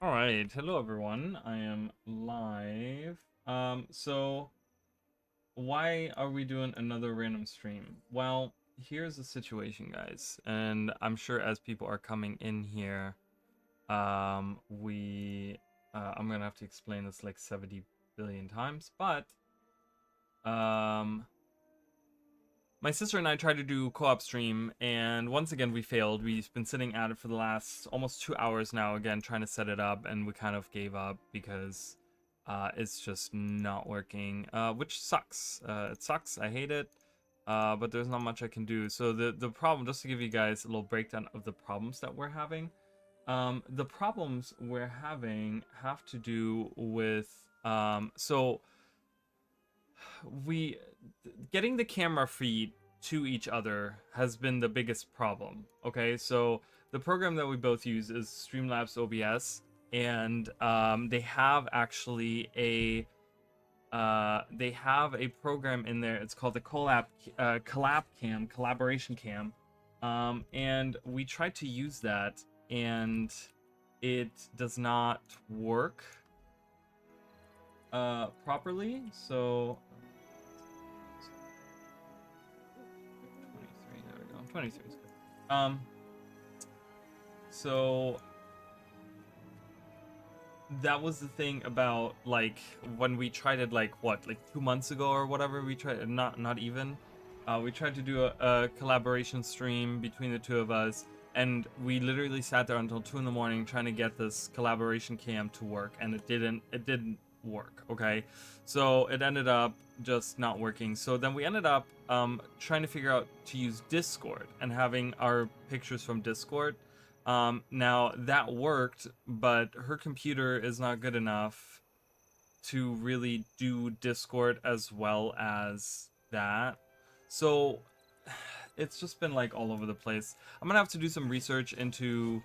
Alright, hello everyone. I am live. So why are we doing another random stream? Well, here's the situation, guys, and I'm sure as people are coming in here, I'm gonna have to explain this like 70 billion times, but um my sister and I tried to do co-op stream, and once again we failed. We've been sitting at it for the last almost 2 hours now, again trying to set it up, and we kind of gave up because it's just not working, which sucks. It sucks. I hate it, but there's not much I can do. So the problem, just to give you guys a little breakdown of the problems that we're having, the problems we're having have to do with so we getting the camera feed to each other has been the biggest problem. Okay, so the program that we both use is Streamlabs OBS, and they have actually a program in there. It's called the collab cam, collaboration cam, and we tried to use that, and it does not work properly. So 23, there we go. 23 is good. So that was the thing about, like, when we tried it, like, what, like 2 months ago or whatever. We tried, not even, we tried to do a collaboration stream between the two of us, and we literally sat there until 2 in the morning trying to get this collaboration cam to work, and it didn't work. Okay, so it ended up just not working. So then we ended up trying to figure out to use Discord and having our pictures from Discord. Now that worked, but her computer is not good enough to really do Discord as well as that. So it's just been like all over the place. I'm gonna have to do some research into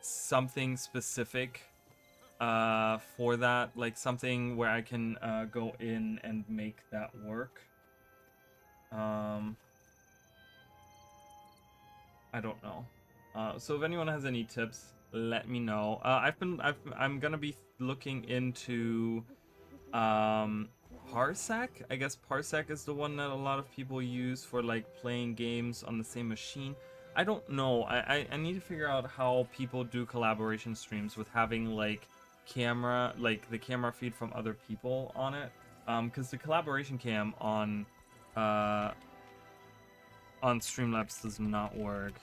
something specific for that, like something where I can go in and make that work. I don't know. So if anyone has any tips, let me know. I'm gonna be looking into Parsec. I guess Parsec is the one that a lot of people use for like playing games on the same machine. I don't know. I need to figure out how people do collaboration streams with having like the camera feed from other people on it. Because the collaboration cam on Streamlabs does not work.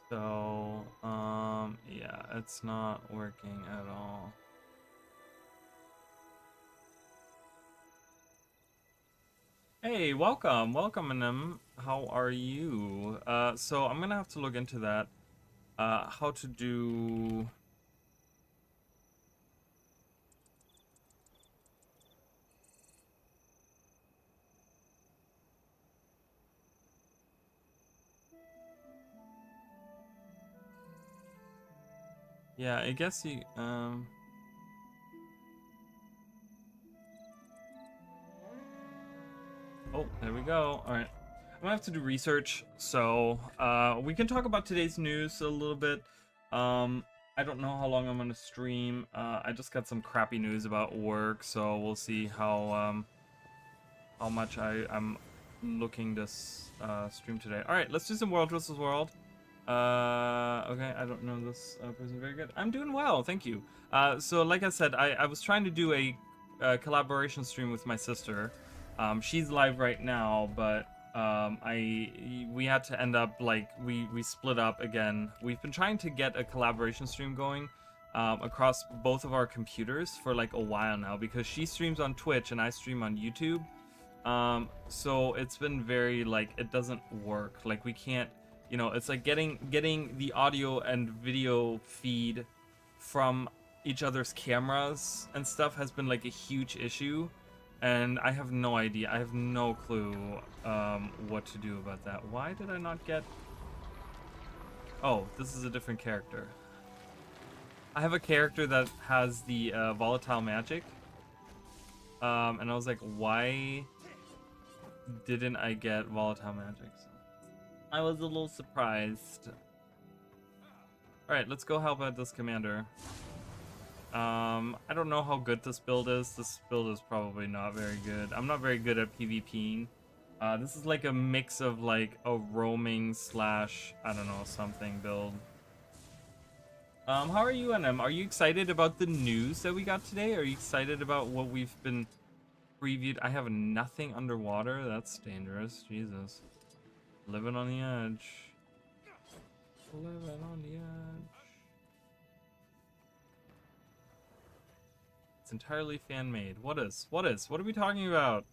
So, yeah, it's not working at all. Hey, welcome, Anim. How are you? So I'm gonna have to look into that. How to do... Yeah, I guess you, Oh, there we go. Alright. I'm gonna have to do research, so, we can talk about today's news a little bit. I don't know how long I'm gonna stream. I just got some crappy news about work, so we'll see how much I'm looking this, stream today. Alright, let's do some World vs. World. Okay, I don't know this person very good. I'm doing well, thank you. So like I said, I was trying to do a a collaboration stream with my sister. She's live right now, but we had to end up like we split up again. We've been trying to get a collaboration stream going across both of our computers for like a while now, because she streams on Twitch and I stream on YouTube. So it's been very like, it doesn't work. Like we can't, you know, it's like getting the audio and video feed from each other's cameras and stuff has been like a huge issue, and I have no idea. I have no clue what to do about that. Why did I not get... Oh, this is a different character. I have a character that has the volatile magic, and I was like, why didn't I get volatile magic? So I was a little surprised. Alright, let's go help out this commander. I don't know how good this build is. This build is probably not very good. I'm not very good at PvPing. This is like a mix of like a roaming slash, I don't know, something build. How are you, NM? Are you excited about the news that we got today? Are you excited about what we've been previewed? I have nothing underwater. That's dangerous. Jesus. Living on the edge. Living on the edge. It's entirely fan-made. What is? What are we talking about?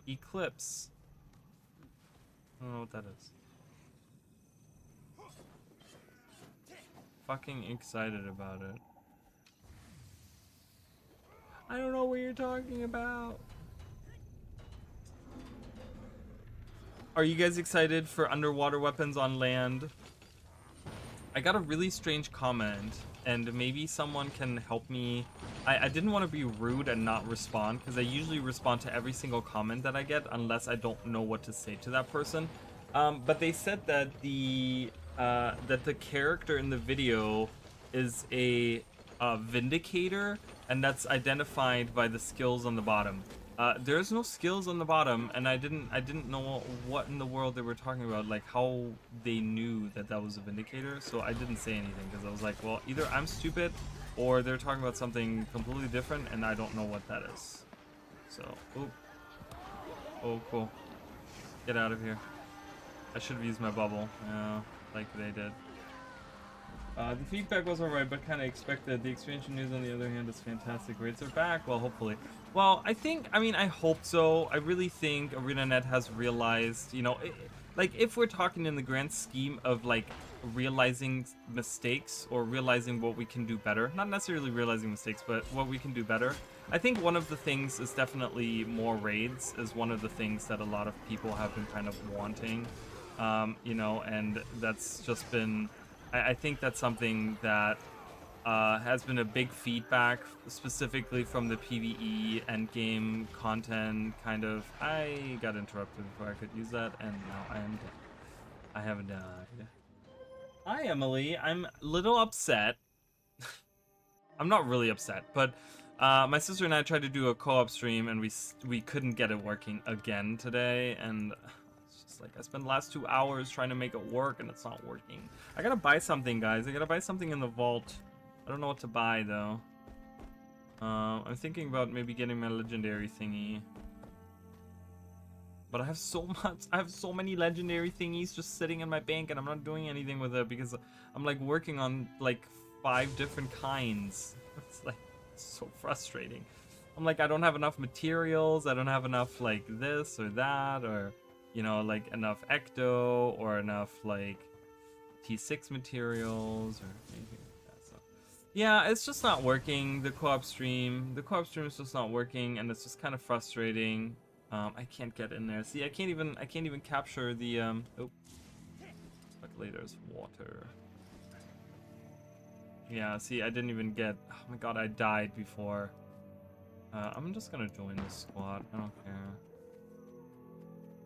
Eclipse. I don't know what that is. Fucking excited about it. I don't know what you're talking about. Are you guys excited for underwater weapons on land? I got a really strange comment, and maybe someone can help me. I didn't want to be rude and not respond, because I usually respond to every single comment that I get unless I don't know what to say to that person. But they said that the character in the video is a Vindicator, and that's identified by the skills on the bottom. There's no skills on the bottom, and I didn't know what in the world they were talking about, like how they knew that that was a Vindicator. So I didn't say anything, because I was like, well, either I'm stupid or they're talking about something completely different and I don't know what that is. So, oh cool, get out of here. I should have used my bubble, yeah, like they did. The feedback was alright, but kind of expected. The expansion news, on the other hand, is fantastic. Rates are back. Well, hopefully. Well, I mean, I hope so. I really think ArenaNet has realized, you know, like, if we're talking in the grand scheme of, like, realizing mistakes or realizing what we can do better, not necessarily realizing mistakes, but what we can do better, I think one of the things is definitely more raids is one of the things that a lot of people have been kind of wanting, you know, and that's just been... I think that's something that has been a big feedback, specifically from the PvE endgame content, kind of. I got interrupted before I could use that, and now I am dead. I have died. Hi, Emily. I'm a little upset. I'm not really upset, but my sister and I tried to do a co-op stream, and we couldn't get it working again today, and... like, I spent the last 2 hours trying to make it work and it's not working. I gotta buy something, guys. I gotta buy something in the vault. I don't know what to buy, though. I'm thinking about maybe getting my legendary thingy. But I have so much. I have so many legendary thingies just sitting in my bank, and I'm not doing anything with it because I'm like working on like 5 different kinds. It's like so frustrating. I'm like, I don't have enough materials. I don't have enough like this or that, or... you know, like enough ecto or enough like T6 materials or anything like that. So yeah, it's just not working. The co-op stream is just not working, and it's just kind of frustrating. I can't get in there. See, I can't even capture the oh, luckily there's water. Yeah, see, I didn't even get... oh my god, I died before. I'm just gonna join this squad. I don't care.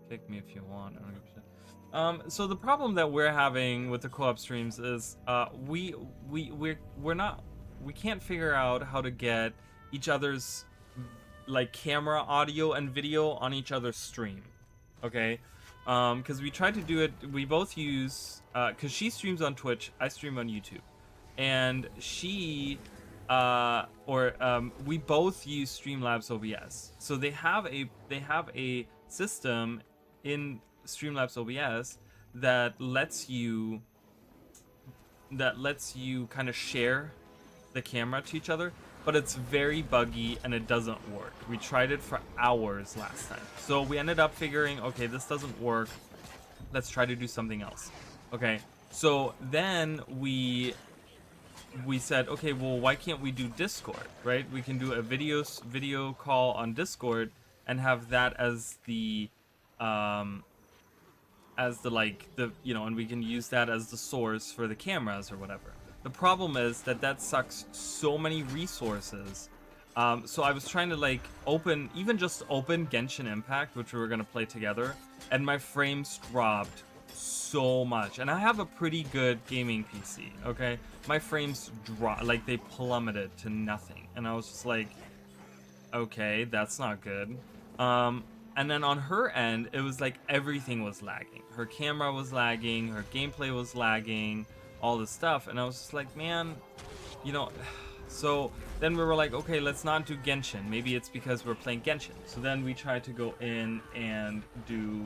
Kick me if you want. I don't give a shit. So the problem that we're having with the co-op streams is we can't figure out how to get each other's like camera audio and video on each other's stream. Okay? Because we tried to do it. We both use because she streams on Twitch, I stream on YouTube, and she we both use Streamlabs OBS. So they have a system in Streamlabs OBS that lets you kind of share the camera to each other, but it's very buggy and it doesn't work. We tried it for hours last time. So we ended up figuring, okay, this doesn't work. Let's try to do something else. Okay. So then we said, okay, well, why can't we do Discord, right? We can do a video call on Discord and have that as the like the, you know, and we can use that as the source for the cameras or whatever. The problem is that sucks so many resources. So I was trying to like open Genshin Impact, which we were gonna play together, and my frames dropped so much. And I have a pretty good gaming PC, okay? My frames dropped, like they plummeted to nothing. And I was just like, okay, that's not good. And then on her end, it was like everything was lagging. Her camera was lagging, her gameplay was lagging, all this stuff. And I was just like, man, you know. So then we were like, okay, let's not do Genshin. Maybe it's because we're playing Genshin. So then we tried to go in and do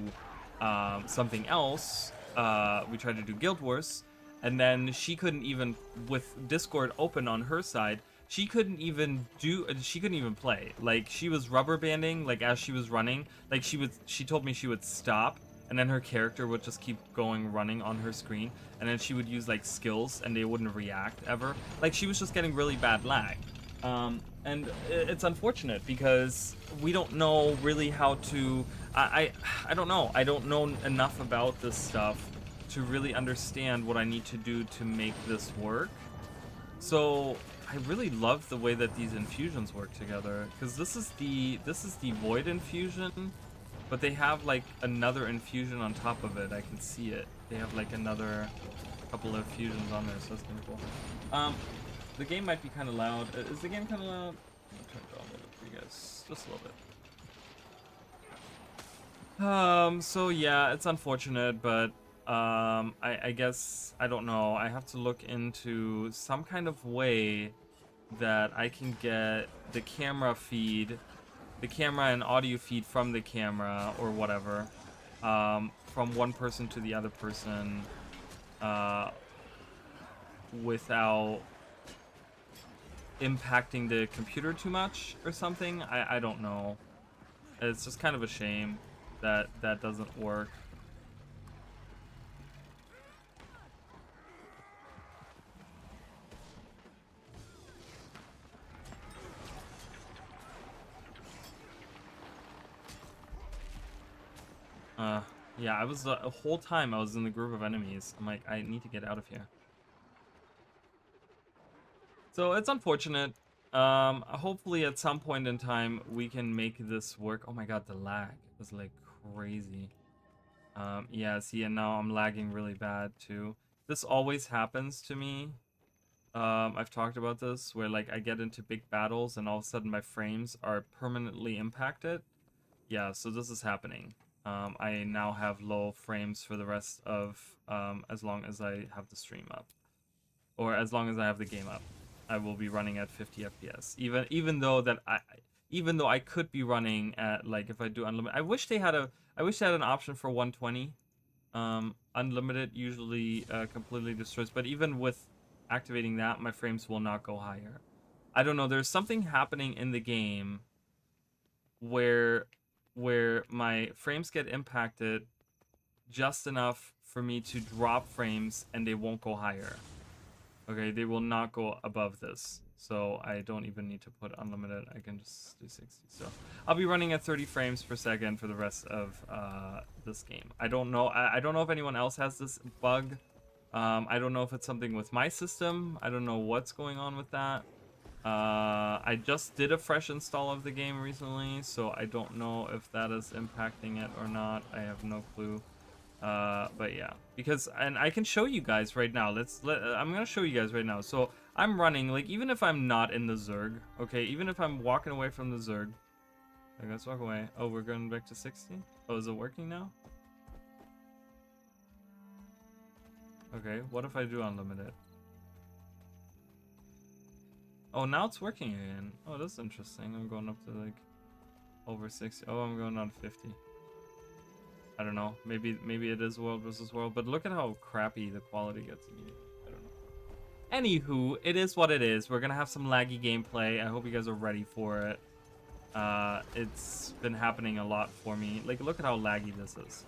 something else. We tried to do Guild Wars. And then she couldn't even, with Discord open on her side, she couldn't even play. Like, she was rubber banding, like, as she was running. Like, she told me she would stop, and then her character would just keep running on her screen. And then she would use, like, skills, and they wouldn't react, ever. Like, she was just getting really bad lag. And it's unfortunate, because we don't know really how to... I don't know. I don't know enough about this stuff to really understand what I need to do to make this work. So I really love the way that these infusions work together, because this is the Void infusion, but they have like another infusion on top of it. I can see it. They have like another couple of infusions on there, so that's kind of cool. The game might be kind of loud. Is the game kind of loud? I'll turn it down a little bit for you guys, just a little bit. So yeah, it's unfortunate, but I guess, I don't know, I have to look into some kind of way that I can get the camera and audio feed from the camera or whatever, from one person to the other person, without impacting the computer too much or something. I don't know. It's just kind of a shame that that doesn't work. Yeah, I was the whole time I was in the group of enemies. I'm like, I need to get out of here. So it's unfortunate. Hopefully at some point in time we can make this work. Oh my god, the lag was like crazy. Yeah, see, and now I'm lagging really bad too. This always happens to me. I've talked about this, where like I get into big battles and all of a sudden my frames are permanently impacted. Yeah, so this is happening. I now have low frames for the rest of, as long as I have the stream up. Or as long as I have the game up. I will be running at 50 FPS. Even though I could be running at, like, if I do unlimited. I wish they had an option for 120. Unlimited usually completely destroys, but even with activating that, my frames will not go higher. I don't know, there's something happening in the game where my frames get impacted just enough for me to drop frames and they won't go higher. Okay, they will not go above this. So I don't even need to put unlimited. I can just do 60. So I'll be running at 30 frames per second for the rest of this game. I don't know. I don't know if anyone else has this bug. I don't know if it's something with my system. I don't know what's going on with that. I just did a fresh install of the game recently, so I don't know if that is impacting it or not. I have no clue. But yeah, because, and I can show you guys right now. I'm gonna show you guys right now. So I'm running, like, even if I'm not in the Zerg, okay, even if I'm walking away from the Zerg, like, let's walk away. Oh, we're going back to 60. Oh, is it working now? Okay, what if I do unlimited? Oh, now it's working again. Oh, that's interesting. I'm going up to like over 60. Oh, I'm going on 50. I don't know. Maybe it is world versus world, but look at how crappy the quality gets immediately. I don't know. Anywho, it is what it is. We're gonna have some laggy gameplay. I hope you guys are ready for it. It's been happening a lot for me. Like, look at how laggy this is.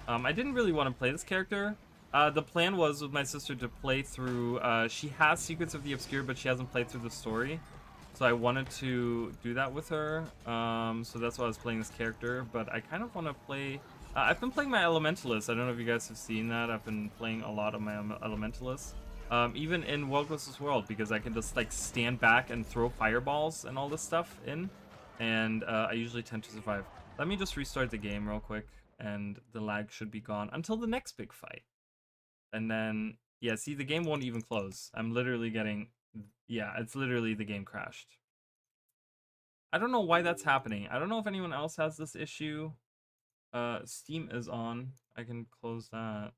I didn't really want to play this character. The plan was with my sister to play through. She has Secrets of the Obscure, but she hasn't played through the story. So I wanted to do that with her. So that's why I was playing this character. But I kind of want to play. I've been playing my Elementalist. I don't know if you guys have seen that. I've been playing a lot of my Elementalist. Even in World vs. World, because I can just like stand back and throw fireballs and all this stuff in. And I usually tend to survive. Let me just restart the game real quick. And the lag should be gone until the next big fight. And then, yeah, see, the game won't even close. I'm literally getting, yeah, it's literally the game crashed. I don't know why that's happening. I don't know if anyone else has this issue. Steam is on. I can close that.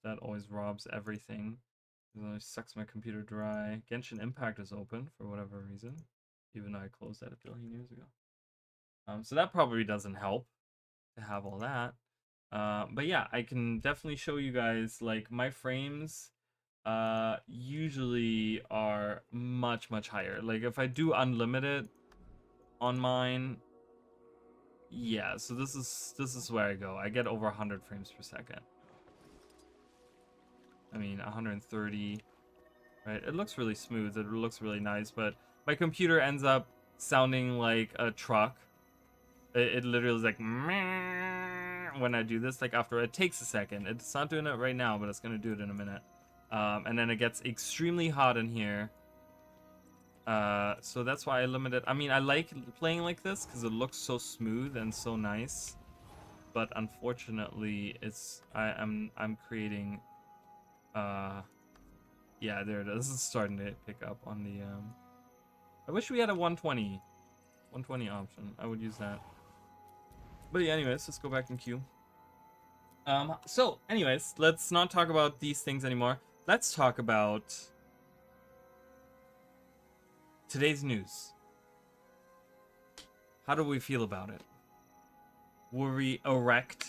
That always robs everything. It always sucks my computer dry. Genshin Impact is open for whatever reason, even though I closed that a billion years ago. So that probably doesn't help to have all that. But yeah, I can definitely show you guys, like, my frames usually are much higher. Like, if I do unlimited on mine, yeah, so this is where I go. I get over 100 frames per second. I mean, 130, right? It looks really smooth, it looks really nice, but my computer ends up sounding like a truck. It literally is like when I do this, like, after it takes a second. It's not doing it right now, but it's gonna do it in a minute. And then it gets extremely hot in here. So that's why I limit it. I mean, I like playing like this because it looks so smooth and so nice. But unfortunately, I'm creating. Yeah, there it is. It's starting to pick up on the. I wish we had a 120 option. I would use that. But yeah, anyways, let's go back in queue. So anyways, let's not talk about these things anymore. Let's talk about today's news. How do we feel about it? Were we erect?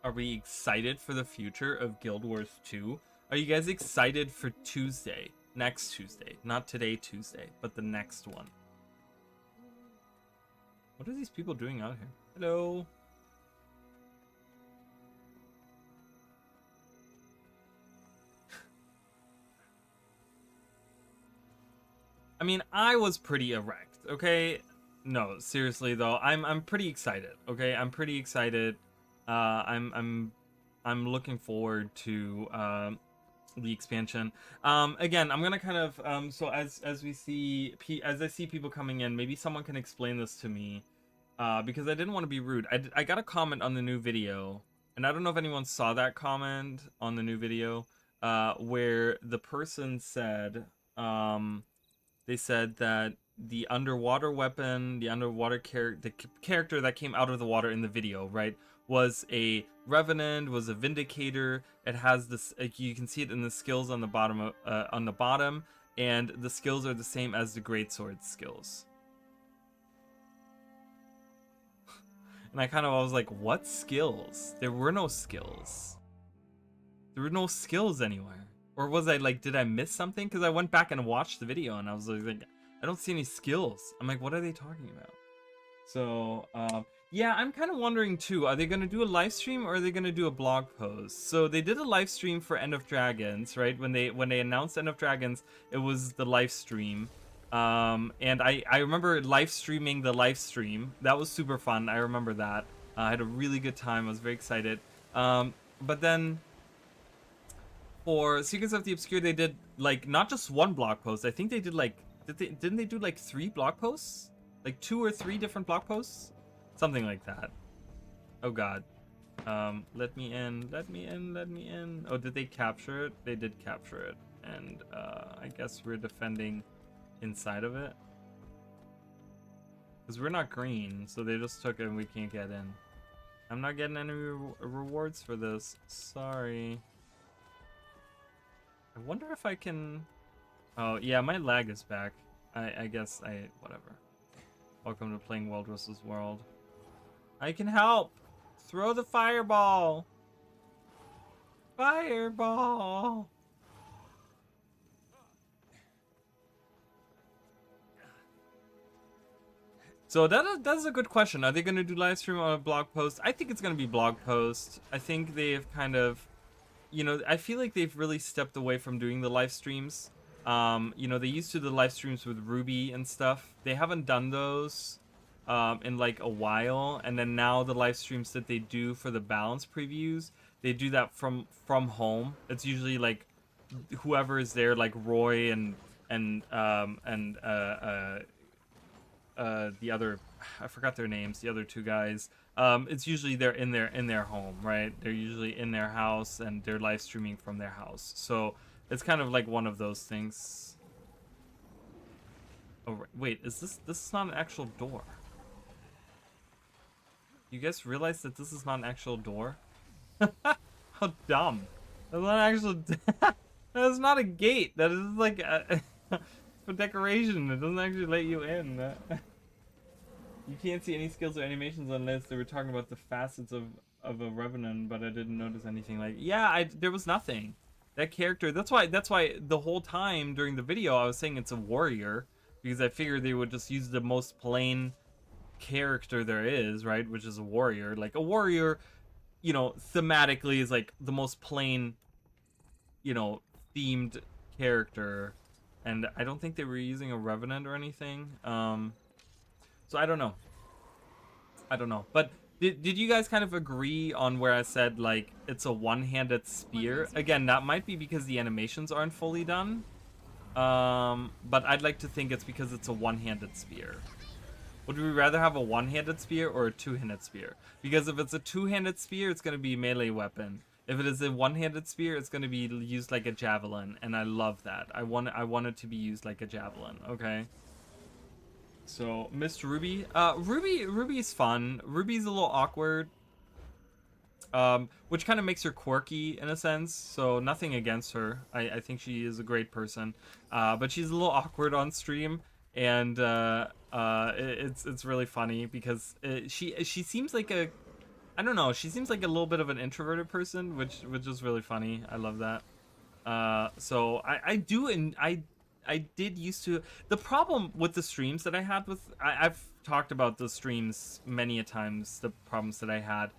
Are we excited for the future of Guild Wars 2? Are you guys excited for Tuesday? Next Tuesday. Not today, Tuesday, but the next one. What are these people doing out here? Hello? I mean, I was pretty erect, okay? No, seriously though, I'm pretty excited, okay? I'm pretty excited. I'm looking forward to the expansion. Again, I'm gonna kind of so as we see as I see people coming in, maybe someone can explain this to me, because I didn't want to be rude. I got a comment on the new video, and I don't know if anyone saw that comment on the new video, where the person said, they said that the underwater weapon, the underwater character that came out of the water in the video, right, was a revenant, was a vindicator. It has this, like, you can see it in the skills on the bottom, and the skills are the same as the greatsword skills. And I kind of was like, what skills? There were no skills. There were no skills anywhere. Or was I like, did I miss something? Because I went back and watched the video and I was like, I don't see any skills. I'm like, what are they talking about? So, yeah, I'm kind of wondering too, are they going to do a live stream or are they going to do a blog post? So they did a live stream for End of Dragons, right? When they announced End of Dragons, it was the live stream. And I remember live streaming the live stream. That was super fun. I remember that. I had a really good time. I was very excited. But then for Secrets of the Obscure, they did, like, not just one blog post. I think they did, like, didn't they do like 3 blog posts? Like 2 or 3 different blog posts? Something like that. Oh god. Let me in, let me in, let me in. Oh, did they capture it? They did capture it. And I guess we're defending inside of it. Because we're not green, so they just took it and we can't get in. I'm not getting any rewards for this. Sorry. I wonder if I can... Oh, yeah, my lag is back. I guess whatever. Welcome to playing Wildress's World. I can help! Throw the fireball! Fireball! So that's a good question. Are they going to do live stream on a blog post? I think it's going to be blog post. I think they've kind of, you know, I feel like they've really stepped away from doing the live streams. You know, they used to do the live streams with Ruby and stuff. They haven't done those in like a while. And then now the live streams that they do for the balance previews, they do that from home. It's usually like whoever is there, like Roy and the other, I forgot their names, the other two guys. It's usually they're in their home, right? They're usually in their house and they're live streaming from their house. So it's kind of like one of those things. Oh wait, is this is not an actual door? You guys realize that this is not an actual door? How dumb! That's not actual. That's not a gate. That is like for decoration. It doesn't actually let you in. You can't see any skills or animations unless they were talking about the facets of a Revenant, but I didn't notice anything. Like, yeah, there was nothing. That character. That's why the whole time during the video I was saying it's a warrior, because I figured they would just use the most plain character there is, right? Which is a warrior. Like a warrior, you know, thematically is like the most plain, you know, themed character. And I don't think they were using a Revenant or anything. So I don't know. But did you guys kind of agree on where I said, like, it's a one-handed spear? Again, that might be because the animations aren't fully done. But I'd like to think it's because it's a one-handed spear. Would we rather have a one-handed spear or a two-handed spear? Because if it's a two-handed spear, it's going to be a melee weapon. If it is a one-handed spear, it's going to be used like a javelin, and I love that. I want it to be used like a javelin, okay? So, Miss Ruby. Ruby's fun. Ruby's a little awkward. Which kind of makes her quirky in a sense, so nothing against her. I think she is a great person. But she's a little awkward on stream, and it's really funny because she seems like a, I don't know, she seems like a little bit of an introverted person, which is really funny. I love that. So I did used to. The problem with the streams that I had with, I've talked about the streams many a times, the problems that I had,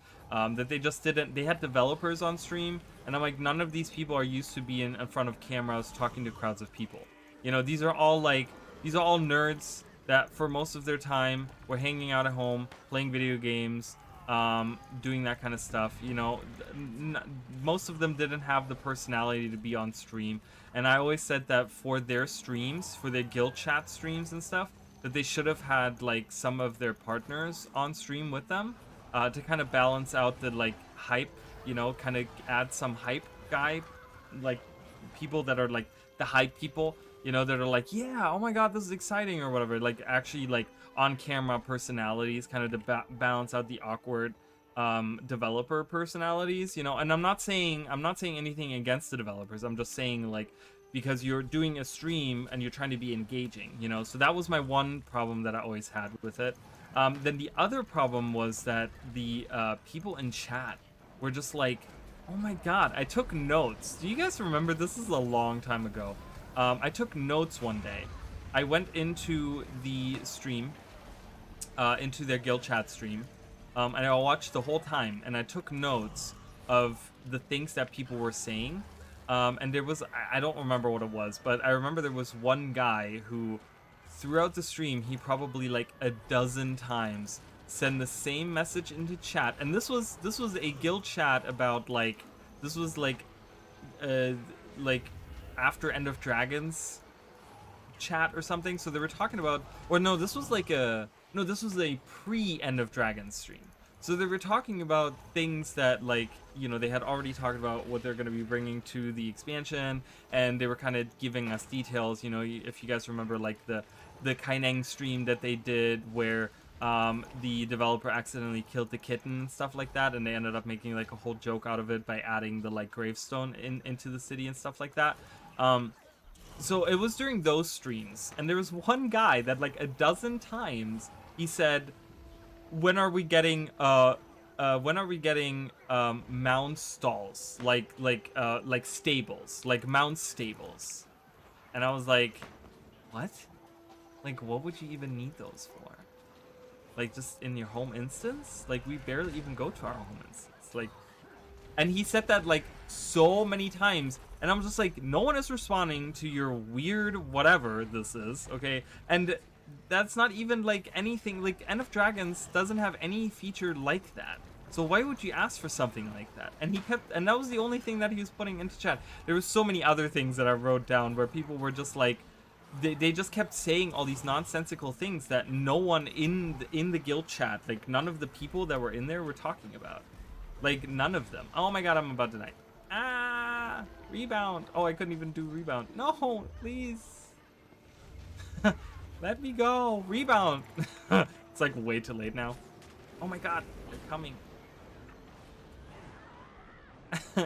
that they just didn't, they had developers on stream, and I'm like, none of these people are used to being in front of cameras talking to crowds of people. You know, these are all nerds that for most of their time were hanging out at home, playing video games, doing that kind of stuff. You know, most of them didn't have the personality to be on stream, and I always said that for their streams, for their guild chat streams and stuff, that they should have had like some of their partners on stream with them, to kind of balance out the like hype, you know, kind of add some hype guy, like people that are like the hype people, you know, that are like, yeah, oh my god, this is exciting or whatever, like actually like on camera personalities, kind of to balance out the awkward developer personalities, you know. And I'm not saying anything against the developers. I'm just saying, like, because you're doing a stream and you're trying to be engaging, you know. So that was my one problem that I always had with it. Then the other problem was that the people in chat were just like, oh my god, I took notes. Do you guys remember? This is a long time ago. I took notes one day. I went into the stream, into their guild chat stream, and I watched the whole time, and I took notes of the things that people were saying. And there was, I don't remember what it was, but I remember there was one guy who, throughout the stream, he probably like a dozen times send the same message into chat. And this was a guild chat about like, this was like after End of Dragons chat or something. So they were talking about, or no, this was a pre End of Dragons stream. So they were talking about things that, like, you know, they had already talked about what they're going to be bringing to the expansion, and they were kind of giving us details, you know, if you guys remember, like, the the Kaineng stream that they did where the developer accidentally killed the kitten and stuff like that, and they ended up making like a whole joke out of it by adding the like gravestone into the city and stuff like that. So it was during those streams, and there was one guy that like a dozen times he said, when are we getting mount stalls, like stables, like mount stables? And I was like, what? Like, what would you even need those for? Like, just in your home instance? Like, we barely even go to our home instance. Like, and he said that like so many times, and I'm just like, no one is responding to your weird whatever this is, okay? And that's not even like anything, like End of Dragons doesn't have any feature like that. So why would you ask for something like that? And he kept, and that was the only thing that he was putting into chat. There was so many other things that I wrote down where people were just like, they just kept saying all these nonsensical things that no one in the guild chat, like none of the people that were in there were talking about. Like, none of them. Oh my god, I'm about to die. Ah! Rebound! Oh, I couldn't even do rebound. No, please. Let me go. Rebound! It's like way too late now. Oh my god, they're coming.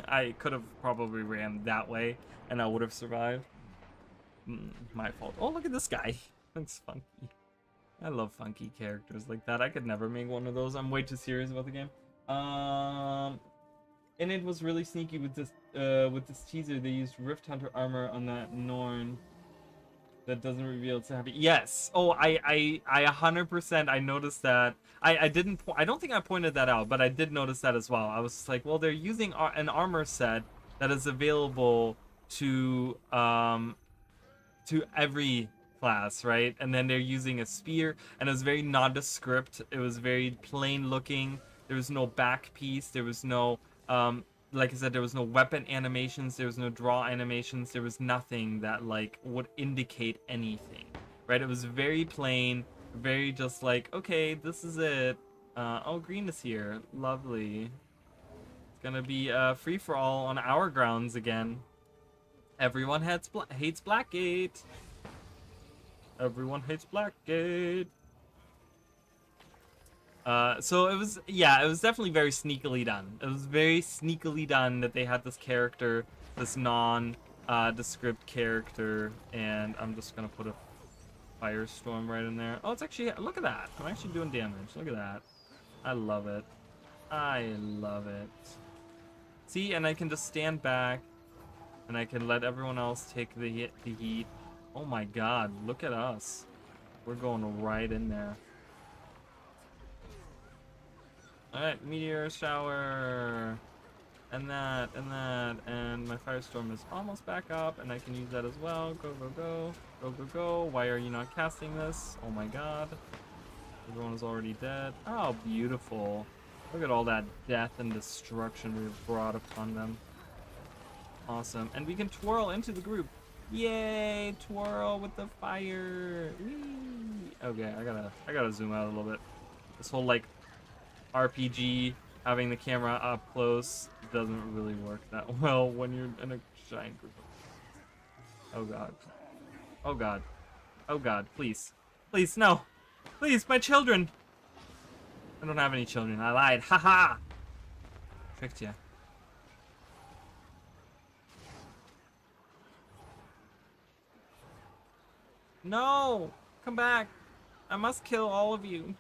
I could have probably ran that way and I would have survived. My fault. Oh, look at this guy. Looks funky. I love funky characters like that. I could never make one of those. I'm way too serious about the game. And it was really sneaky with this teaser. They used Rift Hunter armor on that Norn that doesn't reveal it's happy. Yes. Oh, I 100% I noticed that. I don't think I pointed that out, but I did notice that as well. I was like, well, they're using an armor set that is available to every class, right? And then they're using a spear, and it was very nondescript. It was very plain looking. There was no back piece. There was no, like I said, there was no weapon animations. There was no draw animations. There was nothing that like would indicate anything, right? It was very plain, very just like, okay, this is it. Oh, green is here. Lovely. It's gonna be free for all on our grounds again. Everyone hates Blackgate. Everyone hates Blackgate. So it was, yeah, it was definitely very sneakily done. It was very sneakily done that they had this character, this non-descript character, and I'm just gonna put a firestorm right in there. Oh, it's actually, look at that. I'm actually doing damage. Look at that. I love it. I love it. See, and I can just stand back, and I can let everyone else take the heat. Oh my god, look at us. We're going right in there. Alright, meteor shower. And that, and my firestorm is almost back up, and I can use that as well. Go, go, go. Go, go, go. Why are you not casting this? Oh my god. Everyone is already dead. Oh, beautiful. Look at all that death and destruction we've brought upon them. Awesome. And we can twirl into the group. Yay! Twirl with the fire. Whee! Okay, I gotta zoom out a little bit. This whole like RPG having the camera up close doesn't really work that well when you're in a giant group. Oh god. Oh god. Oh god, please. Please, no. Please, my children. I don't have any children. I lied. Haha. Tricked you. No! Come back! I must kill all of you.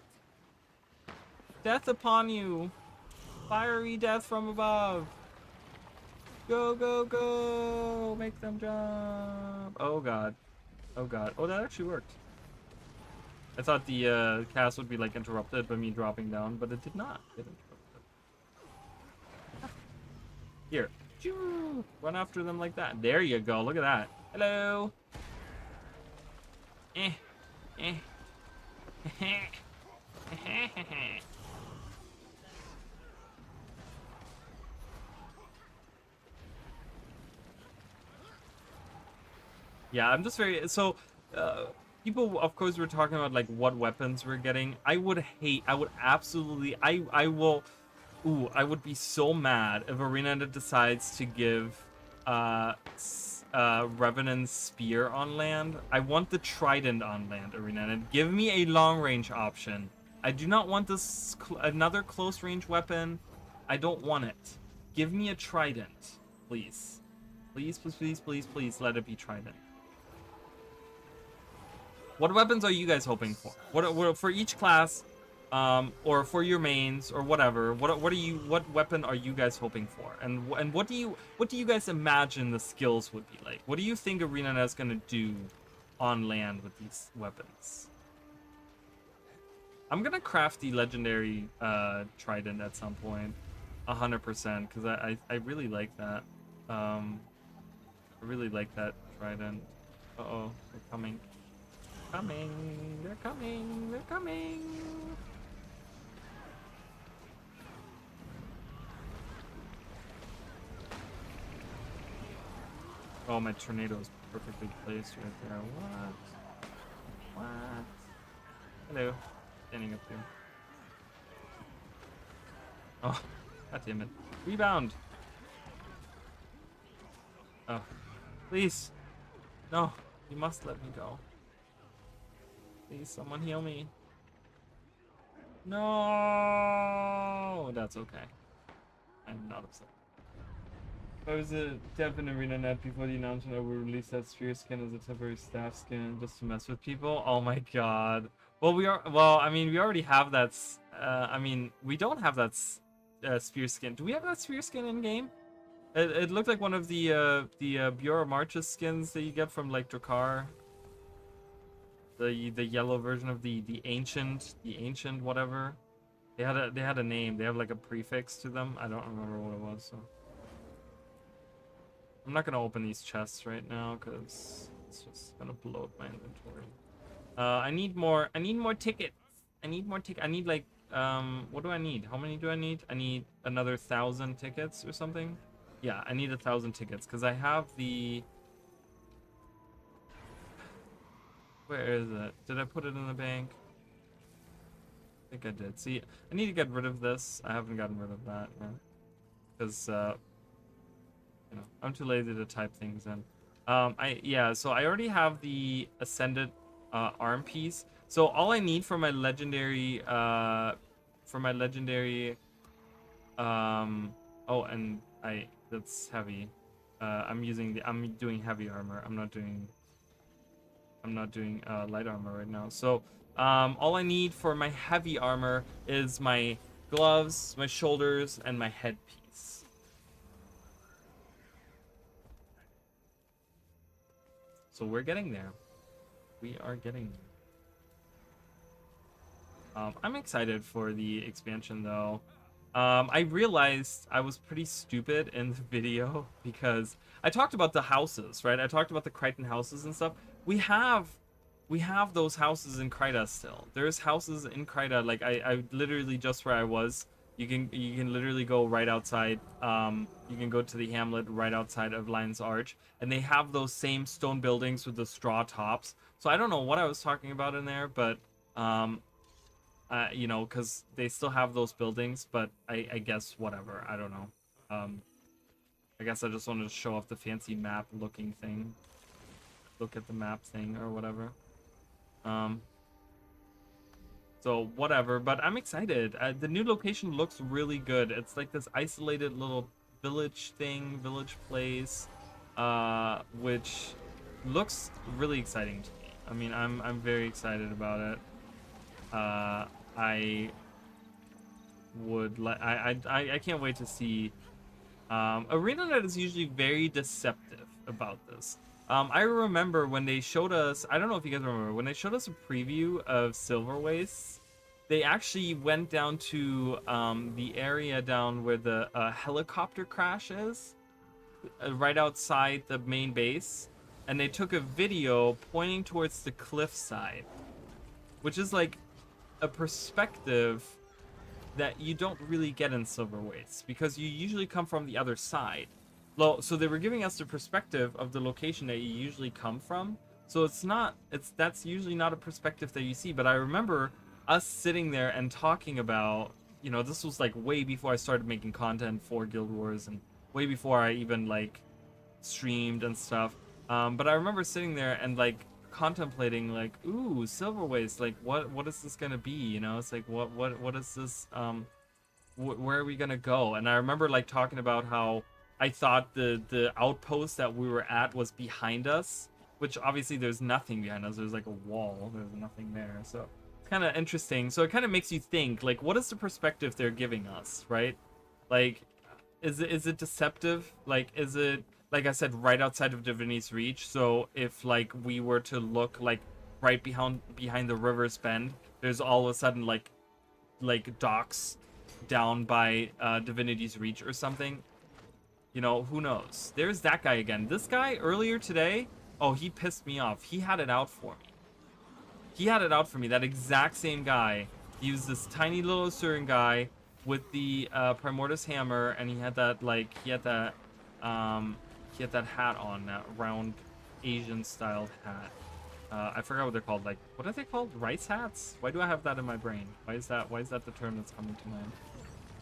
Death upon you! Fiery death from above! Go, go, go! Make them jump! Oh god. Oh god. Oh, that actually worked. I thought the cast would be like interrupted by me dropping down, but it did not get interrupted. Here. Run after them like that. There you go. Look at that. Hello! Eh. Eh. Yeah, I'm just very, so people of course were talking about like what weapons we're getting. I would absolutely, I would be so mad if Arena decides to give Revenant's Spear on land. I want the Trident on land, Arena. And give me a long range option. I do not want this another close range weapon. I don't want it. Give me a Trident, please. Please, please, please, please, please let it be Trident. What weapons are you guys hoping for? What for each class, or for your mains or whatever? What weapon are you guys hoping for? And what do you guys imagine the skills would be like? What do you think Arena is gonna do on land with these weapons? I'm gonna craft the legendary trident at some point, 100%, because I really like that. I really like that trident. Uh-oh, they're coming. They're coming. Oh, my tornado is perfectly placed right there. What? Hello. Standing up here. Oh, god damn it. Rebound! Oh. Please! No, you must let me go. Please, someone heal me. No, that's okay. I'm not upset. If I was a dev in Arena Net before the announcement, I would release that sphere skin as a temporary staff skin just to mess with people. Oh my god. Well, I mean, we already have that. I mean, we don't have that sphere skin. Do we have that sphere skin in game? It looked like one of the Bureau Marches skins that you get from like Drakkar. The yellow version of the ancient whatever. They had a name. They have like a prefix to them. I don't remember what it was. So I'm not gonna open these chests right now because it's just gonna bloat my inventory. I need more tickets. I need like what do I need? How many do I need? I need another 1,000 tickets or something. Yeah, I need 1,000 tickets because I have the. Where is it? Did I put it in the bank? I think I did. See, I need to get rid of this. I haven't gotten rid of that yet. Because, you know, I'm too lazy to type things in. So I already have the Ascended arm piece. So all I need for my legendary, oh, and that's heavy. I'm doing heavy armor. I'm not doing light armor right now. So all I need for my heavy armor is my gloves, my shoulders, and my headpiece. So we're getting there. We are getting there. I'm excited for the expansion though. I realized I was pretty stupid in the video because I talked about the houses, right? I talked about the Crichton houses and stuff. We have those houses in Kryta still. There's houses in Kryta, like I literally just where I was. You can literally go right outside. You can go to the hamlet right outside of Lion's Arch, and they have those same stone buildings with the straw tops. So I don't know what I was talking about in there, but you know, because they still have those buildings, but I guess whatever. I don't know. I guess I just wanted to show off the fancy map looking thing. Look at the map thing or whatever. So whatever, but I'm excited. The new location looks really good. It's like this isolated little village place, which looks really exciting to me. I mean, I'm very excited about it. I can't wait to see. ArenaNet is usually very deceptive about this. I remember when they showed us, I don't know if you guys remember, when they showed us a preview of Silver Wastes, they actually went down to the area down where the helicopter crash is, right outside the main base, and they took a video pointing towards the cliffside, which is like a perspective that you don't really get in Silver Wastes, because you usually come from the other side. So they were giving us the perspective of the location that you usually come from. So that's usually not a perspective that you see. But I remember us sitting there and talking about, you know, this was like way before I started making content for Guild Wars and way before I even like streamed and stuff. But I remember sitting there and like contemplating, like, ooh, silver waste. Like, what is this gonna be? You know, it's like, what is this? Where are we gonna go? And I remember like talking about how I thought the outpost that we were at was behind us, which obviously there's nothing behind us. There's like a wall. There's nothing there. So it's kind of interesting. So it kind of makes you think, like, what is the perspective they're giving us, right? Like, is it deceptive? Like, is it, like I said, right outside of Divinity's reach? So if like we were to look like right behind the river's bend, there's all of a sudden like docks down by Divinity's reach or something. You know, who knows? There's that guy again. This guy earlier today, oh, he pissed me off. He had it out for me. He had it out for me. That exact same guy. He was this tiny little Asuran guy with the Primordus hammer, and he had that like he had that hat on, that round Asian styled hat. I forgot what they're called. Like, what are they called? Rice hats? Why do I have that in my brain? Why is that the term that's coming to mind?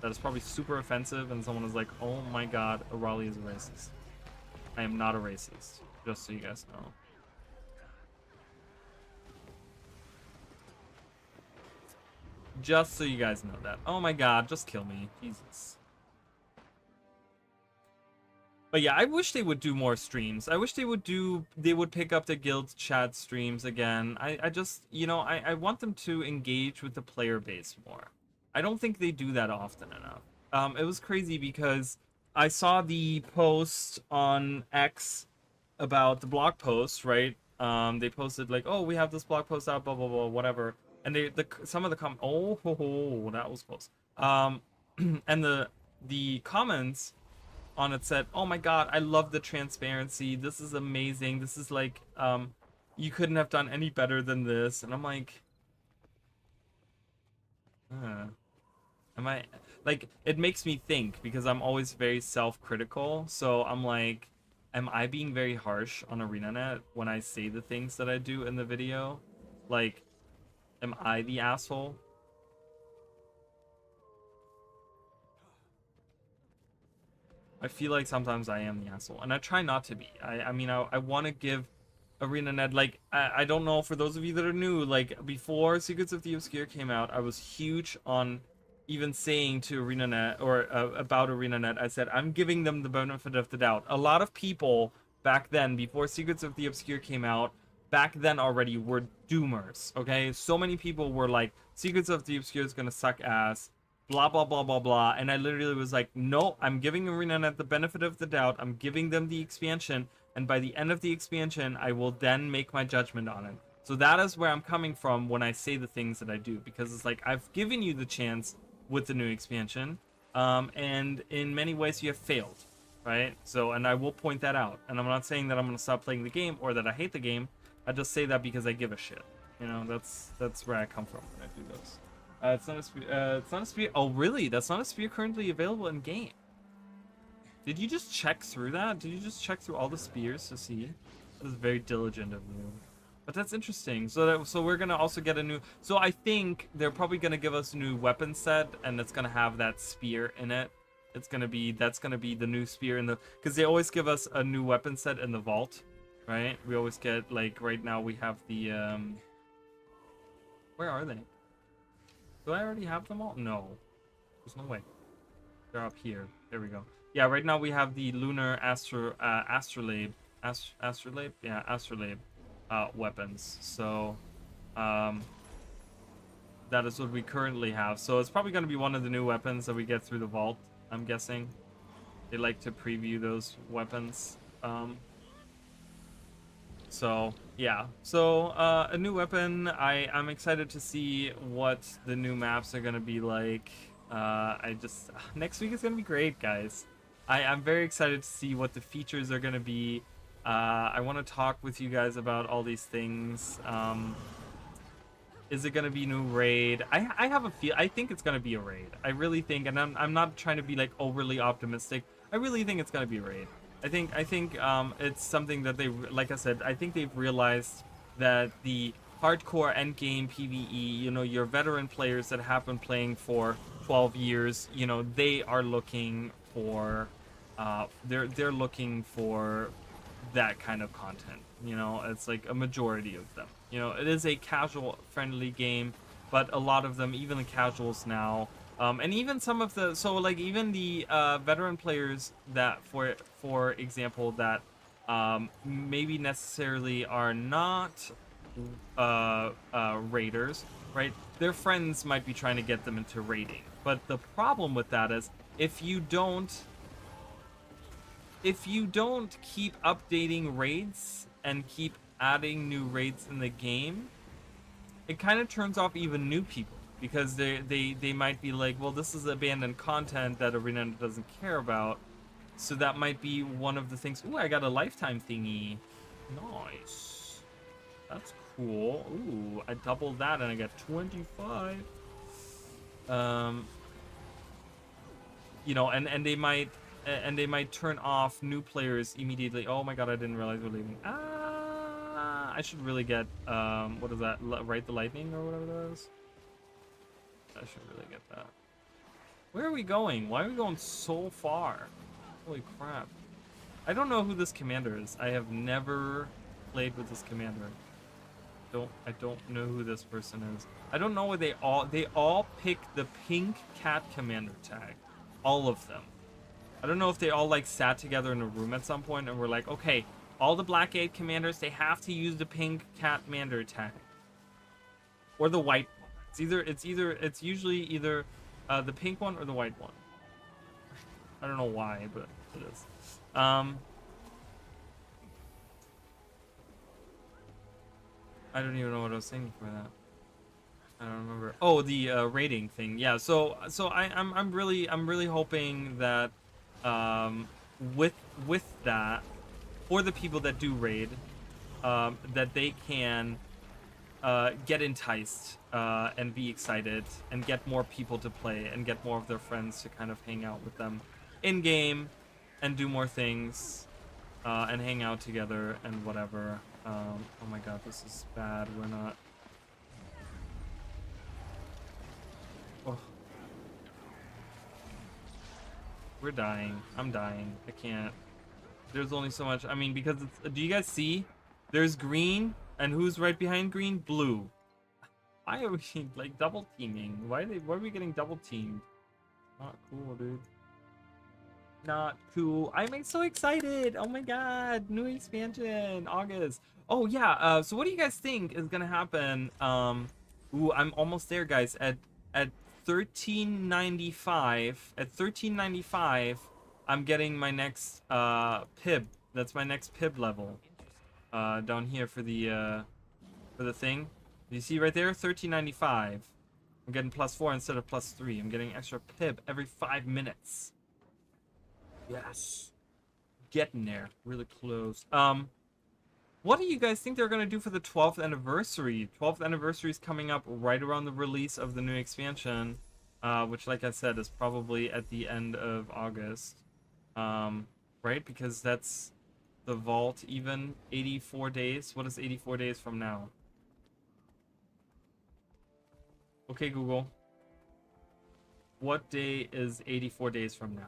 That is probably super offensive, and someone is like, oh my god, Raleigh is a racist. I am not a racist, just so you guys know. Just so you guys know that. Oh my god, just kill me. Jesus. But yeah, I wish they would do more streams. I wish they would pick up the guild chat streams again. I just, you know, I want them to engage with the player base more. I don't think they do that often enough. It was crazy because I saw the post on X about the blog post, right? They posted like, oh, we have this blog post out, blah, blah, blah, whatever. And some of the that was close. And the comments on it said, oh my god, I love the transparency. This is amazing. This is like, you couldn't have done any better than this. And I'm like, am I, like, it makes me think because I'm always very self-critical. So I'm like, am I being very harsh on ArenaNet when I say the things that I do in the video? Like, am I the asshole? I feel like sometimes I am the asshole, and I try not to be. I mean, I want to give ArenaNet, like, I don't know, for those of you that are new, like, before Secrets of the Obscure came out, I was huge on even saying to ArenaNet, or about ArenaNet, I said, I'm giving them the benefit of the doubt. A lot of people back then, before Secrets of the Obscure came out, back then already were doomers, okay? So many people were like, Secrets of the Obscure is gonna suck ass, blah, blah, blah, blah, blah. And I literally was like, no, I'm giving ArenaNet the benefit of the doubt. I'm giving them the expansion. And by the end of the expansion, I will then make my judgment on it. So that is where I'm coming from when I say the things that I do. Because it's like, I've given you the chance with the new expansion. And in many ways, you have failed, right? So, and I will point that out. And I'm not saying that I'm going to stop playing the game or that I hate the game. I just say that because I give a shit. You know, that's where I come from when I do those. It's not a spear. Oh, really? That's not a spear currently available in game. Did you just check through that? Did you just check through all the spears to see? That is very diligent of you. But that's interesting. So we're gonna also get a new. So I think they're probably gonna give us a new weapon set, and it's gonna have that spear in it. That's gonna be the new spear in the. Because they always give us a new weapon set in the vault, right? We always get, like, right now we have the Where are they? Do I already have them all? No. There's no way. They're up here. There we go. Yeah, right now we have the Lunar Astrolabe. Astrolabe? Yeah, Astrolabe weapons. So, that is what we currently have. So it's probably going to be one of the new weapons that we get through the vault, I'm guessing. They like to preview those weapons. So yeah, so a new weapon. I'm excited to see what the new maps are gonna be like. Next week is gonna be great, guys. I'm very excited to see what the features are gonna be. I want to talk with you guys about all these things. Is it gonna be new raid? I have a feel. I think it's gonna be a raid. I really think, and I'm not trying to be like overly optimistic. I really think it's gonna be a raid. I think it's something that they, like I said, I think they've realized that the hardcore endgame PvE, you know, your veteran players that have been playing for 12 years, you know, they are looking for they're looking for that kind of content. You know, it's like a majority of them. You know, it is a casual friendly game, but a lot of them, even the casuals now, and even some of the like even the veteran players that for example that maybe necessarily are not raiders, right? Their friends might be trying to get them into raiding, but the problem with that is if you don't keep updating raids and keep adding new raids in the game, it kind of turns off even new people because they might be like, well, this is abandoned content that Arena doesn't care about, so that might be one of the things. Ooh, I got a lifetime thingy. Nice. That's cool. Ooh, I doubled that and I got 25. You know, and they might turn off new players immediately. Oh my god, I didn't realize we're leaving. I should really get what is that? Right the lightning or whatever that is. I should really get that. Where are we going? Why are we going so far? Holy crap. I don't know who this commander is. I have never played with this commander. I don't know who this person is. I don't know where they all pick the pink cat commander tag. All of them. I don't know if they all like sat together in a room at some point and were like, okay, all the black 8 commanders, they have to use the pink cat commander tag. Or the white one. It's usually either the pink one or the white one. I don't know why, but it is. I don't even know what I was saying for that. I don't remember. Oh, the rating thing. Yeah. So I'm really hoping that with that, for the people that do raid, that they can get enticed and be excited and get more people to play and get more of their friends to kind of hang out with them in game and do more things and hang out together and whatever. Oh my god, this is bad. We're not. Oh. We're dying. I'm dying. I can't. There's only so much. I mean, because it's, do you guys see? There's green, and who's right behind green? Blue. Why are we like double teaming? Why are we getting double teamed? Not cool, dude. Not cool. I'm so excited. Oh my god, new expansion, August. Oh yeah. So what do you guys think is gonna happen? Ooh, I'm almost there, guys. At 1395. At 1395, I'm getting my next pib. That's my next pib level. Down here for the thing. You see right there, 1395. I'm getting +4 instead of +3. I'm getting extra pib every 5 minutes. Yes. Getting there. Really close. What do you guys think they're going to do for the 12th anniversary? 12th anniversary is coming up right around the release of the new expansion, which, like I said, is probably at the end of August. Right? Because that's the vault, even 84 days. What is 84 days from now? Okay, Google. What day is 84 days from now?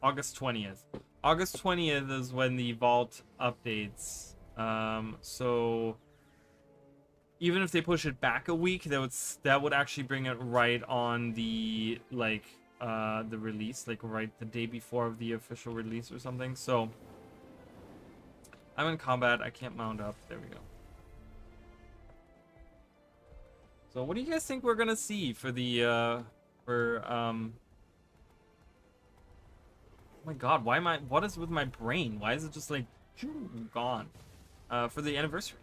August 20th. August 20th is when the vault updates. So even if they push it back a week, that would actually bring it right on the the release, like right the day before of the official release or something. So I'm in combat. I can't mount up. There we go. So what do you guys think we're gonna see for the oh my god, what is with my brain? Why is it just like gone? For the anniversary.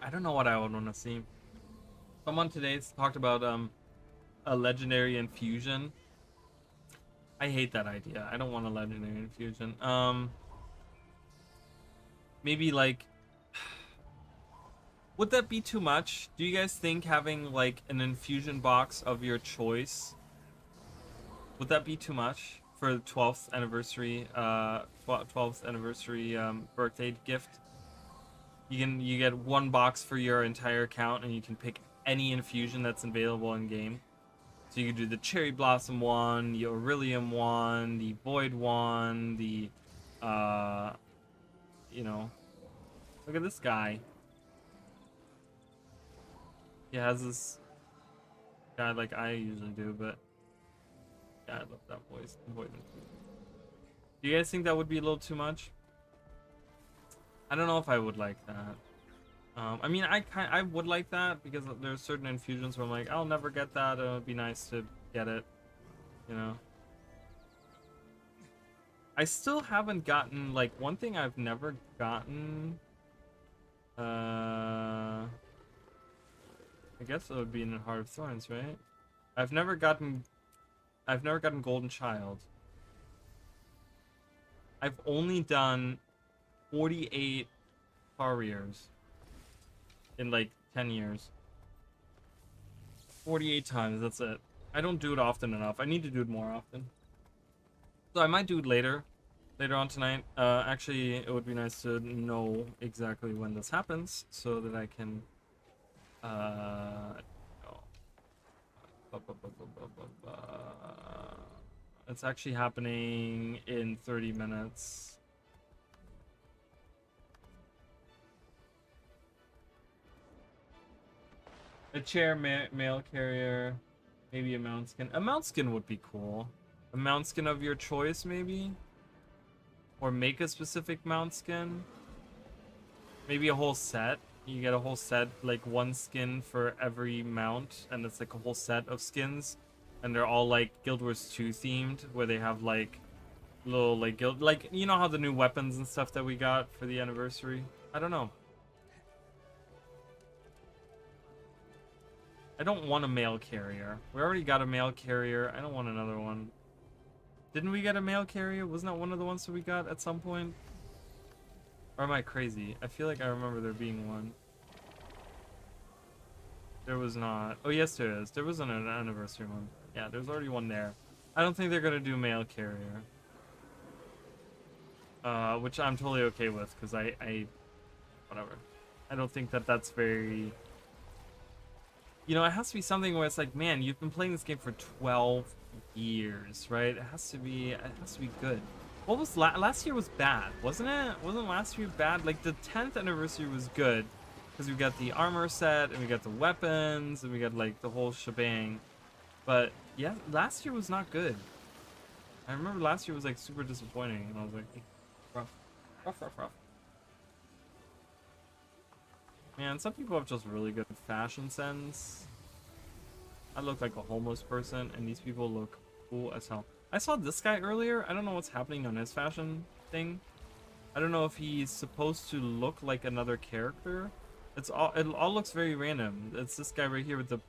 I don't know what I would want to see. Someone today talked about a legendary infusion. I hate that idea. I don't want a legendary infusion. Maybe like, would that be too much? Do you guys think having like an infusion box of your choice, would that be too much for the 12th anniversary 12th anniversary birthday gift? you get one box for your entire account, and you can pick any infusion that's available in game. So you can do the Cherry Blossom one, the Aurelium one, the Void one, the you know, look at this guy. He has this guy like I usually do, but yeah, I love that voice. Void. Do you guys think that would be a little too much? I don't know if I would like that. I mean, I would like that because there's certain infusions where I'm like, I'll never get that. It would be nice to get it, you know. I still haven't gotten, like, one thing I've never gotten. I guess it would be in Heart of Thorns, right? I've never gotten Golden Child. I've only done 48 Farriers in like 10 years. 48 times, that's it. I don't do it often enough. I need to do it more often. So I might do it later on tonight. Actually, it would be nice to know exactly when this happens so that I can it's actually happening in 30 minutes. A chair, mail carrier, maybe a mount skin. A mount skin would be cool. A mount skin of your choice, maybe? Or make a specific mount skin? Maybe a whole set. You get a whole set, like one skin for every mount, and it's like a whole set of skins. And they're all like Guild Wars 2 themed, where they have like little like you know how the new weapons and stuff that we got for the anniversary? I don't know. I don't want a mail carrier. We already got a mail carrier. I don't want another one. Didn't we get a mail carrier? Wasn't that one of the ones that we got at some point? Or am I crazy? I feel like I remember there being one. There was not. Oh, yes, there is. There was an anniversary one. Yeah, there's already one there. I don't think they're going to do mail carrier. Which I'm totally okay with, because I... Whatever. I don't think that that's very... You know, it has to be something where it's like, man, you've been playing this game for 12 years, right? It has to be good. What was last year was bad, wasn't it? Wasn't last year bad? Like the 10th anniversary was good because we got the armor set and we got the weapons and we got like the whole shebang. But yeah, last year was not good. I remember last year was like super disappointing, and I was like, rough. Man, some people have just really good fashion sense. I look like a homeless person, and these people look cool as hell. I saw this guy earlier. I don't know what's happening on his fashion thing. I don't know if he's supposed to look like another character. It all looks very random. It's this guy right here with the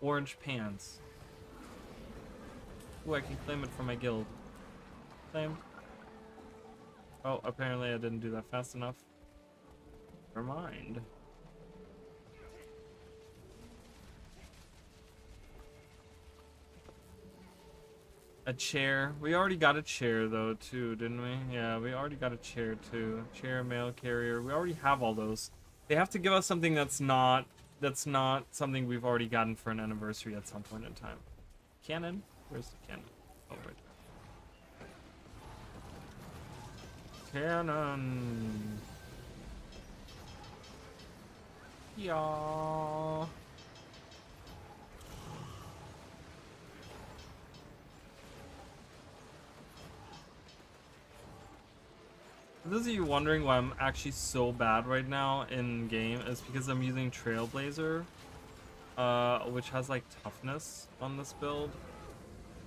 orange pants. Ooh, I can claim it for my guild. Claim. Oh, apparently I didn't do that fast enough. Never mind. A chair. We already got a chair though too, didn't we? Yeah, we already got a chair too. Chair, mail carrier. We already have all those. They have to give us something that's not something we've already gotten for an anniversary at some point in time. Cannon? Where's the cannon? Oh, right there. Cannon. Yeah. For those of you wondering why I'm actually so bad right now in game, is because I'm using Trailblazer, which has like toughness on this build.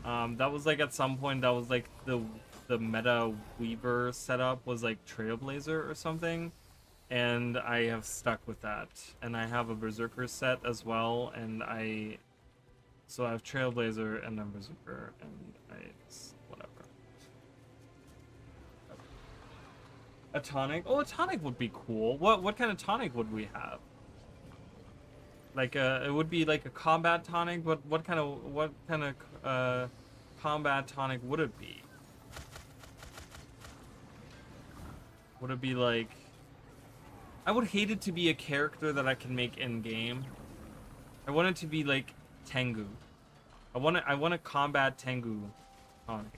That was like at some point that was like the meta Weaver setup was like Trailblazer or something. And I have stuck with that. And I have a Berserker set as well, and so I have Trailblazer and then Berserker, and whatever. A tonic? Oh, a tonic would be cool. What kind of tonic would we have? Like it would be like a combat tonic, but what kind of combat tonic would it be? Would it be like I would hate it to be a character that I can make in game. I want it to be like Tengu. I want to combat Tengu on.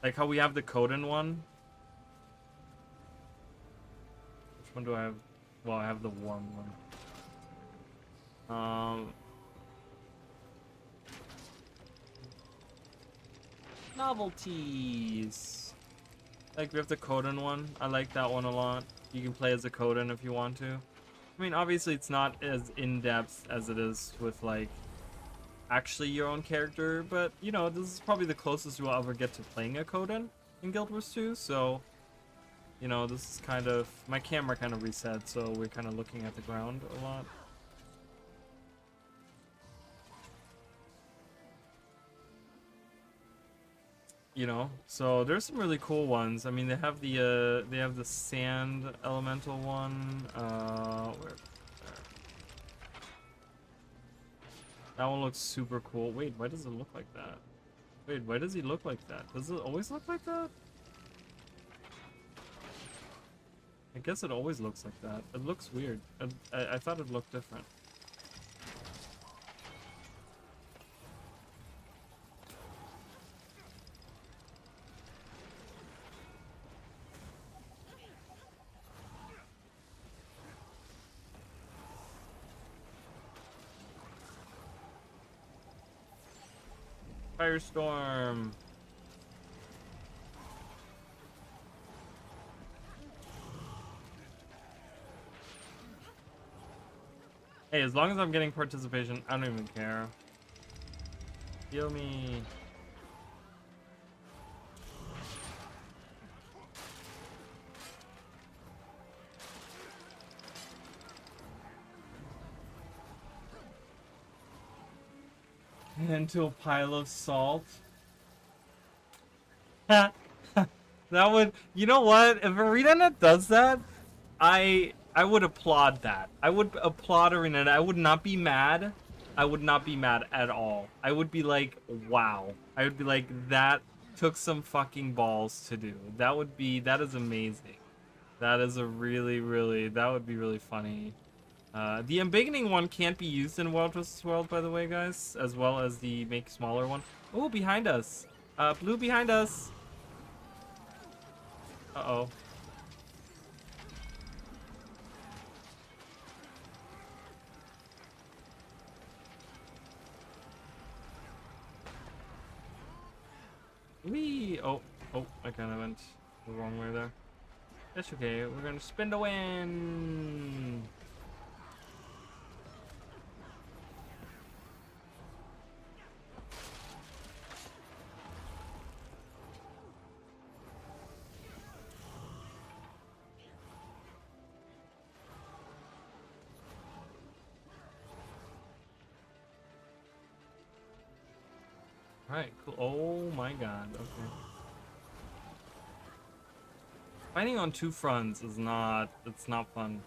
Like how we have the Koden one. Which one do I have? Well, I have the warm one. Novelties. Like we have the Koden one. I like that one a lot. You can play as a Koden if you want to. I mean, obviously it's not as in-depth as it is with like actually your own character, but you know, this is probably the closest you'll ever get to playing a Koden in Guild Wars 2, so you know, this is kind of my camera kind of reset, so we're kind of looking at the ground a lot. You know, so there's some really cool ones. I mean, they have the sand elemental one. Where? That one looks super cool. Wait, why does it look like that? Wait, why does he look like that? Does it always look like that? I guess it always looks like that. It looks weird. I thought it looked different. Firestorm. Hey, as long as I'm getting participation, I don't even care. Heal me. Into a pile of salt. That would, you know what? If ArenaNet does that, I would applaud that. I would applaud ArenaNet. I would not be mad. I would not be mad at all. I would be like, wow. I would be like, that took some fucking balls to do. That is amazing. That is a really, that would be really funny. The embiggening one can't be used in World vs. World, by the way, guys, as well as the make smaller one. Oh, behind us. Blue behind us. Uh-oh. Wee! Oh, I kind of went the wrong way there. That's okay. We're gonna spin to win. Alright, cool. Oh my god, okay. Fighting on two fronts is it's not fun.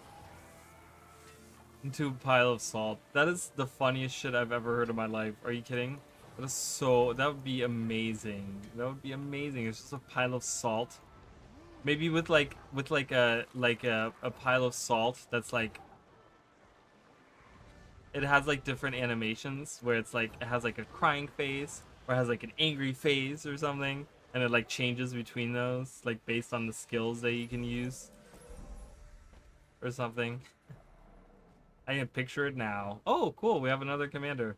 Into a pile of salt. That is the funniest shit I've ever heard in my life. Are you kidding? That would be amazing. That would be amazing. It's just a pile of salt. Maybe with a pile of salt that's like, it has like different animations where it's like it has like a crying face or has like an angry face or something, and it like changes between those like based on the skills that you can use or something. I can picture it now. Oh, cool. We have another commander.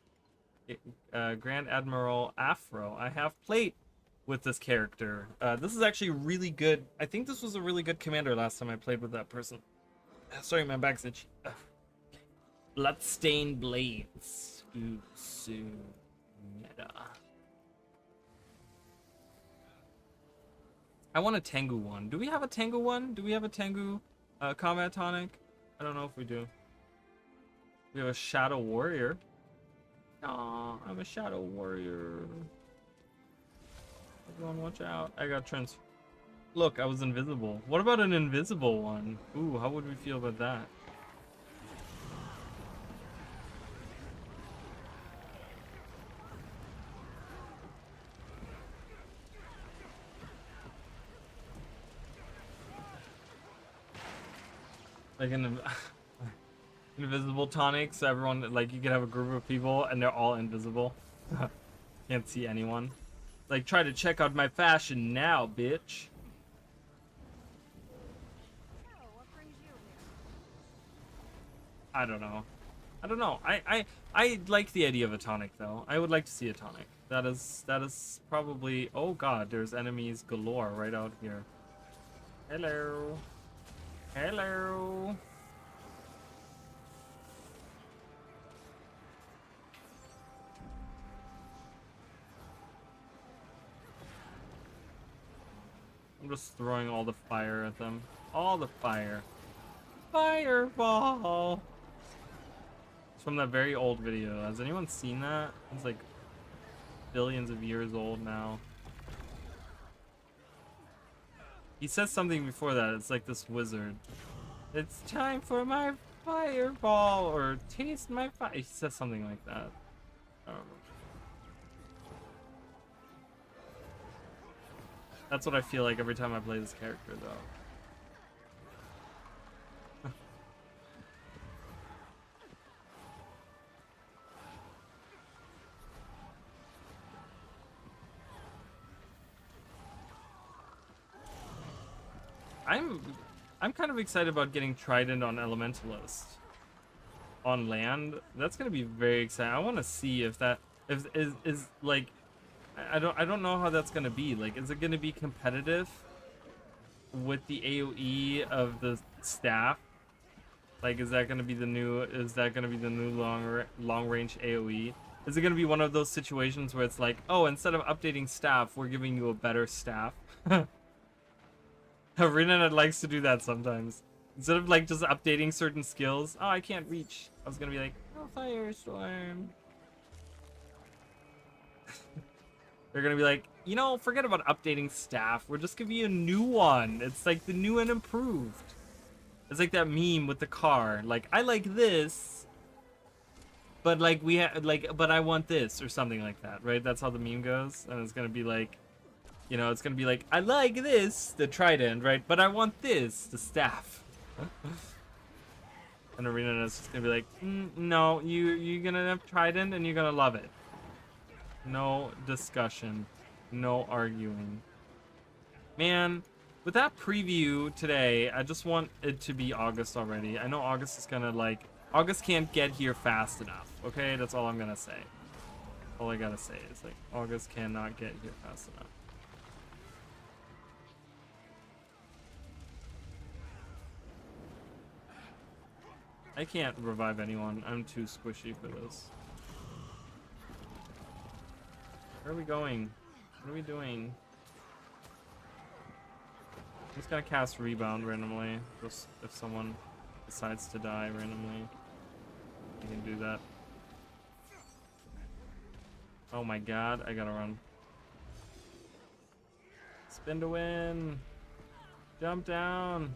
Grand Admiral Afro. I have played with this character. This is actually really good. I think this was a really good commander last time I played with that person. Sorry, my back's itchy. Bloodstained Blades. Ooh, so meta. I want a Tengu one. Do we have a Tengu one? Do we have a Tengu combat tonic? I don't know if we do. We have a Shadow Warrior. Aw, I'm a Shadow Warrior. Everyone watch out. I got trans. Look, I was invisible. What about an invisible one? Ooh, how would we feel about that? Like an invisible tonic, so everyone, like, you could have a group of people and they're all invisible. Can't see anyone. Like, try to check out my fashion now, bitch. So, what brings you here? I don't know. I don't know. I like the idea of a tonic though. I would like to see a tonic. That is probably. Oh god, there's enemies galore right out here. Hello. Hello. I'm just throwing all the fire at them. All the fire. Fireball. It's from that very old video. Has anyone seen that? It's like billions of years old now. He says something before that. It's like this wizard. It's time for my fireball, or taste my fire. He says something like that. I don't know. That's what I feel like every time I play this character, though. I'm kind of excited about getting Trident on Elementalist on land. That's gonna be very exciting. I want to see if that is like I don't know how that's gonna be. Like, is it gonna be competitive with the AOE of the staff? Like, is that gonna be the new? Is that gonna be the new long range AOE? Is it gonna be one of those situations where it's like, oh, instead of updating staff, we're giving you a better staff? Arena likes to do that sometimes. Instead of like just updating certain skills. Oh, I can't reach. I was gonna be like, oh, firestorm. They're gonna be like, you know, forget about updating staff. We're just giving you a new one. It's like the new and improved. It's like that meme with the car. Like, I like this, but like but I want this or something like that, right? That's how the meme goes, and it's gonna be like, you know, it's gonna be like, I like this, the trident, right? But I want this, the staff. And Arena is just gonna be like, no, you're gonna have trident and you're gonna love it. No discussion, no arguing. Man, with that preview today, I just want it to be August already. I know August is gonna like, August can't get here fast enough. Okay, that's all I'm gonna say. All I gotta say is like, August cannot get here fast enough. I can't revive anyone. I'm too squishy for this. Where are we going? What are we doing? I'm just gonna cast Rebound randomly. Just if someone decides to die randomly, you can do that. Oh my god, I gotta run. Spin to win! Jump down!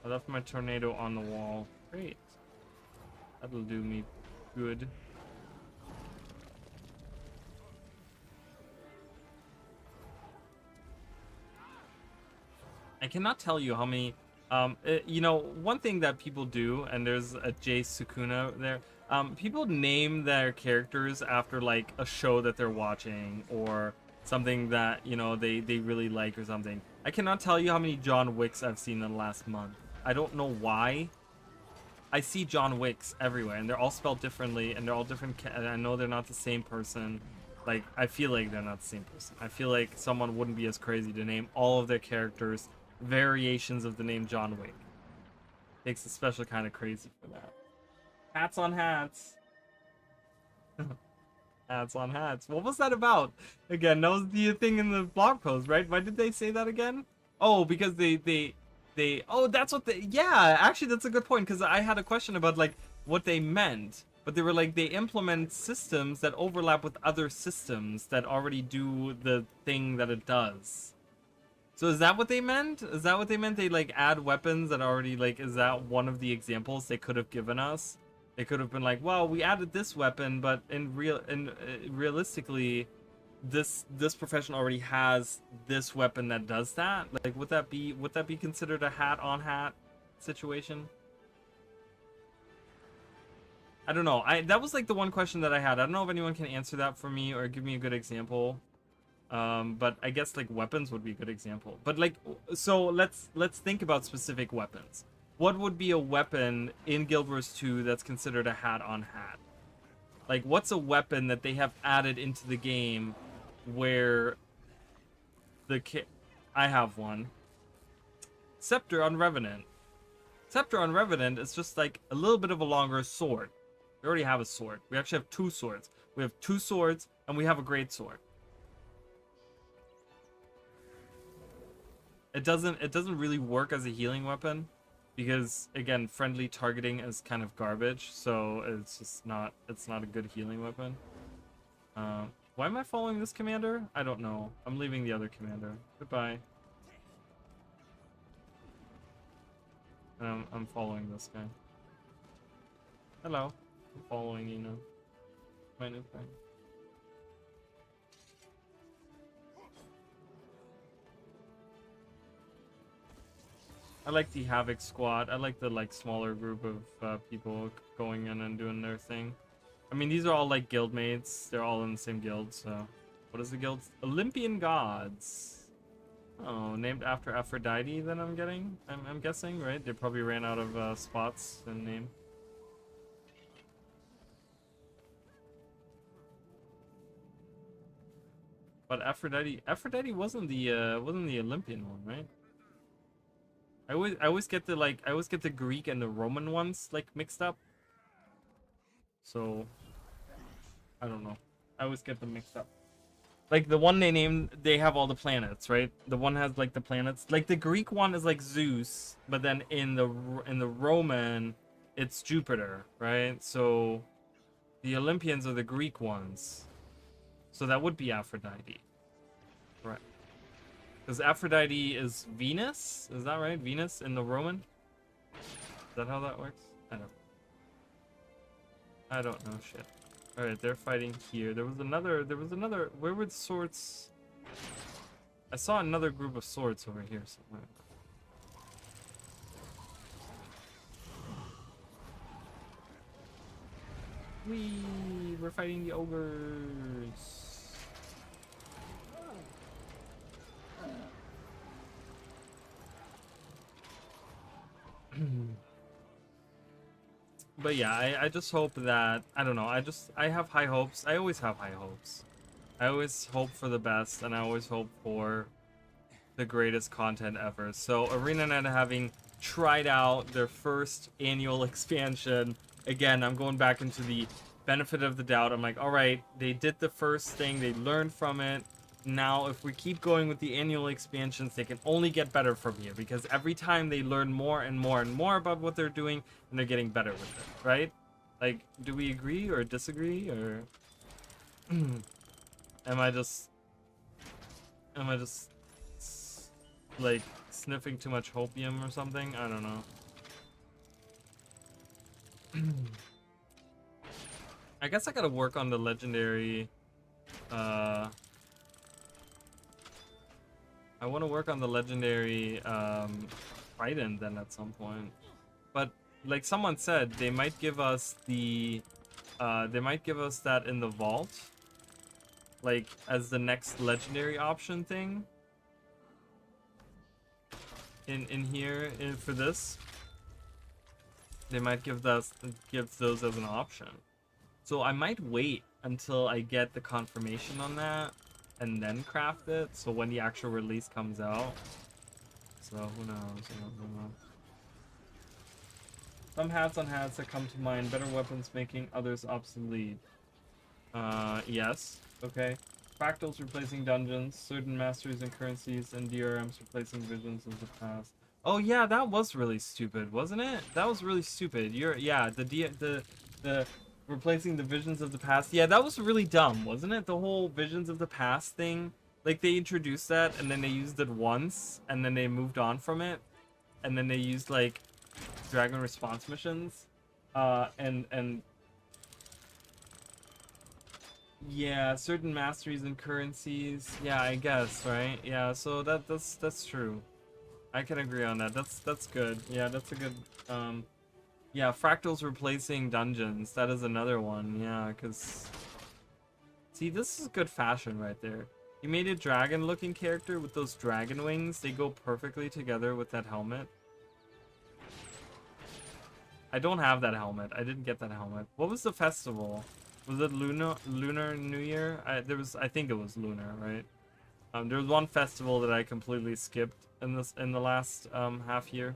I left my tornado on the wall. Great. That'll do me good. I cannot tell you how many, you know, one thing that people do, and there's a Jay Sukuna there, people name their characters after, like, a show that they're watching, or something that, you know, they really like or something. I cannot tell you how many John Wicks I've seen in the last month. I don't know why. I see John Wicks everywhere, and they're all spelled differently, and they're all different, and I know they're not the same person. Like, I feel like they're not the same person. I feel like someone wouldn't be as crazy to name all of their characters variations of the name John Wick. Takes a special kind of crazy for that. Hats on hats. Hats on hats. What was that about? Again, that was the thing in the blog post, right? Why did they say that again? Oh, because they oh, that's what they, yeah, actually that's a good point, because I had a question about like what they meant, but they were like, they implement systems that overlap with other systems that already do the thing that it does. So is that what they meant? Is that what they meant? They like add weapons that already, like, is that one of the examples they could have given us? They could have been like, well, we added this weapon, but realistically, this profession already has this weapon that does that? Like, would that be considered a hat on hat situation? I don't know. That was like the one question that I had. I don't know if anyone can answer that for me or give me a good example. But I guess like weapons would be a good example. But like, so let's think about specific weapons. What would be a weapon in Guild Wars 2 that's considered a hat on hat? Like, what's a weapon that they have added into the game where I have one. Scepter on Revenant. Scepter on Revenant is just like a little bit of a longer sword. We already have a sword. We actually have two swords. We have two swords and we have a great sword. It doesn't really work as a healing weapon because again, friendly targeting is kind of garbage, so it's not a good healing weapon. Why am I following this commander? I don't know. I'm leaving the other commander. Goodbye. And I'm following this guy. Hello. I'm following you now. My new thing. I like the Havoc squad. I like the like smaller group of people going in and doing their thing. I mean, these are all like guild mates. They're all in the same guild, so... What is the guild? Olympian Gods. Oh, named after Aphrodite, then I'm getting? I'm guessing, right? They probably ran out of spots in name. But Aphrodite wasn't the Olympian one, right? I always get the Greek and the Roman ones like mixed up. So I don't know. I always get them mixed up. Like the one they named, they have all the planets, right? The one has like the planets. Like the Greek one is like Zeus, but then in the Roman, it's Jupiter, right? So the Olympians are the Greek ones. So that would be Aphrodite, right? Because Aphrodite is Venus, is that right? Venus in the Roman. Is that how that works? I don't know shit. All right, they're fighting here. There was another. Where were the swords? I saw another group of swords over here somewhere. We're fighting the ogres. But yeah, I just hope that, I don't know, I have high hopes. I always have high hopes. I always hope for the best, and I always hope for the greatest content ever. So ArenaNet having tried out their first annual expansion, again, I'm going back into the benefit of the doubt. I'm like, all right, they did the first thing, they learned from it. Now, if we keep going with the annual expansions, they can only get better from here, because every time they learn more and more and more about what they're doing, and they're getting better with it, right? Like, do we agree or disagree, or am I just like sniffing too much hopium or something? I don't know. I guess I gotta work on the legendary. I want to work on the legendary Trident then at some point. But like someone said, they might give us the that in the vault, like as the next legendary option thing. In here for this, they might give those as an option. So I might wait until I get the confirmation on that and then craft it, so when the actual release comes out. So who knows? Some hats on hats that come to mind: better weapons making others obsolete. Yes. Okay. Fractals replacing dungeons, certain masteries and currencies, and DRMs replacing visions of the past. Oh yeah, that was really stupid, wasn't it? That was really stupid. The replacing the visions of the past. Yeah, that was really dumb, wasn't it? The whole visions of the past thing. Like they introduced that and then they used it once and then they moved on from it. And then they used like dragon response missions. And Yeah, certain masteries and currencies. Yeah, I guess, right? Yeah, so that's true. I can agree on that. That's good. Yeah, that's a good yeah, fractals replacing dungeons. That is another one. Yeah, cuz see, this is good fashion right there. You made a dragon looking character with those dragon wings. They go perfectly together with that helmet. I don't have that helmet. I didn't get that helmet. What was the festival? Was it Lunar New Year? I think it was Lunar, right? There was one festival that I completely skipped in the last half year,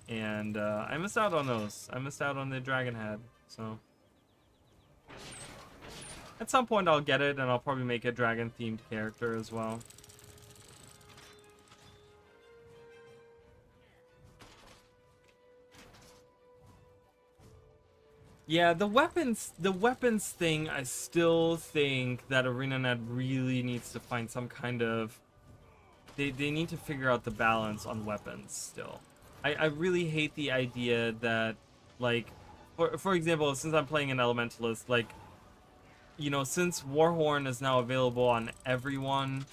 and I missed out on those. I missed out on the dragon head. So at some point I'll get it, and I'll probably make a dragon themed character as well. Yeah, the weapons thing, I still think that ArenaNet really needs to find some kind of they need to figure out the balance on weapons still. I really hate the idea that, like, for example, since I'm playing an elementalist, like, since Warhorn is now available on everyone,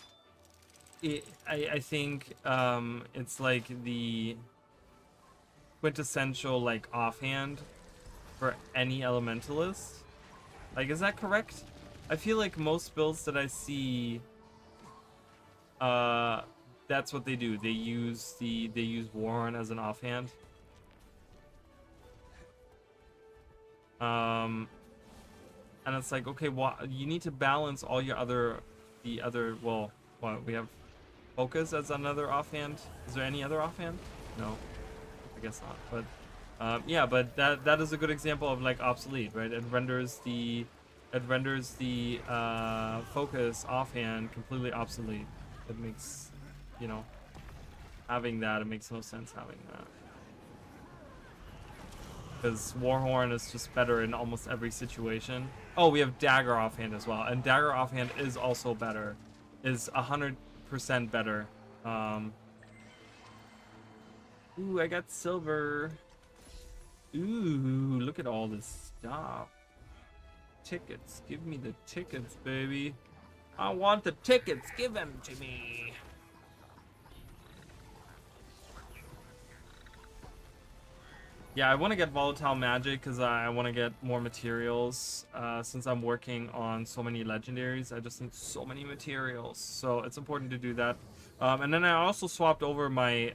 I think it's like the quintessential like offhand for any elementalist. Like, is that correct? I feel like most builds that I see, uh, that's what they do. They use Warren as an offhand. Um, and it's like, okay, well, you need to balance all your well, what we have focus as another offhand. Is there any other offhand? No, I guess not. But yeah, but that is a good example of like obsolete, right? It renders the focus offhand completely obsolete. It makes, you know, having that, it makes no sense having that. Because Warhorn is just better in almost every situation. Oh, we have Dagger offhand as well, and Dagger offhand is also better, is 100% better. Um, ooh, I got silver. Ooh, look at all this stuff. Tickets, give me the tickets, baby. I want the tickets, give them to me. Yeah, I want to get volatile magic because I want to get more materials. Since I'm working on so many legendaries, I just need so many materials. So it's important to do that. And then I also swapped over my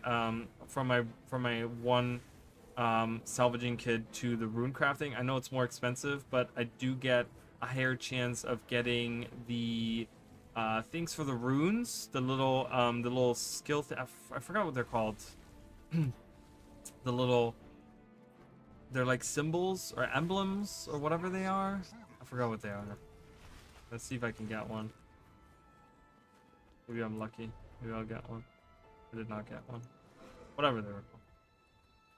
from my one salvaging kit to the rune crafting. I know it's more expensive, but I do get a higher chance of getting the things for the runes, the little skill. I forgot what they're called. the little They're like symbols or emblems or whatever they are. I forgot what they are. Let's see if I can get one. Maybe I'm lucky. Maybe I'll get one. I did not get one. Whatever they're called.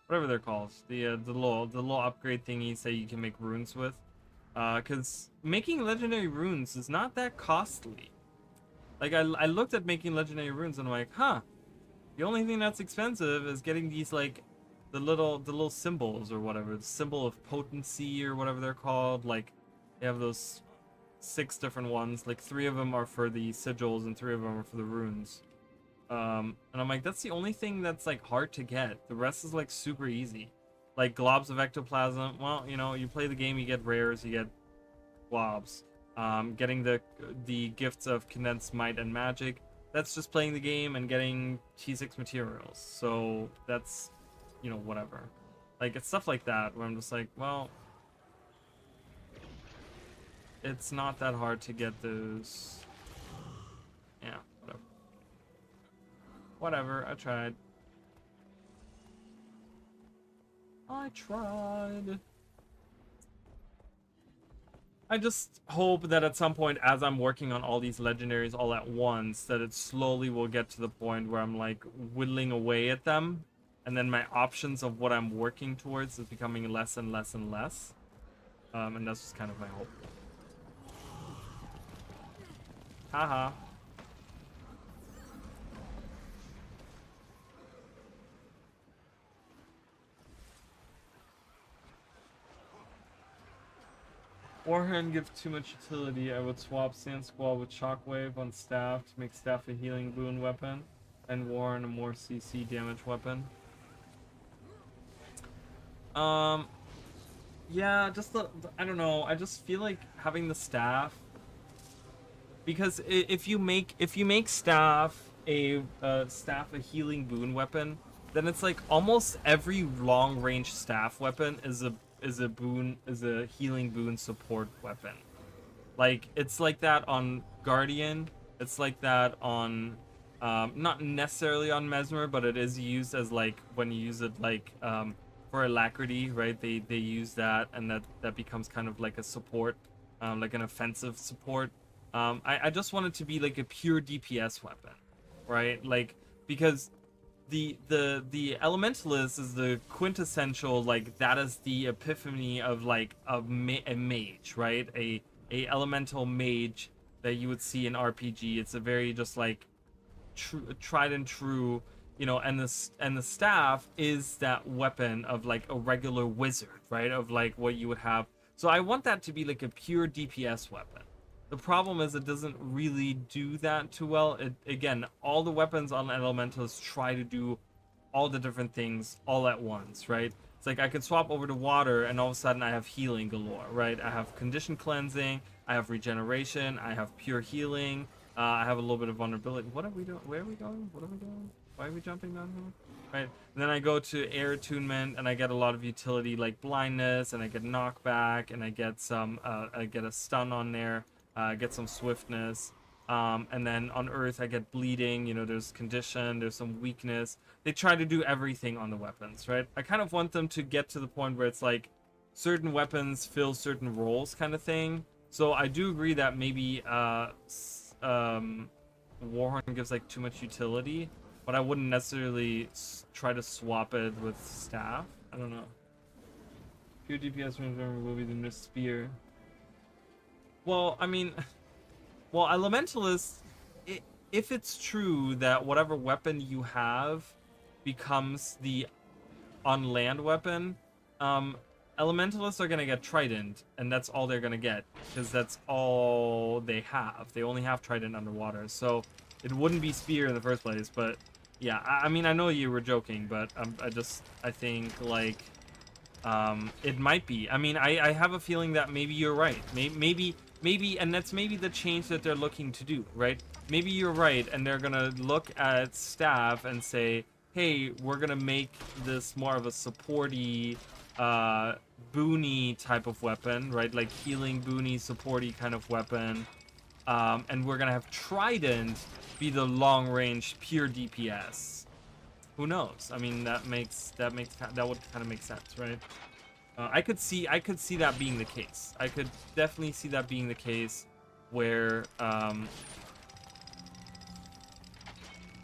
Whatever they're called. The little upgrade thingies that you can make runes with. Cause making legendary runes is not that costly. Like I looked at making legendary runes and I'm like, huh. The only thing that's expensive is getting these like the little symbols or whatever, the symbol of potency or whatever they're called. Like they have those 6 different ones. Like 3 of them are for the sigils and 3 of them are for the runes. And I'm like, that's the only thing that's like hard to get. The rest is like super easy. Like globs of ectoplasm. Well, you play the game, you get rares, you get globs. Getting the gifts of condensed might and magic. That's just playing the game and getting T6 materials. So that's, whatever. Like, it's stuff like that where I'm just like, well, it's not that hard to get those. Yeah, whatever. Whatever, I tried. I tried. I just hope that at some point, as I'm working on all these legendaries all at once, that it slowly will get to the point where I'm like whittling away at them, and then my options of what I'm working towards is becoming less and less and less. And that's just kind of my hope. Haha. Warhorn gives too much utility. I would swap Sand Squall with Shockwave on Staff to make Staff a healing boon weapon, and Warren a more CC damage weapon. Yeah, just I don't know. I just feel like having the Staff, because if you make Staff a healing boon weapon, then it's like almost every long range Staff weapon is a healing boon support weapon. Like, it's like that on Guardian. It's like that on, not necessarily on Mesmer, but it is used as, like, when you use it, like, for Alacrity, right? They use that, and that becomes kind of like a support, like an offensive support. I just want it to be, like, a pure DPS weapon, right? Like, because the Elementalist is the quintessential, like, that is the epiphany of, like, a mage, right? A elemental mage that you would see in RPG. It's a very just like tried and true, you know. And the staff is that weapon of like a regular wizard, right? Of like what you would have. So I want that to be like a pure DPS weapon. The problem is it doesn't really do that too well. Again, all the weapons on Elementals try to do all the different things all at once, right? It's like I could swap over to water and all of a sudden I have healing galore, right? I have condition cleansing, I have regeneration, I have pure healing, I have a little bit of vulnerability. What are we doing? Where are we going? What are we doing? Why are we jumping down here? Right. And then I go to air attunement and I get a lot of utility like blindness, and I get knockback, and I get a stun on there, get some swiftness. And then on Earth, I get bleeding. You know, there's condition, there's some weakness. They try to do everything on the weapons, right? I kind of want them to get to the point where it's like certain weapons fill certain roles, kind of thing. So I do agree that maybe Warhorn gives like too much utility, but I wouldn't necessarily try to swap it with Staff. I don't know. Pure DPS will be the new spear. Well, I mean. Well, Elementalist, if it's true that whatever weapon you have becomes the on-land weapon, Elementalists are going to get Trident, and that's all they're going to get, because that's all they have. They only have Trident underwater, so it wouldn't be Spear in the first place, but yeah, I mean, I know you were joking, but I think, like, it might be. I mean, I have a feeling that maybe you're right. Maybe, and that's maybe the change that they're looking to do, right? Maybe you're right, and they're gonna look at Staff and say, hey, we're gonna make this more of a supporty, boony type of weapon, right? Like healing, boony, supporty kind of weapon. And we're gonna have Trident be the long-range pure DPS. Who knows? I mean, that would kind of make sense, right? I could see that being the case. I could definitely see that being the case, where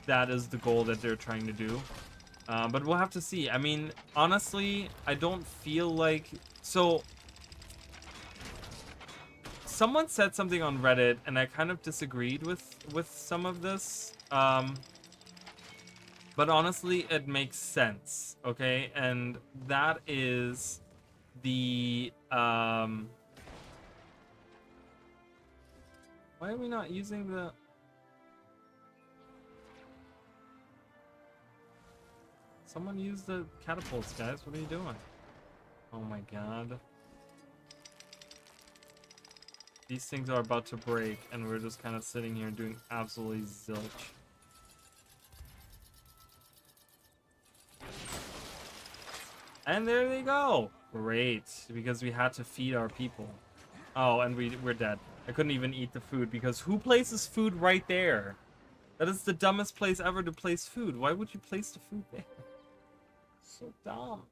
that is the goal that they're trying to do. But we'll have to see. I mean, honestly, I don't feel like so. Someone said something on Reddit, and I kind of disagreed with some of this. But honestly, it makes sense, okay? And that is the, why are we not using the... Someone use the catapults, guys. What are you doing? Oh my god. These things are about to break, and we're just kind of sitting here doing absolutely zilch. And there they go. Great, because we had to feed our people. Oh, and we're dead. I couldn't even eat the food because who places food right there? That is the dumbest place ever to place food. Why would you place the food there? So dumb.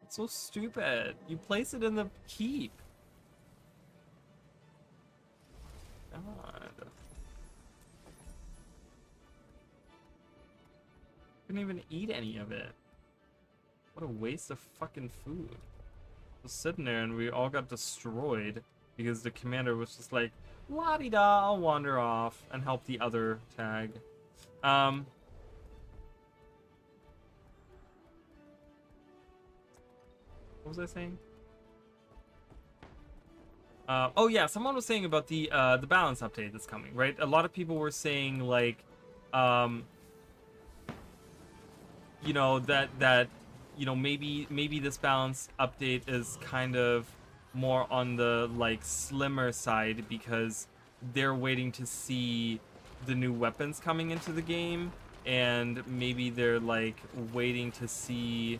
It's so stupid. You place it in the keep. God. Couldn't even eat any of it. What a waste of fucking food. Just sitting there and we all got destroyed because the commander was just like, la-di-da, I'll wander off and help the other tag. What was I saying? Oh yeah, someone was saying about the balance update that's coming, right? A lot of people were saying like, um, that maybe this balance update is kind of more on the like slimmer side because they're waiting to see the new weapons coming into the game, and maybe they're like waiting to see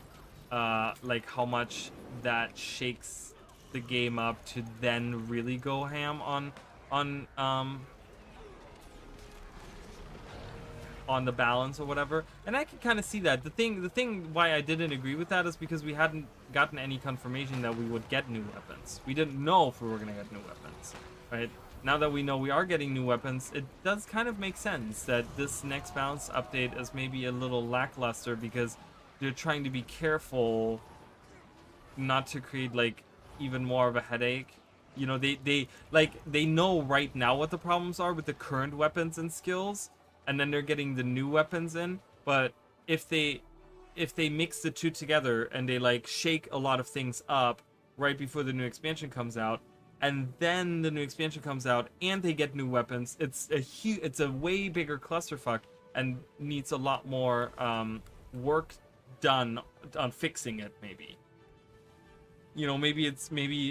like how much that shakes the game up to then really go ham on on the balance or whatever. And I can kind of see that. The thing why I didn't agree with that is because we hadn't gotten any confirmation that we would get new weapons. We didn't know if we were gonna get new weapons, right? Now that we know we are getting new weapons, it does kind of make sense that this next balance update is maybe a little lackluster because they're trying to be careful not to create like even more of a headache. They know right now what the problems are with the current weapons and skills, and then they're getting the new weapons in. But if they mix the two together and they like shake a lot of things up right before the new expansion comes out, and then the new expansion comes out and they get new weapons, it's a way bigger clusterfuck and needs a lot more work done on fixing it. Maybe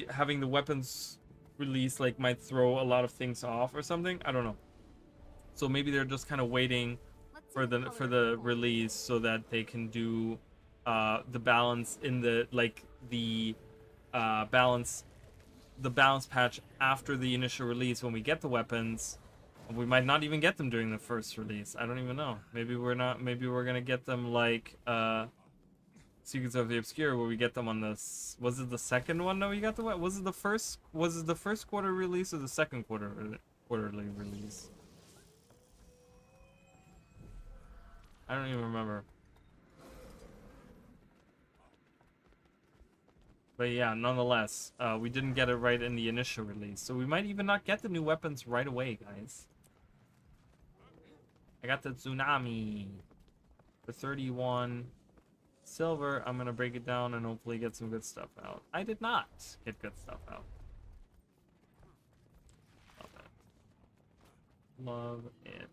having the weapons release like might throw a lot of things off or something. I don't know. So maybe they're just kind of waiting Let's see for what the color for they the want. release so that they can do the balance in the balance patch after the initial release when we get the weapons. We might not even get them during the first release. I don't even know. Maybe we're gonna get them like Secrets of the Obscure, where we get them on this. Was it the second one that we got the what? Was it the first quarter release or the second quarterly release? I don't even remember. But yeah, nonetheless, we didn't get it right in the initial release, so we might even not get the new weapons right away, guys. I got the Tsunami for 31 silver. I'm gonna break it down and hopefully get some good stuff out. I did not get good stuff out. Love it. Love it.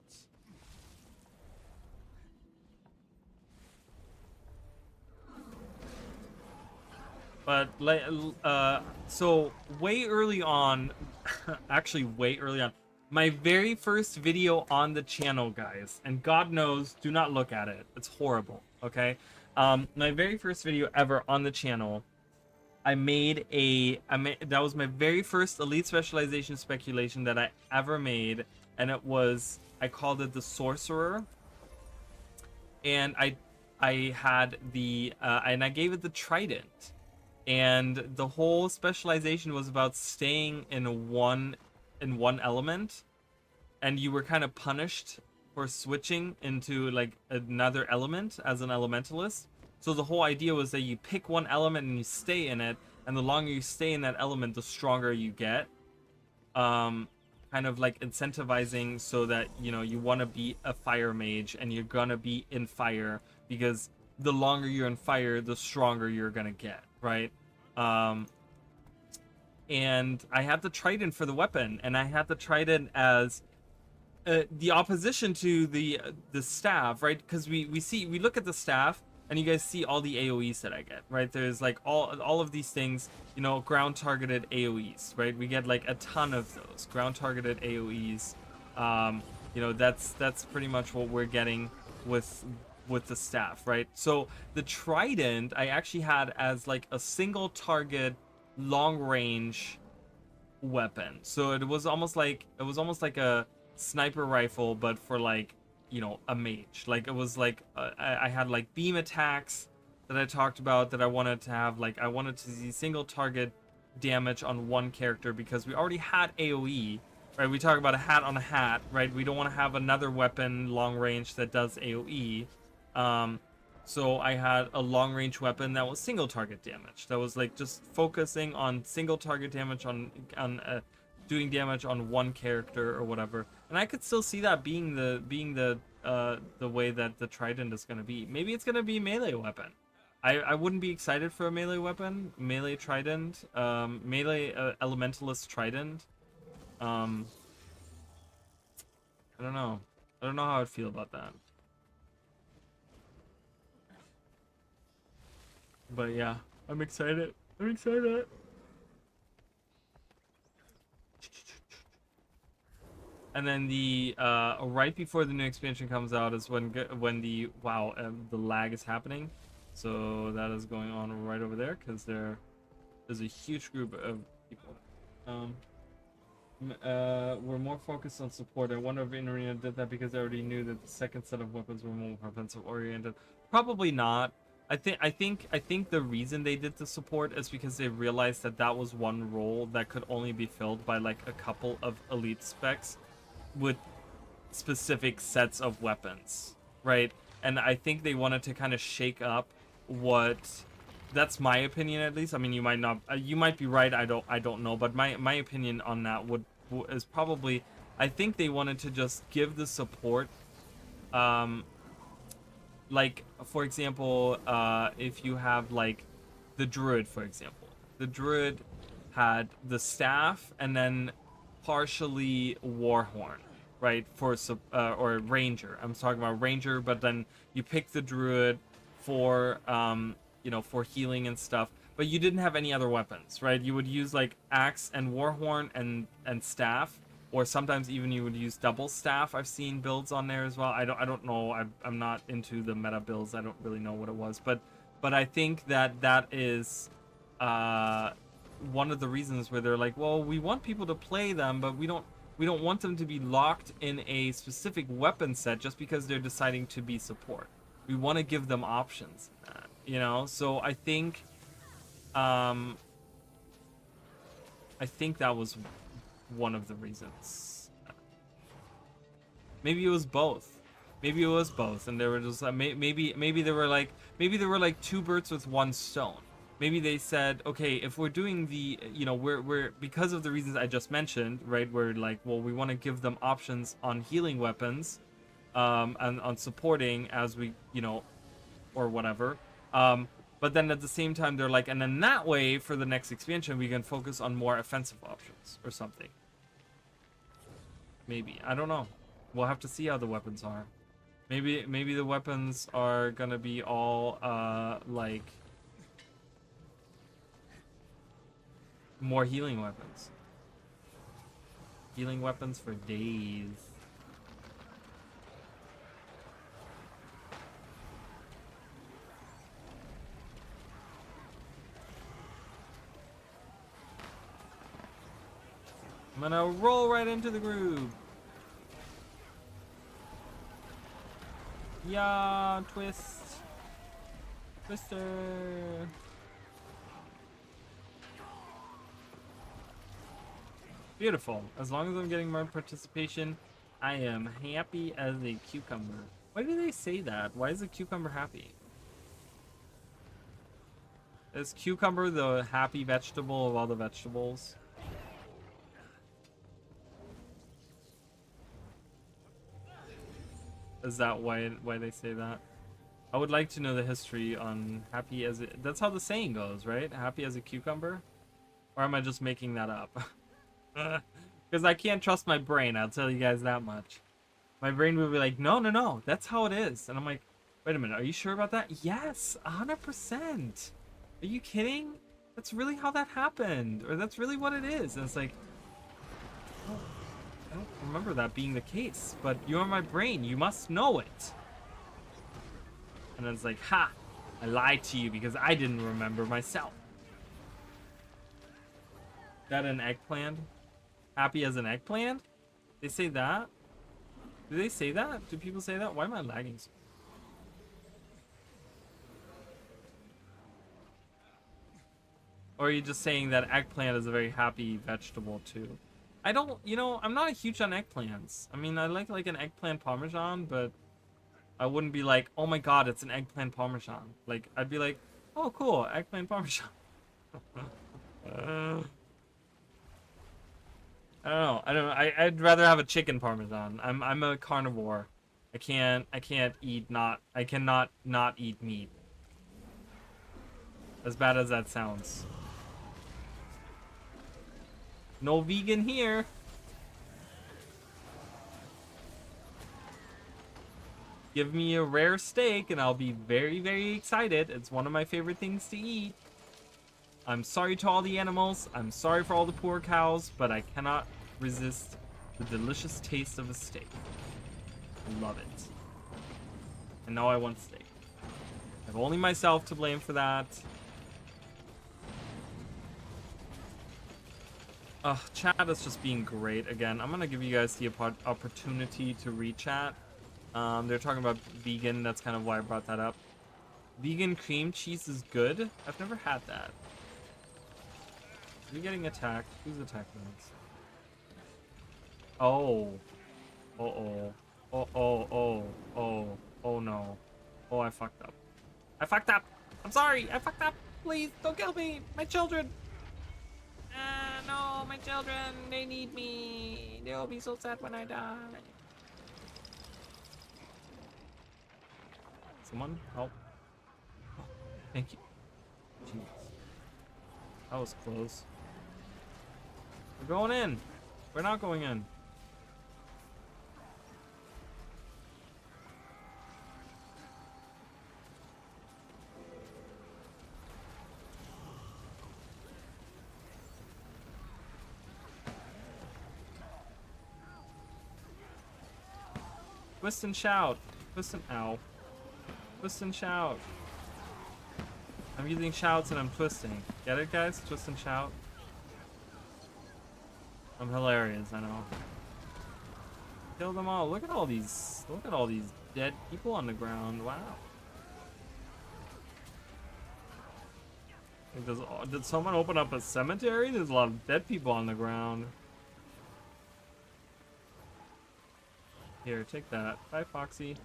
But so way early on, actually way early on, my very first video on the channel, guys, and God knows, do not look at it. It's horrible. Okay, my very first video ever on the channel, that was my very first elite specialization speculation that I ever made, and I called it the Sorcerer, and I had and I gave it the Trident, and the whole specialization was about staying in one element, and you were kind of punished for switching into like another element as an elementalist. So the whole idea was that you pick one element and you stay in it, and the longer you stay in that element, the stronger you get. Kind of like incentivizing so that you want to be a fire mage and you're gonna be in fire, because the longer you're in fire, the stronger you're gonna get, right? Um, and I had the Trident for the weapon, and I had the Trident as the opposition to the staff, right? Because we look at the staff, and you guys see all the AOE's that I get, right? There's like all of these things, ground targeted AOE's, right? We get like a ton of those ground targeted AOE's. That's pretty much what we're getting with the staff, right? So the Trident I actually had as like a single target long range weapon. So it was almost like a sniper rifle, but for like a mage. Like it was like I had like beam attacks that I talked about that I wanted to have. Like I wanted to see single target damage on one character because we already had AOE, right? We talk about a hat on a hat, right? We don't want to have another weapon long range that does AOE. So I had a long range weapon that was single target damage. That was like just focusing on single target damage on doing damage on one character or whatever. And I could still see that being the way that the Trident is going to be. Maybe it's going to be a melee weapon. I wouldn't be excited for a melee weapon, melee trident, melee elementalist trident. Um, I don't know. I don't know how I'd feel about that. But yeah, I'm excited. I'm excited. And then the right before the new expansion comes out is when the wow the lag is happening. So that is going on right over there because there's a huge group of people. Um, we're more focused on support. I wonder if In-Arena did that because they already knew that the second set of weapons were more offensive oriented. Probably not. I think the reason they did the support is because they realized that that was one role that could only be filled by like a couple of elite specs with specific sets of weapons, right? And I think they wanted to kind of shake up what that's my opinion at least. I mean, you might not you might be right. I don't know, but my opinion on that is probably I think they wanted to just give the support um like for example, if you have like the druid, for example, the druid had the staff and then partially warhorn, right? For or ranger. I'm talking about ranger, but then you pick the druid for for healing and stuff. But you didn't have any other weapons, right? You would use like axe and warhorn and staff, or sometimes even you would use double staff. I've seen builds on there as well. I don't know. I'm not into the meta builds. I don't really know what it was, but I think that is one of the reasons where they're like, well, we want people to play them, but we don't want them to be locked in a specific weapon set just because they're deciding to be support. We want to give them options in that. So um I think that was one of the reasons. Maybe it was both. Maybe it was both, and they were just maybe they were like two birds with one stone. Maybe they said, okay, if we're doing the we're because of the reasons I just mentioned, right? We're like, well, we want to give them options on healing weapons, and on supporting as we or whatever. But then at the same time, they're like, and then that way for the next expansion, we can focus on more offensive options or something. Maybe, I don't know. We'll have to see how the weapons are. Maybe the weapons are gonna be all like more healing weapons. Healing weapons for days. I'm gonna roll right into the groove. Yeah, twist. Twister. Beautiful. As long as I'm getting more participation, I am happy as a cucumber. Why do they say that? Why is a cucumber happy? Is cucumber the happy vegetable of all the vegetables? Is that why they say that? I would like to know the history on happy as it. That's how the saying goes, right? Happy as a cucumber? Or am I just making that up? Because I can't trust my brain, I'll tell you guys that much. My brain would be like, no, that's how it is. And I'm like, wait a minute, are you sure about that? Yes, 100%. Are you kidding? That's really how that happened. Or that's really what it is. And it's like, oh, I don't remember that being the case. But you're my brain, you must know it. And it's like, ha, I lied to you because I didn't remember myself. That an eggplant? Happy as an eggplant? They say that? Do they say that? Do people say that? Why am I lagging so? Or are you just saying that eggplant is a very happy vegetable too? I don't, I'm not huge on eggplants. I mean, I like an eggplant parmesan, but I wouldn't be like, oh my god, it's an eggplant parmesan. Like, I'd be like, oh cool, eggplant parmesan. I don't know. I'd rather have a chicken parmesan. I'm a carnivore. I cannot not eat meat. As bad as that sounds. No vegan here. Give me a rare steak and I'll be very, very excited. It's one of my favorite things to eat. I'm sorry to all the animals. I'm sorry for all the poor cows, but I cannot resist the delicious taste of a steak. I love it. And now I want steak. I have only myself to blame for that. Chat is just being great again. I'm gonna give you guys the opportunity to re-chat. They're talking about vegan. That's kind of why I brought that up. Vegan cream cheese is good. I've never had that. Are you getting attacked? Who's attacking us? Oh. Uh-oh. Oh no. Oh, I fucked up. I fucked up. I'm sorry. I fucked up. Please, don't kill me. My children. No, my children. They need me. They'll be so sad when I die. Someone help. Oh, thank you. Jeez. That was close. We're going in. We're not going in. Twist and shout. Twist and ow. Twist and shout. I'm using shouts and I'm twisting. Get it, guys? Twist and shout. I'm hilarious, I know. Kill them all. Look at all these. Look at all these dead people on the ground. Wow. Did someone open up a cemetery? There's a lot of dead people on the ground. Here, take that. Bye, Foxy.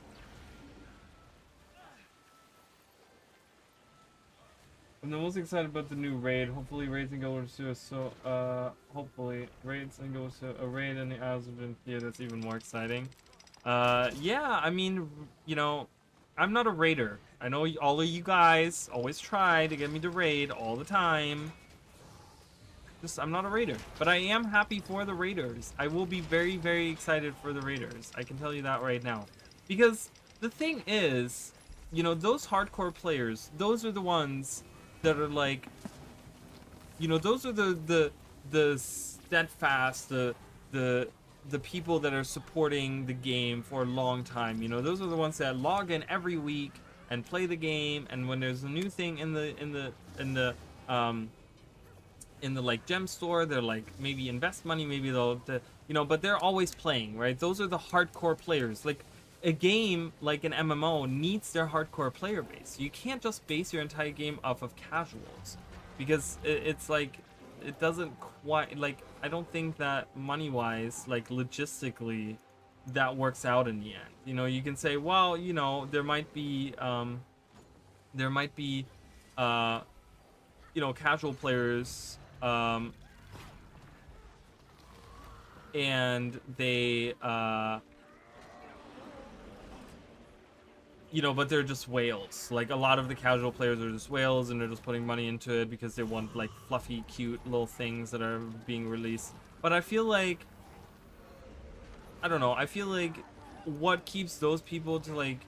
I'm the most excited about the new raid. Hopefully raids and go to hopefully raids and go to a raid in the Isles of India. That's even more exciting. Yeah, I mean, you know, I'm not a raider. I know all of you guys always try to get me to raid all the time. I'm not a raider, but I am happy for the raiders. I will be very, very excited for the raiders. I can tell you that right now. Because the thing is, you know, those hardcore players, those are the ones that are like, you know, those are the steadfast, the people that are supporting the game for a long time. You know, those are the ones that log in every week and play the game, and when there's a new thing in the like gem store, they're like maybe invest money, maybe they'll you know, but they're always playing, right? Those are the hardcore players. Like a game like an MMO needs their hardcore player base. You can't just base your entire game off of casuals, because it's like it doesn't quite, like, I don't think that money wise, like logistically, that works out in the end. You know, you can say, well, you know, there might be you know, casual players, and they, you know, but they're just whales. Like, a lot of the casual players are just whales, and they're just putting money into it because they want, like, fluffy, cute little things that are being released. But I feel like, I don't know, I feel like what keeps those people to, like,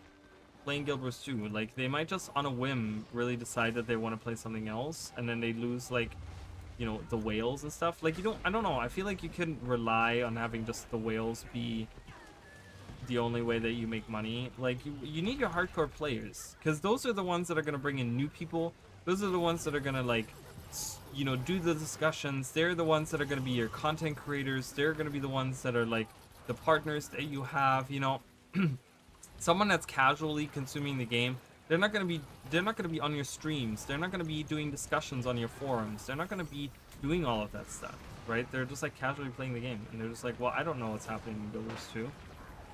playing Guild Wars 2, like, they might just on a whim really decide that they want to play something else, and then they lose, like, you know, the whales and stuff. Like, I don't know, I feel like you couldn't rely on having just the whales be the only way that you make money. Like, you need your hardcore players, because those are the ones that are going to bring in new people. Those are the ones that are going to, like, you know, do the discussions. They're the ones that are going to be your content creators. They're going to be the ones that are, like, the partners that you have, you know. Someone that's casually consuming the game, they're not going to be on your streams. They're not going to be doing discussions on your forums. They're not going to be doing all of that stuff, right? They're just, like, casually playing the game, and they're just like, well, I don't know what's happening in Guild Wars 2.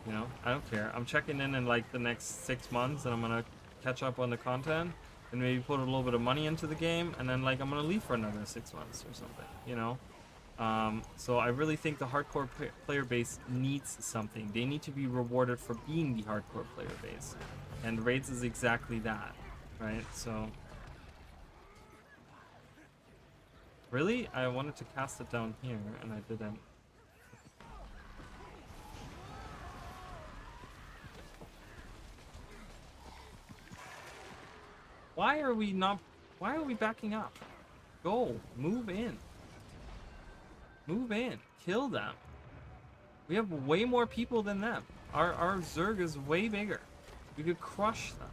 You know, I don't care. I'm checking in like the next 6 months, and I'm gonna catch up on the content and maybe put a little bit of money into the game, and then, like, I'm gonna leave for another 6 months or something, you know. So I really think the hardcore player base needs something. They need to be rewarded for being the hardcore player base, and raids is exactly that, right? So Really? I wanted to cast it down here, and I didn't. Why are we not... Why are we backing up? Go. Move in. Move in. Kill them. We have way more people than them. Our Zerg is way bigger. We could crush them.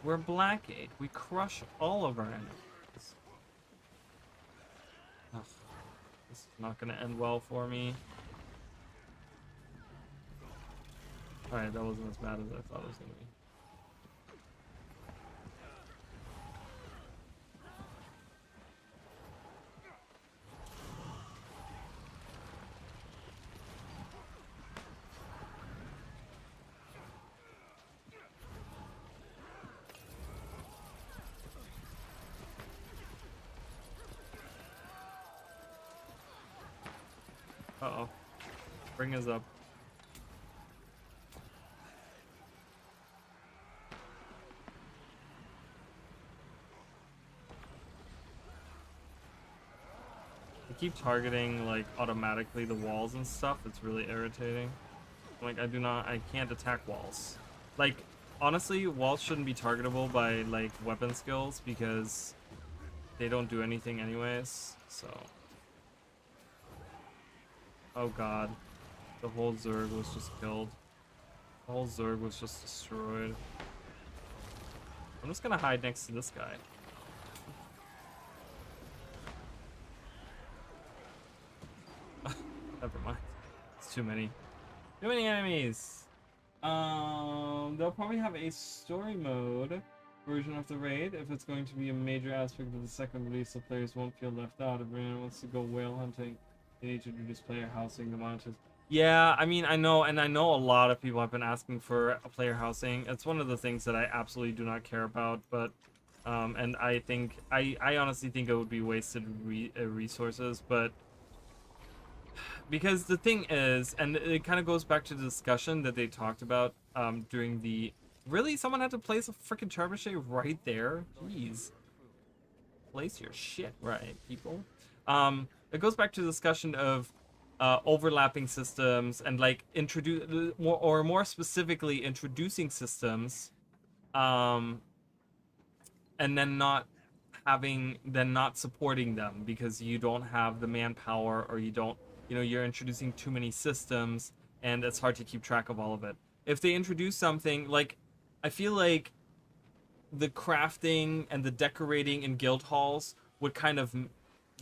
We're Blackade. We crush all of our enemies. Ugh. This is not going to end well for me. Alright, that wasn't as bad as I thought it was going to be. Uh-oh. Bring us up. I keep targeting, like, automatically the walls and stuff. It's really irritating. Like, I can't attack walls. Like, honestly, walls shouldn't be targetable by, like, weapon skills because they don't do anything anyways, so... Oh god. The whole Zerg was just killed. The whole Zerg was just destroyed. I'm just gonna hide next to this guy. Never mind. It's too many. Too many enemies! They'll probably have a story mode version of the raid. If it's going to be a major aspect of the second release, the players won't feel left out. If anyone wants to go whale hunting, they need to introduce player housing, the monitors. Yeah, I mean, I know, and I know a lot of people have been asking for a player housing. It's one of the things that I absolutely do not care about, but, and I think, I honestly think it would be wasted resources, but, because the thing is, and it kind of goes back to the discussion that they talked about, during the, really, someone had to place a freaking trebuchet right there? Jeez. Place your shit right, people. It goes back to the discussion of, overlapping systems and like introduce or more specifically introducing systems and then not supporting them because you don't have the manpower or you don't, you know, you're introducing too many systems and it's hard to keep track of all of it. If they introduce something like, I feel like the crafting and the decorating in guild halls would kind of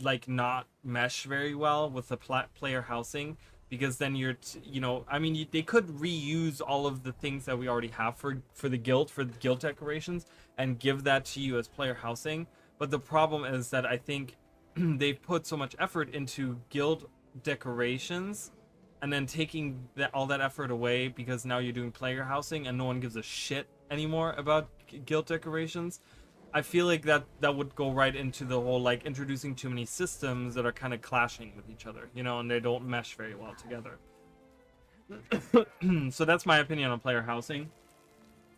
like not mesh very well with the player housing because then you're you know, I mean, they could reuse all of the things that we already have for the guild decorations and give that to you as player housing, but the problem is that I think they've put so much effort into guild decorations and then taking all that effort away because now you're doing player housing and no one gives a shit anymore about guild decorations. I feel like that would go right into the whole like introducing too many systems that are kind of clashing with each other, you know, and they don't mesh very well together. So that's my opinion on player housing.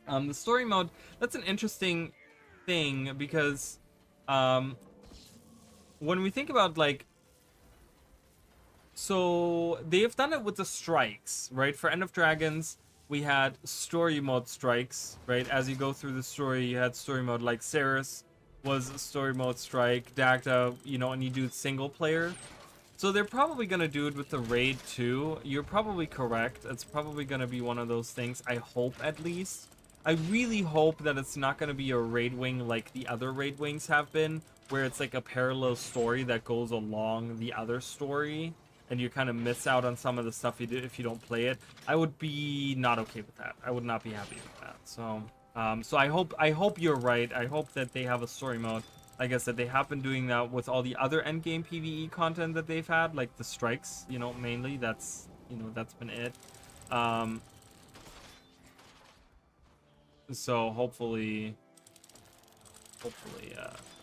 The story mode, that's an interesting thing because when we think about like, so they've done it with the strikes, right? For End of Dragons, we had story mode strikes, right? As you go through the story, you had story mode, like Ceres was a story mode strike, Dagda, you know, and you do single player. So they're probably going to do it with the raid too. You're probably correct. It's probably going to be one of those things, I hope at least. I really hope that it's not going to be a raid wing like the other raid wings have been, where it's like a parallel story that goes along the other story. And you kind of miss out on some of the stuff you do if you don't play it. I would be not okay with that. I would not be happy with that. So, so I hope you're right. I hope that they have a story mode. Like I said, they have been doing that with all the other endgame PvE content that they've had, like the strikes. You know, mainly that's, you know, that's been it. So hopefully,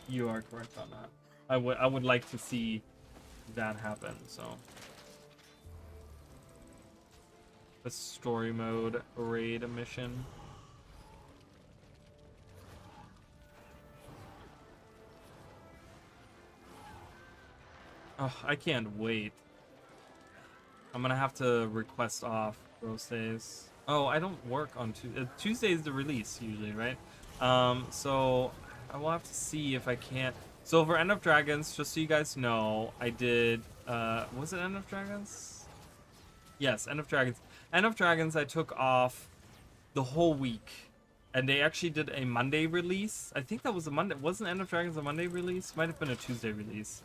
you are correct on that. I would like to see that happen. So. The story mode raid mission. Oh, I can't wait. I'm gonna have to request off those days. Oh, I don't work on Tuesday is the release usually, right? So I will have to see if I can't. So for End of Dragons, just so you guys know, I did. Was it End of Dragons? Yes, End of Dragons. End of Dragons, I took off the whole week, and they actually did a Monday release. I think that was a Monday. Wasn't End of Dragons a Monday release? Might have been a Tuesday release.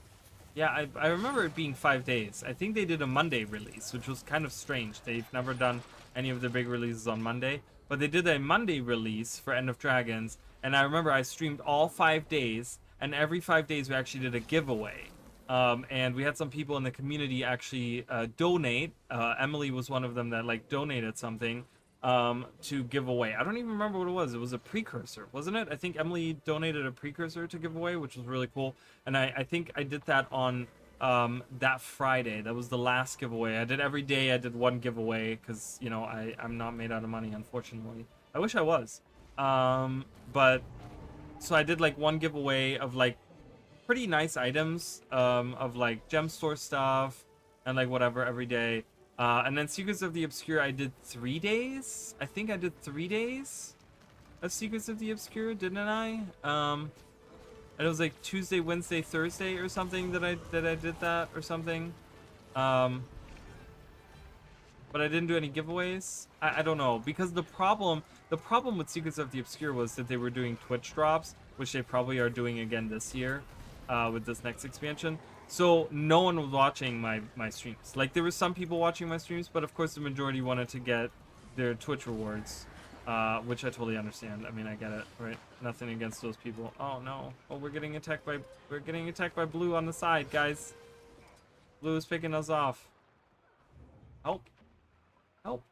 Yeah, I remember it being 5 days. I think they did a Monday release, which was kind of strange. They've never done any of the big releases on Monday, but they did a Monday release for End of Dragons, and I remember I streamed all 5 days, and every 5 days we actually did a giveaway. And we had some people in the community actually donate. Emily was one of them that like donated something to give away. I don't even remember what it was. It was a precursor, wasn't it? I think Emily donated a precursor to give away, which was really cool. And I think I did that on that Friday. That was the last giveaway. I did every day. I did one giveaway because, you know, I'm not made out of money, unfortunately. I wish I was. But so I did like one giveaway of like pretty nice items of like gem store stuff and like whatever every day. And then Secrets of the Obscure, I did 3 days. I think I did 3 days of Secrets of the Obscure, didn't I? And it was like Tuesday, Wednesday, Thursday or something that I did that or something. But I didn't do any giveaways. I don't know, because the problem with Secrets of the Obscure was that they were doing Twitch drops, which they probably are doing again this year with this next expansion. So no one was watching my streams. Like, there were some people watching my streams, but of course the majority wanted to get their Twitch rewards, which I totally understand. I mean, I get it, right? Nothing against those people. Oh no! Oh, we're getting attacked by blue on the side, guys. Blue is picking us off. Help! Help!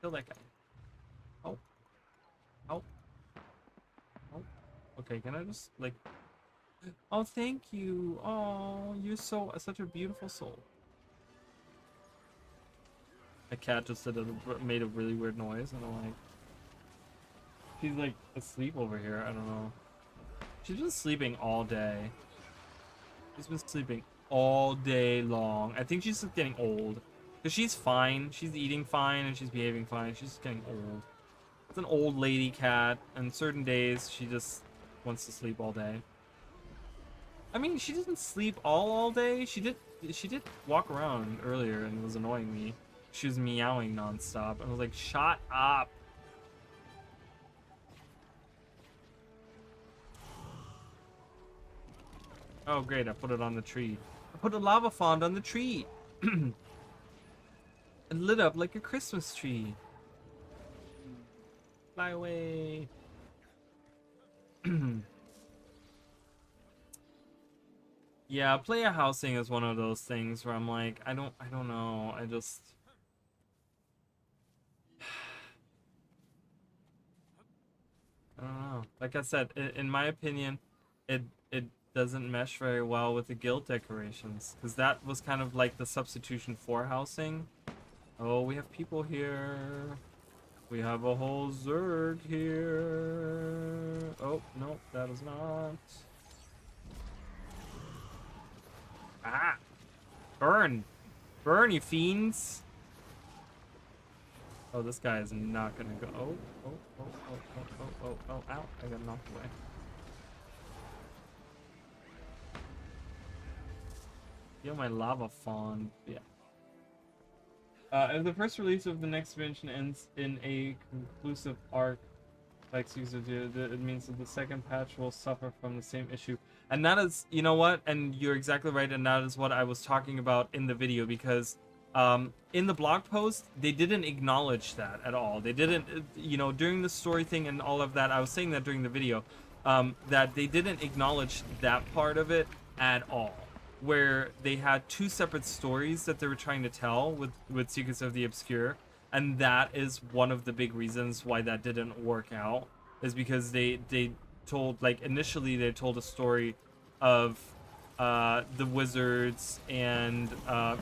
Kill that guy. Help! Help! Help! Okay, can I just like? Oh, thank you. Oh, you're such a beautiful soul. A cat just made a really weird noise, and I'm like, she's like asleep over here. I don't know. She's been sleeping all day. She's been sleeping all day long. I think she's just getting old. Because she's fine. She's eating fine and she's behaving fine. She's just getting old. It's an old lady cat, and certain days she just wants to sleep all day. I mean, she didn't sleep all day. She did walk around earlier and it was annoying me. She was meowing nonstop. I was like, shut up. Oh, great. I put it on the tree. I put a lava font on the tree. And lit up like a Christmas tree. Fly away. Yeah, player housing is one of those things where I'm like, I don't know. I just I don't know. Like I said, in my opinion, it doesn't mesh very well with the guild decorations, because that was kind of like the substitution for housing. Oh, we have people here. We have a whole Zerg here. Oh, no, that is not. Ah! Burn! Burn, you fiends! Oh, this guy is not gonna go. Oh, oh, oh, oh, oh, oh, oh, oh, ow. I got knocked away. Feel my lava fawn. Yeah. If the first release of the next expansion ends in a conclusive arc, like it means that the second patch will suffer from the same issue. And that is, you know what? And you're exactly right. And that is what I was talking about in the video, because in the blog post, they didn't acknowledge that at all. They didn't, you know, during the story thing and all of that, I was saying that during the video, that they didn't acknowledge that part of it at all. Where they had two separate stories that they were trying to tell with Secrets of the Obscure. And that is one of the big reasons why that didn't work out, is because they told, like, initially they told a story of the wizards and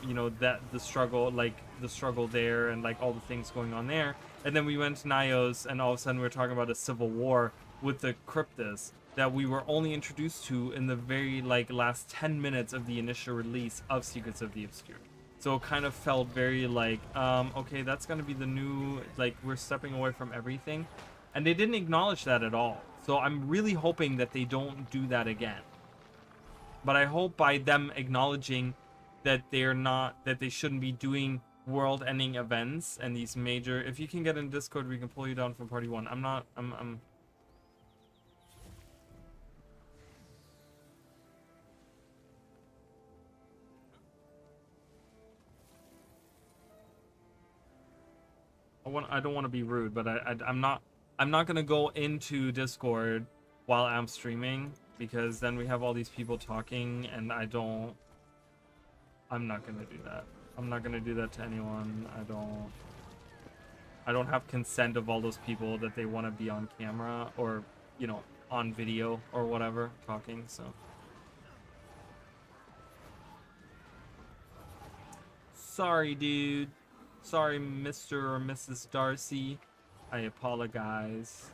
you know, that the struggle there and like all the things going on there, and then we went to Nios and all of a sudden we were talking about a civil war, with the cryptis that we were only introduced to in the very like last 10 minutes of the initial release of Secrets of the Obscure. So it kind of felt very like, okay, that's gonna be the new, like, we're stepping away from everything. And they didn't acknowledge that at all. So I'm really hoping that they don't do that again. But I hope by them acknowledging that they're not, that they shouldn't be doing world-ending events and these major, if you can get in Discord, we can pull you down from party 1. I'm I don't want to be rude, but I'm not gonna go into Discord while I'm streaming, because then we have all these people talking, and I'm not gonna do that. I'm not gonna do that to anyone. I don't have consent of all those people that they want to be on camera or, you know, on video or whatever talking. So sorry, dude. Sorry, Mr. or Mrs. Darcy. I apologize.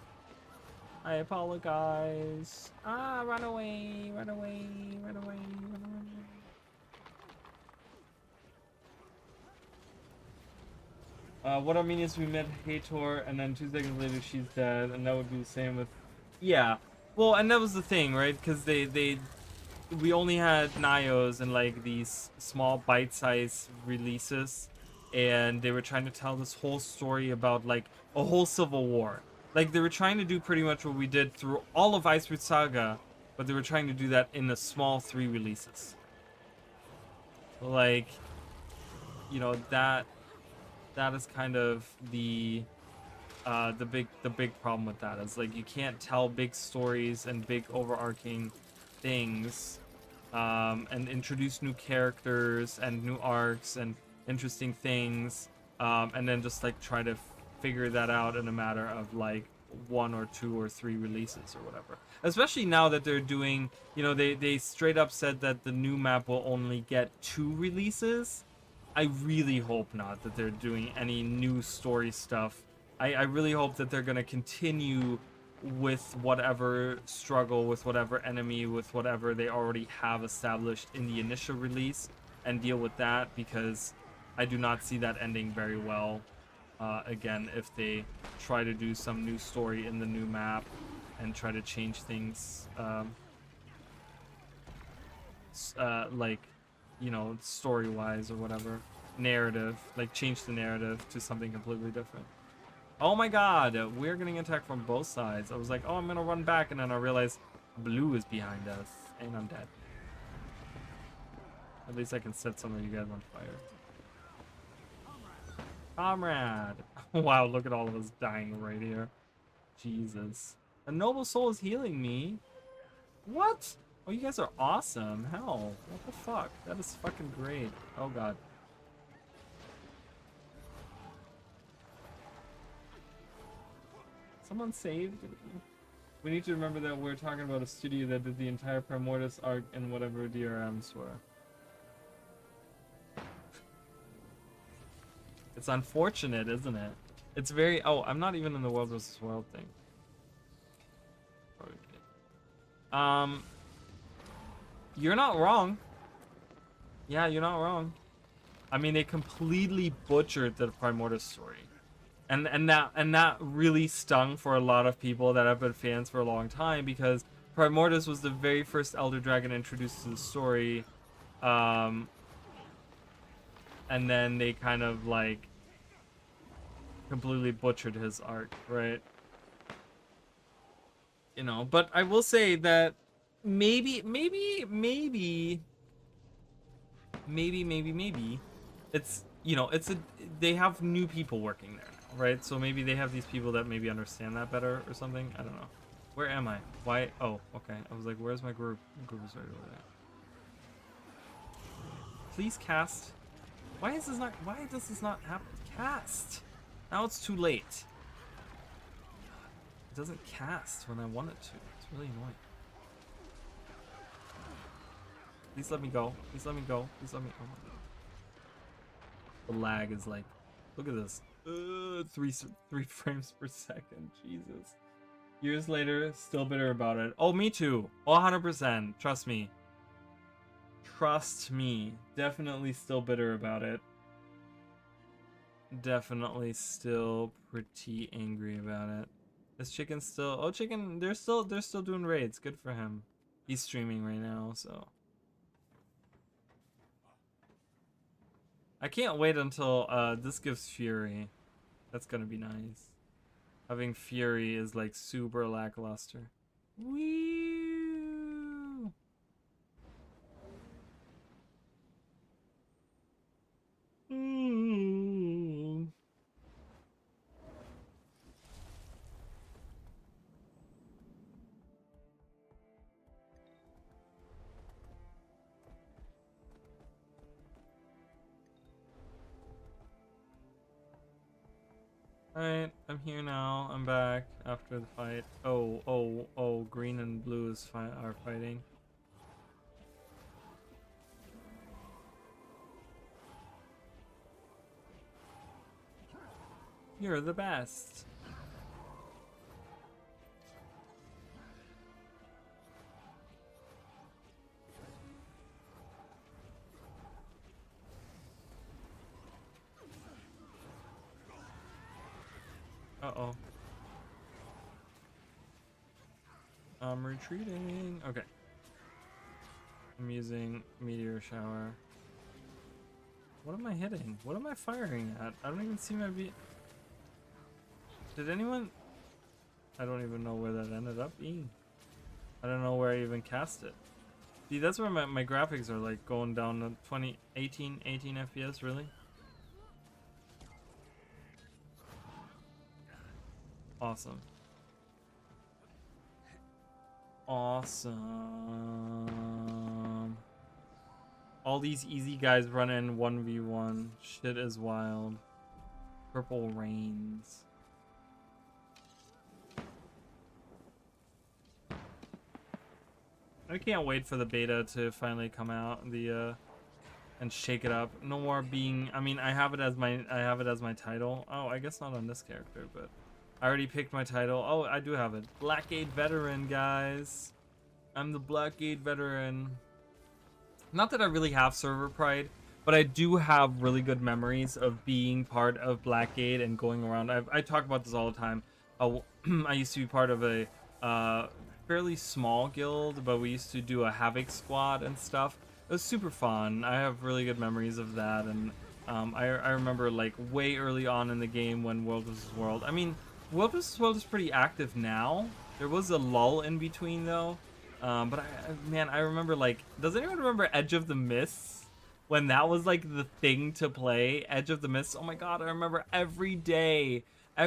I apologize. Ah, run away, run away, run away, run away. What I mean is we met Hator, and then 2 seconds later she's dead, and that would be the same with... Yeah. Well, and that was the thing, right? Because we only had Nios and like these small bite-sized releases, and they were trying to tell this whole story about like a whole civil war. Like they were trying to do pretty much what we did through all of Iceberg Saga, but they were trying to do that in a small 3 releases. Like, you know, that is kind of the big problem with that. Is like you can't tell big stories and big overarching things, and introduce new characters and new arcs and interesting things, and then just like try to figure that out in a matter of like 1 or 2 or 3 releases or whatever. Especially now that they're doing, you know, they straight up said that the new map will only get 2 releases. I really hope not that they're doing any new story stuff. I really hope that they're going to continue with whatever struggle, with whatever enemy, with whatever they already have established in the initial release, and deal with that, because I do not see that ending very well. Again, if they try to do some new story in the new map and try to change things, like, you know, story-wise or whatever, narrative, like change the narrative to something completely different. Oh my god, we're getting attacked from both sides. I was like, oh, I'm gonna run back, and then I realized blue is behind us, and I'm dead. At least I can set some of you guys on fire. Comrade! Wow, look at all of us dying right here. Jesus. A noble soul is healing me. What? Oh, you guys are awesome. Hell, what the fuck? That is fucking great. Oh god. Someone saved? We need to remember that we're talking about a studio that did the entire Primordius arc and whatever DRMs were. It's unfortunate, isn't it? It's very... Oh, I'm not even in the world versus world thing. Okay. You're not wrong. Yeah, you're not wrong. I mean, they completely butchered the Primordius story. And that really stung for a lot of people that have been fans for a long time, because Primordius was the very first Elder Dragon introduced to the story, and then they kind of like completely butchered his arc, right? You know, but I will say that maybe it's, you know, it's they have new people working there now, right? So maybe they have these people that maybe understand that better or something. I don't know. Where am I? Why? Oh, okay. I was like, where's my group? Group is right over there. Please cast. Why does this not happen? Cast. Now it's too late. It doesn't cast when I want it to. It's really annoying. Please let me go. Please let me go. Please let me. Oh my god. The lag is like, look at this. 3 frames per second. Jesus. Years later, still bitter about it. Oh, me too. 100%. Trust me. Trust me. Definitely still bitter about it. Definitely still pretty angry about it. This chicken still... Oh, chicken, they're still doing raids. Good for him. He's streaming right now, so... I can't wait until this gives Fury. That's gonna be nice. Having Fury is like super lackluster. Woo! Mm. Alright, I'm here now. I'm back after the fight. Oh, green and blue are fighting. You're the best. Uh-oh. I'm retreating. Okay. I'm using Meteor Shower. What am I hitting? What am I firing at? I don't even see my Did anyone... I don't even know where that ended up being. I don't know where I even cast it. See, that's where my graphics are like going down to 18 FPS, really? Awesome. Awesome. All these easy guys run in 1v1. Shit is wild. Purple rains. I can't wait for the beta to finally come out, and shake it up. No more being, I mean, I have it as my title. Oh, I guess not on this character, but I already picked my title. Oh, I do have it. Blackgate Veteran, guys. I'm the Blackgate Veteran. Not that I really have server pride, but I do have really good memories of being part of Blackgate and going around. I talk about this all the time. I used to be part of a fairly small guild, but we used to do a Havoc squad and stuff. It was super fun. I have really good memories of that, and I remember like way early on in the game when World vs. World. I mean, World vs. World is pretty active now. There was a lull in between though. But man, I remember like, does anyone remember Edge of the Mists? When that was like the thing to play, Edge of the Mists. Oh my god, I remember every day I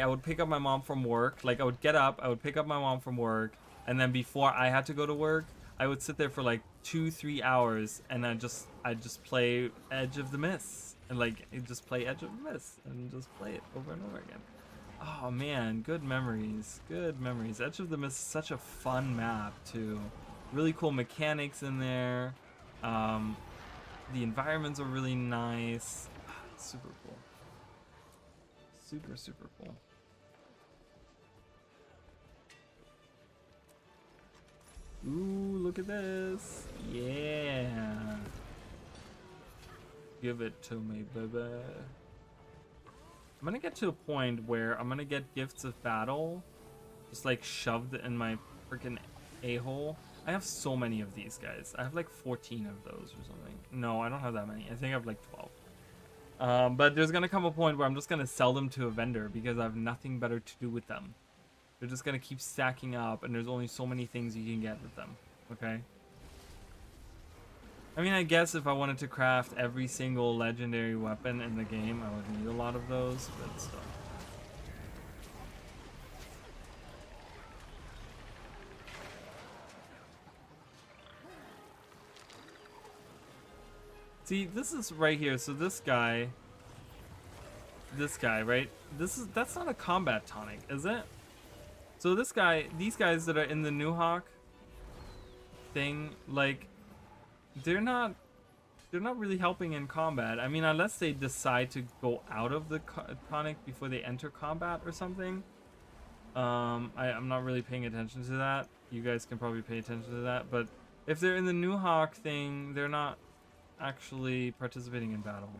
would pick up my mom from work. Like I would get up, I would pick up my mom from work, and then before I had to go to work, I would sit there for like 2-3 hours, and I'd just play Edge of the Mists, and like just play Edge of the Mists, and just play it over and over again. Oh man, good memories, good memories. Edge of the Mist is such a fun map too. Really cool mechanics in there. The environments are really nice. Super cool. Super cool. Ooh, look at this. Yeah. Give it to me, baby. I'm gonna get to a point where I'm gonna get Gifts of Battle just like shoved in my freaking a-hole. I have so many of these guys. I have like 14 of those or something. No, I don't have that many. I think I have like 12. But there's gonna come a point where I'm just gonna sell them to a vendor because I have nothing better to do with them. They're just gonna keep stacking up, and there's only so many things you can get with them. Okay? I mean, I guess if I wanted to craft every single legendary weapon in the game, I would need a lot of those, but still. See, this is right here. So this guy, right? That's not a combat tonic, is it? So this guy, these guys that are in the New Hawk thing, like, they're not really helping in combat. I mean, unless they decide to go out of the tonic before they enter combat or something. I'm not really paying attention to that. You guys can probably pay attention to that, but if they're in the new Hawk thing, they're not actually participating in battle.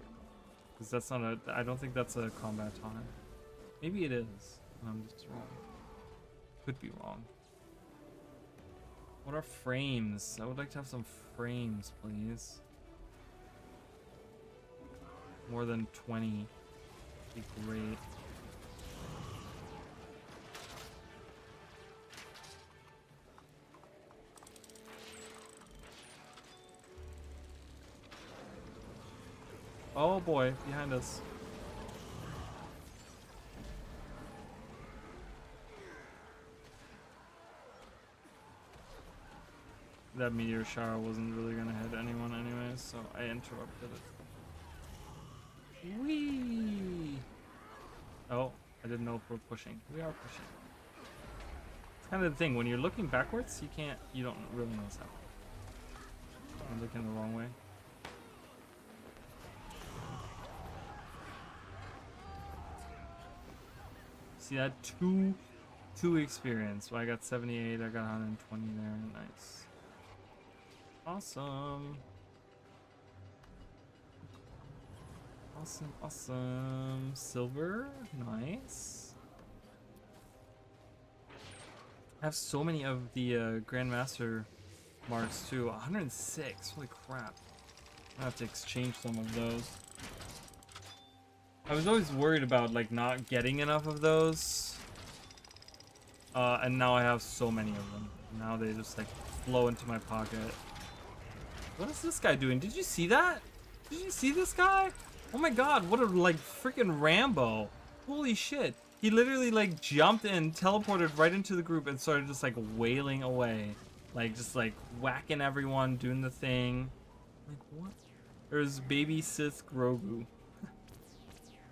Because that's not a, I don't think that's a combat time. Maybe it is. I'm just wrong. Could be wrong. What are frames? I would like to have some frames, please. More than 20 would be great. Oh boy, behind us. That meteor shower wasn't really gonna hit anyone anyways, so I interrupted it. Whee! Oh, I didn't know if we're pushing. We are pushing. It's kind of the thing, when you're looking backwards, you don't really know what's happening. I'm looking the wrong way. See that? Two experience. Well, I got 78, I got 120 there. Nice. Awesome. Awesome. Silver. Nice. I have so many of the Grandmaster marks too. 106. Holy crap. I have to exchange some of those. I was always worried about like not getting enough of those. And now I have so many of them. Now they just like flow into my pocket. What is this guy doing? Did you see that? Did you see this guy? Oh my god, what a like freaking Rambo. Holy shit. He literally like jumped in, teleported right into the group and started just like wailing away. Like just like whacking everyone, doing the thing. Like what? There's baby Sith Grogu.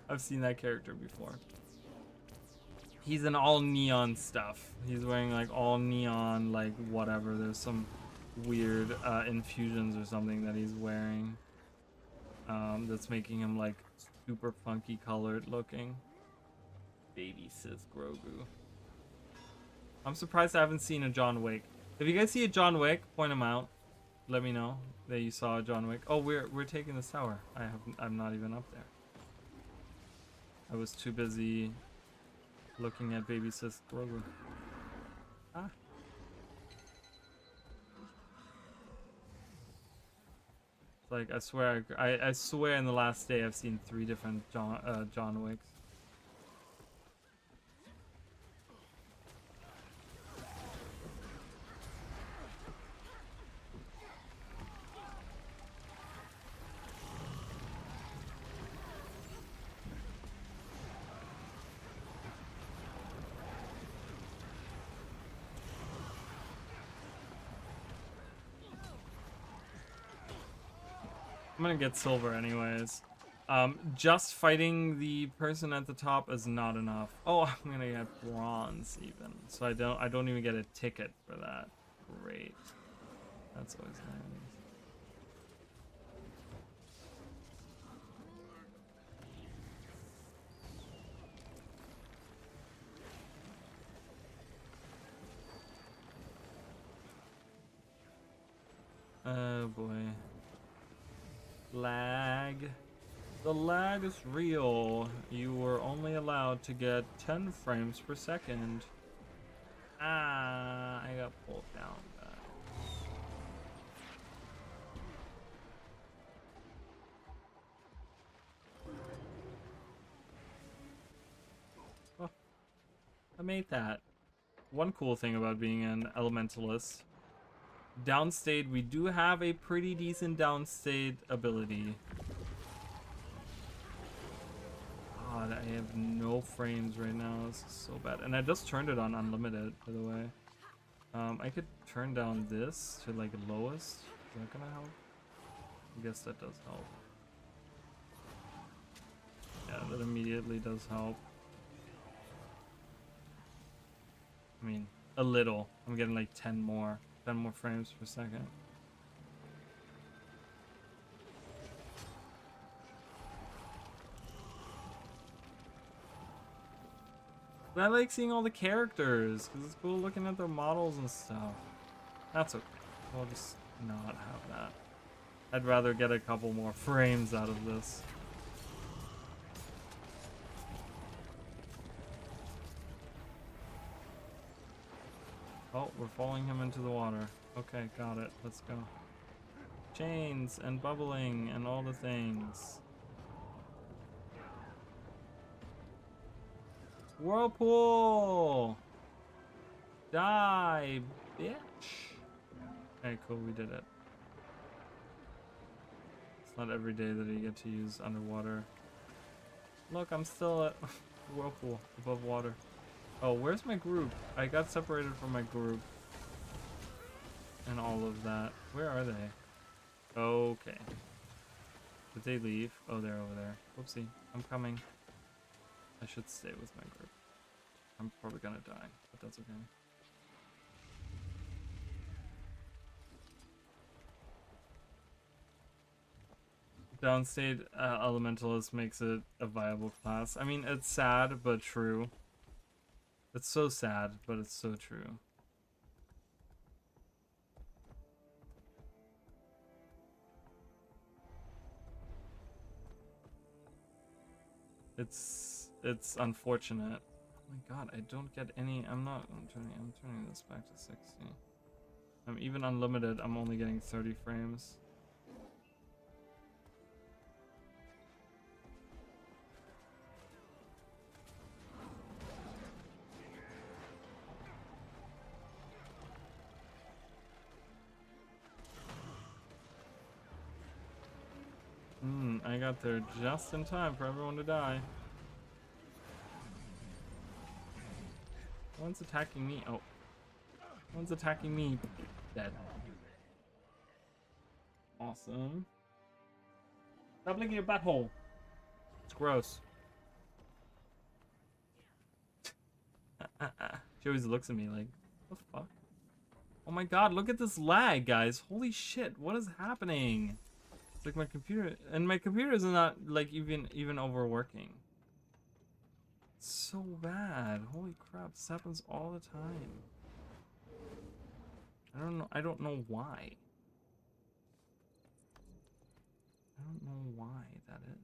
I've seen that character before. He's in all neon stuff. He's wearing like all neon, like whatever. There's some weird infusions or something that he's wearing. That's making him like super funky colored looking. Baby Sith Grogu. I'm surprised I haven't seen a John Wick. If you guys see a John Wick, point him out. Let me know that you saw a John Wick. Oh, we're taking this tower. I'm not even up there. I was too busy looking at baby Sith Grogu. Ah. Like I swear in the last day I've seen 3 different John Wicks. I'm gonna get silver anyways. Just fighting the person at the top is not enough. Oh, I'm gonna get bronze even. So I don't even get a ticket for that. Great. That's always nice. Oh boy. Lag. The lag is real. You were only allowed to get 10 frames per second. Ah, I got pulled down. Oh, I made that. One cool thing about being an elementalist. Downstate, we do have a pretty decent downstate ability. God, I have no frames right now. This is so bad. And I just turned it on unlimited, by the way. I could turn down this to like lowest. Is that gonna help? I guess that does help. Yeah, that immediately does help. I mean, a little. I'm getting like 10 more frames per second. But I like seeing all the characters, because it's cool looking at their models and stuff. That's okay. We'll just not have that. I'd rather get a couple more frames out of this. Oh, we're following him into the water. Okay, got it. Let's go. Chains and bubbling and all the things. Whirlpool! Die, bitch! Okay, cool, we did it. It's not every day that you get to use underwater. Look, I'm still at Whirlpool, above water. Oh, where's my group? I got separated from my group. And all of that. Where are they? Okay. Did they leave? Oh, they're over there. Whoopsie. I'm coming. I should stay with my group. I'm probably gonna die, but that's okay. Downstate Elementalist makes it a viable class. I mean, it's sad, but true. It's so sad, but it's so true. It's unfortunate. Oh my god, I don't get any. I'm turning this back to 60. I'm even unlimited. I'm only getting 30 frames. I got there just in time for everyone to die. One's attacking me. Oh. One's attacking me. Dead. Awesome. Stop licking your butthole. It's gross. She always looks at me like, what the fuck? Oh my god, look at this lag, guys. Holy shit, what is happening? It's like my computer, and my computer is not like even overworking. It's so bad. Holy crap, this happens all the time. I don't know why. I don't know why that is.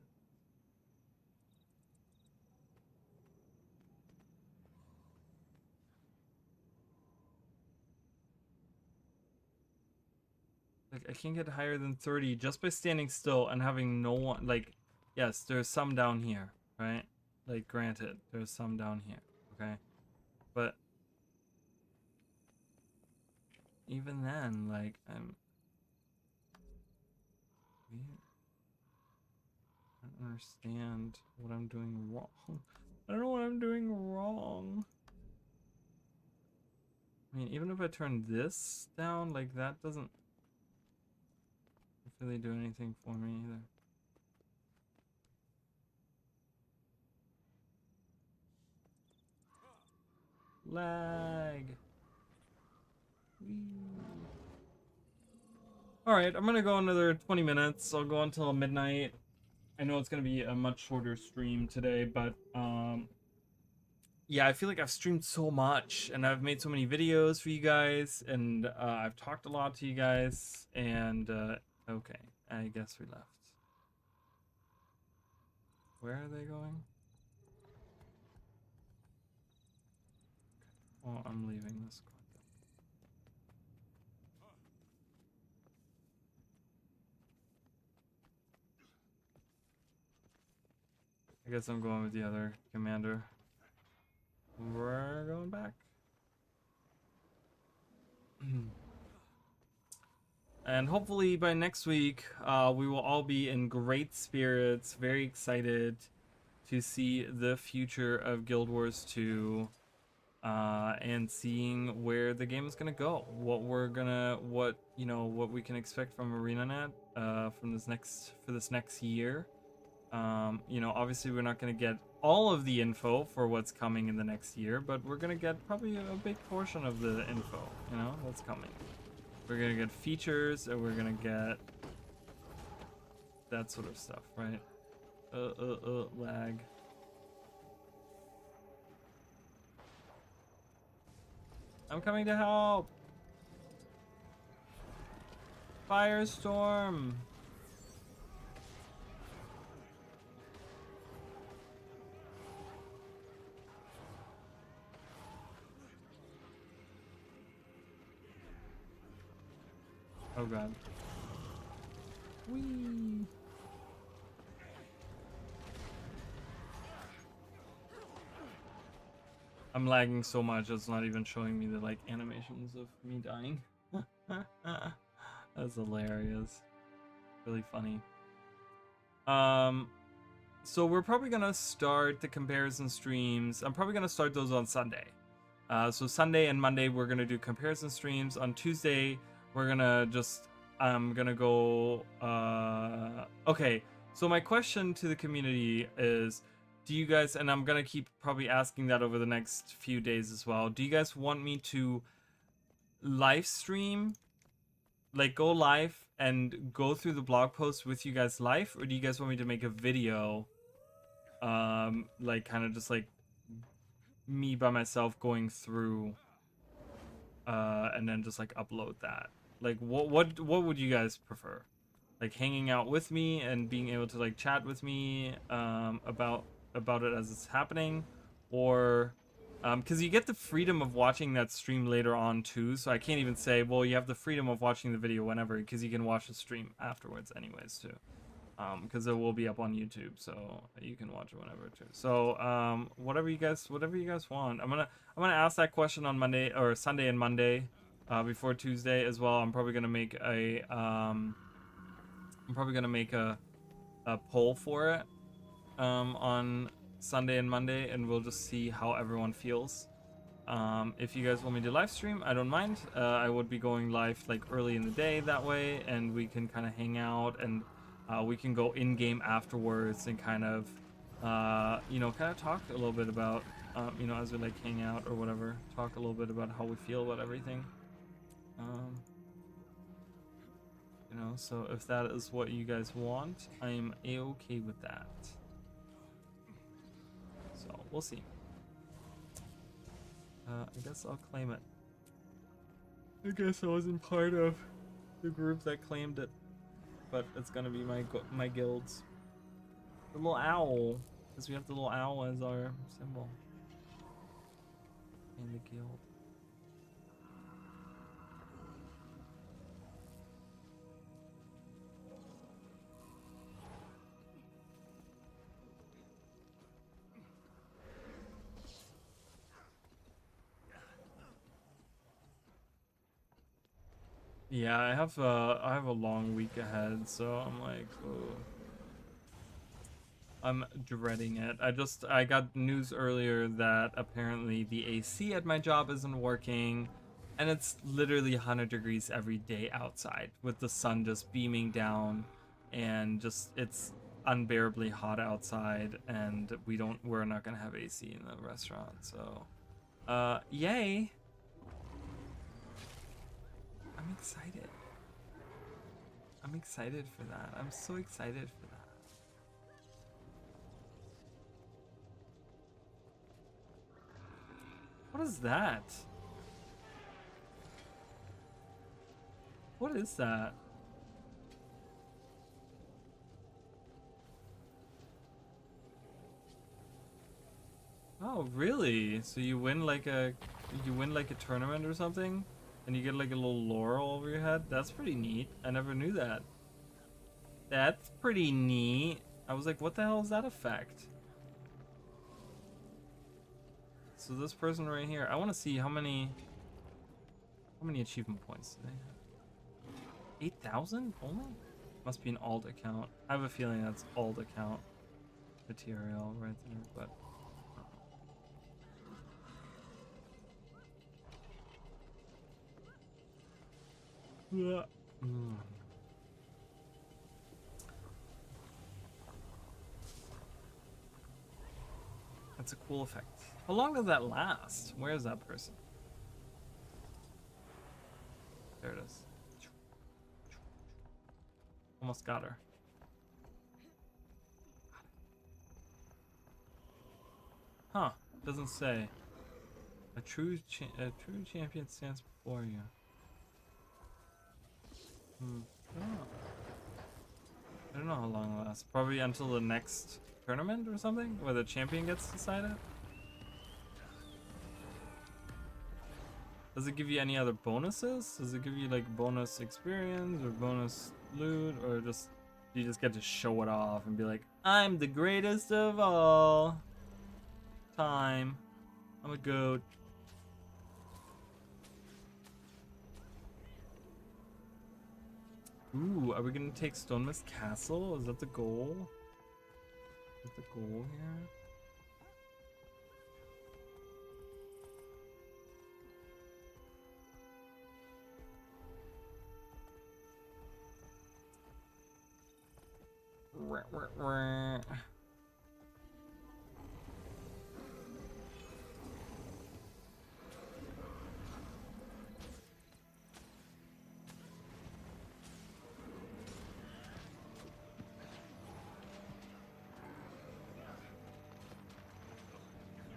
Like, I can't get higher than 30 just by standing still and having no one. Like, yes, there's some down here, right? Like, granted, there's some down here, okay? But even then, like, I don't understand what I'm doing wrong. I don't know what I'm doing wrong. I mean, even if I turn this down, like, that doesn't really do anything for me either. Lag. Alright, I'm gonna go another 20 minutes. I'll go until midnight. I know it's gonna be a much shorter stream today, but yeah, I feel like I've streamed so much and I've made so many videos for you guys, and I've talked a lot to you guys, and okay, I guess we left. Where are they going? Oh, I'm leaving this quad. I guess I'm going with the other commander. We're going back. And hopefully by next week, we will all be in great spirits, very excited to see the future of Guild Wars 2, and seeing where the game is gonna go. What we can expect from ArenaNet for this next year. Obviously we're not gonna get all of the info for what's coming in the next year, but we're gonna get probably a big portion of the info, that's coming. We're gonna get features, and we're gonna get that sort of stuff, right? Lag. I'm coming to help. Firestorm. Oh god. Whee. I'm lagging so much it's not even showing me the like animations of me dying. That's hilarious. Really funny. So we're probably gonna start the comparison streams. I'm probably gonna start those on Sunday. So Sunday and Monday we're gonna do comparison streams. On Tuesday we're gonna just I'm gonna go. Okay. So my question to the community is, do you guys, and I'm gonna keep probably asking that over the next few days as well. Do you guys want me to live stream, like go live and go through the blog post with you guys live, or do you guys want me to make a video, like kind of just like me by myself going through, and then just like upload that? Like what would you guys prefer? Like hanging out with me and being able to like chat with me about it as it's happening, or because you get the freedom of watching that stream later on too, so I can't even say, well, you have the freedom of watching the video whenever, because you can watch the stream afterwards anyways too, because it will be up on YouTube, so you can watch it whenever too. So whatever you guys want. I'm gonna ask that question on Monday or Sunday and Monday, before Tuesday as well. I'm probably gonna make a poll for it on Sunday and Monday, and we'll just see how everyone feels. If you guys want me to live stream, I don't mind. I would be going live like early in the day that way, and we can kind of hang out, and we can go in game afterwards and kind of talk a little bit about as we like hang out or whatever, talk a little bit about how we feel about everything. So if that is what you guys want, I'm a-okay with that. So we'll see. I guess I'll claim it. I guess I wasn't part of the group that claimed it, but it's gonna be my guilds. The little owl, because we have the little owl as our symbol. And the guild. Yeah, I have a long week ahead, so I'm like, oh. I'm dreading it. I got news earlier that apparently the AC at my job isn't working, and it's literally 100 degrees every day outside with the sun just beaming down, and just it's unbearably hot outside, and we're not gonna have AC in the restaurant, so yay. I'm excited. I'm excited for that. I'm so excited for that. What is that? What is that? Oh, really? So you win like a tournament or something, and you get like a little laurel over your head? That's pretty neat. I never knew that. That's pretty neat. I was like, what the hell is that effect? So this person right here, I want to see how many achievement points do they have? 8,000 only? Must be an alt account. I have a feeling that's alt account material right there, but that's a cool effect. How long does that last? Where is that person? There it is. Almost got her. Huh. Doesn't say. A true champion stands before you. Hmm. I don't know. I don't know how long it lasts. Probably until the next tournament or something, where the champion gets decided. Does it give you any other bonuses? Does it give you like bonus experience or bonus loot, or just you just get to show it off and be like, I'm the greatest of all time. I'm a goat. Ooh, are we gonna take Stonemist Castle? Is that the goal? Is that the goal here?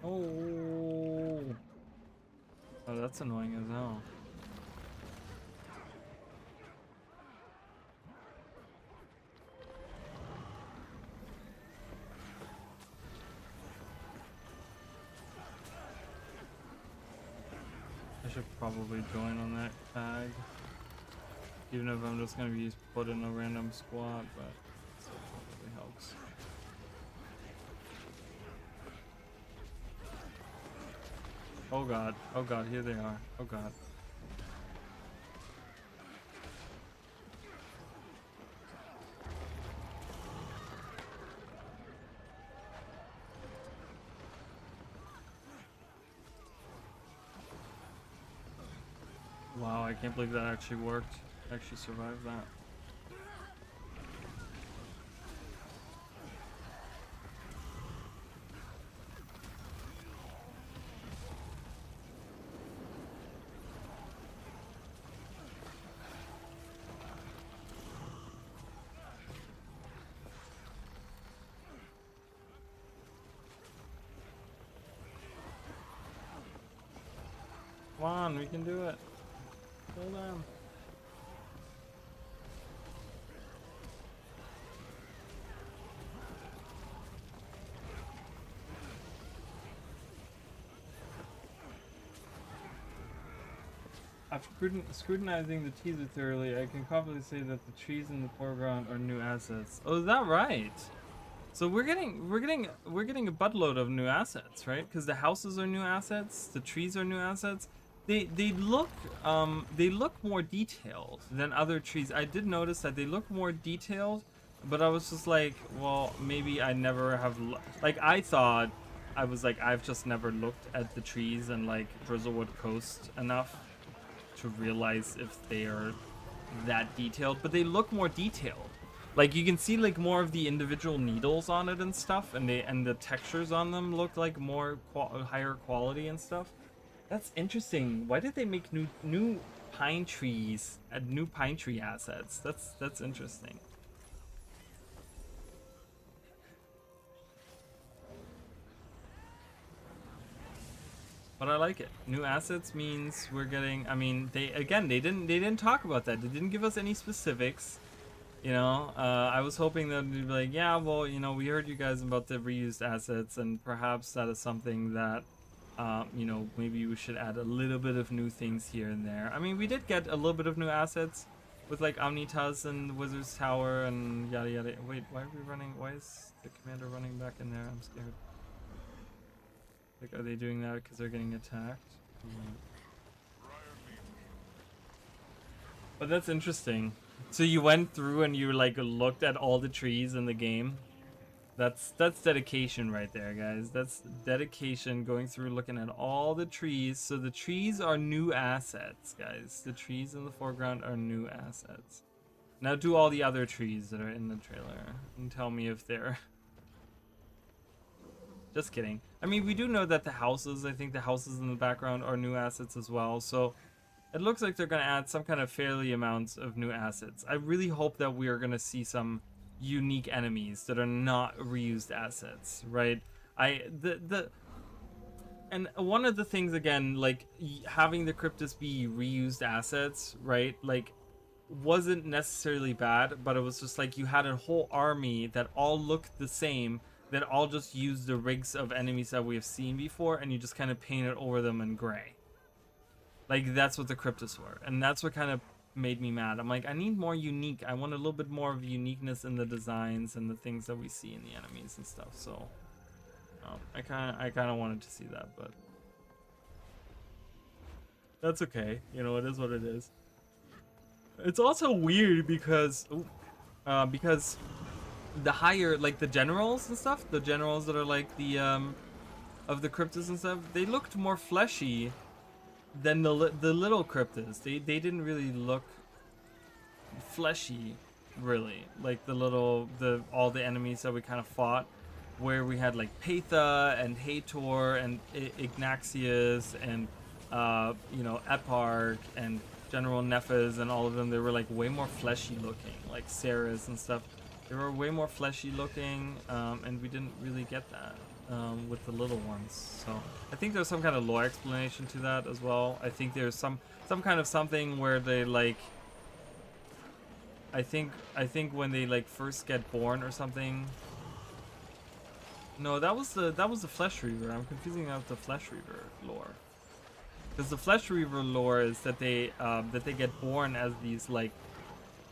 Oh. Oh, that's annoying as hell. I should probably join on that tag. Even if I'm just gonna be put in a random squad, but it still probably helps. Oh god, here they are. Oh god. Wow, I can't believe that actually worked. I actually survived that. Come on, we can do it. Hold on. After scrutinizing the teaser thoroughly, I can confidently say that the trees in the foreground are new assets. Oh, is that right? So we're getting a buttload of new assets, right? Because the houses are new assets, the trees are new assets. They look more detailed than other trees. I did notice that they look more detailed, but I was just like, well, maybe I never have like I thought I was like I've just never looked at the trees and like Drizzlewood Coast enough to realize if they are that detailed, but they look more detailed. Like you can see like more of the individual needles on it and stuff, and the textures on them look like more higher quality and stuff. That's interesting. Why did they make new pine trees and new pine tree assets? That's interesting. But I like it. New assets means we're getting. I mean, they didn't talk about that. They didn't give us any specifics. You know, I was hoping that they'd be like, yeah, well, you know, we heard you guys about the reused assets, and perhaps that is something that, you know, maybe we should add a little bit of new things here and there. I mean, we did get a little bit of new assets with like Omnitas and Wizard's Tower and yada yada. Wait, why are we running? Why is the commander running back in there? I'm scared. Like, are they doing that because they're getting attacked? But that's interesting. So you went through and you like looked at all the trees in the game. That's dedication right there, guys. That's dedication, going through looking at all the trees. So the trees are new assets, guys. The trees in the foreground are new assets. Now do all the other trees that are in the trailer and tell me if they're just kidding. I mean, we do know that the houses, I think the houses in the background are new assets as well. So it looks like they're going to add some kind of fairly amounts of new assets. I really hope that we are going to see some unique enemies that are not reused assets, right? And one of the things again, like having the cryptis be reused assets, right? Like wasn't necessarily bad, but it was just like you had a whole army that all looked the same, that all just used the rigs of enemies that we have seen before, and you just kind of painted over them in gray. Like that's what the cryptis were, and that's what kind of made me mad. I'm like, I need more unique. I want a little bit more of uniqueness in the designs and the things that we see in the enemies and stuff. So I kind of wanted to see that, but that's okay. You know, it is what it is. It's also weird because the higher, like the generals and stuff, the generals that are like the of the cryptis and stuff, they looked more fleshy than the little cryptis. They didn't really look fleshy, really. Like the all the enemies that we kind of fought, where we had like Patha and Hator and Ignaxius and you know, Eparch and General Nephis and all of them. They were like way more fleshy looking, like Ceres and stuff. They were way more fleshy looking, and we didn't really get that with the little ones. So I think there's some kind of lore explanation to that as well. I think there's some kind of something where they like. I think when they like first get born or something. No, that was the Flesh Reaver. I'm confusing that with the Flesh Reaver lore. Because the Flesh Reaver lore is that they get born as these like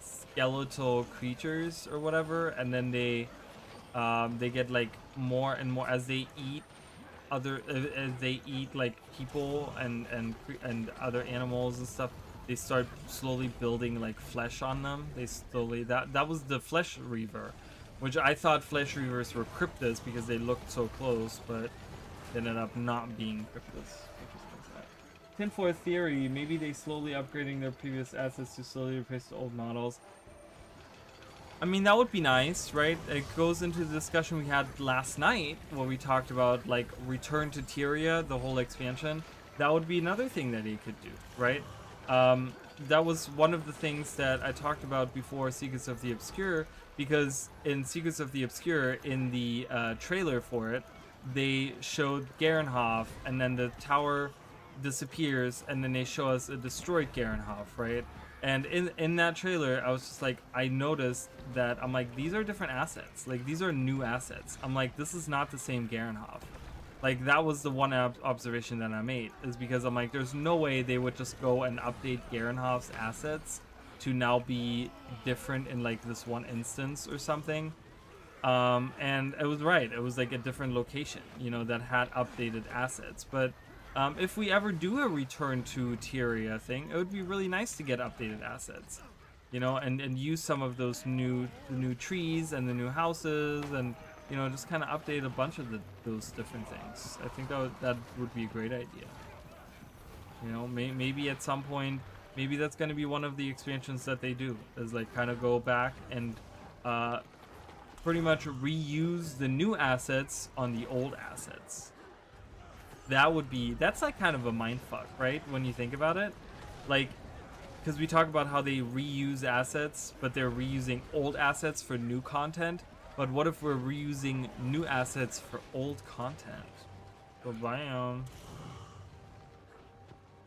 skeletal creatures or whatever, and then they get like more and more as they eat like people and other animals and stuff. They start slowly building like flesh on them. They slowly that was the Flesh Reaver, which I thought Flesh Reavers were cryptids because they looked so close, but they ended up not being cryptids. Tinfoil theory, maybe they slowly upgrading their previous assets to slowly replace the old models. I mean, that would be nice, right? It goes into the discussion we had last night where we talked about like Return to Tyria, the whole expansion. That would be another thing that he could do, right? That was one of the things that I talked about before Secrets of the Obscure, because in Secrets of the Obscure, in the trailer for it, they showed Garenhof, and then the tower disappears, and then they show us a destroyed Garenhof, right? And in that trailer, I was just like, I noticed that I'm like, these are different assets. Like, these are new assets. I'm like, this is not the same Garenhof. Like, that was the one observation that I made, is because I'm like, there's no way they would just go and update Garenhof's assets to now be different in like this one instance or something. And it was right. It was like a different location, you know, that had updated assets. But if we ever do a Return to Tyria thing, it would be really nice to get updated assets, you know, and use some of those new trees and the new houses, and you know, just kind of update a bunch of those different things. I think that would be a great idea. You know, maybe at some point, maybe that's going to be one of the expansions that they do, is like kind of go back and pretty much reuse the new assets on the old assets. That's like kind of a mindfuck, right? When you think about it, like, because we talk about how they reuse assets, but they're reusing old assets for new content. But what if we're reusing new assets for old content? So bam.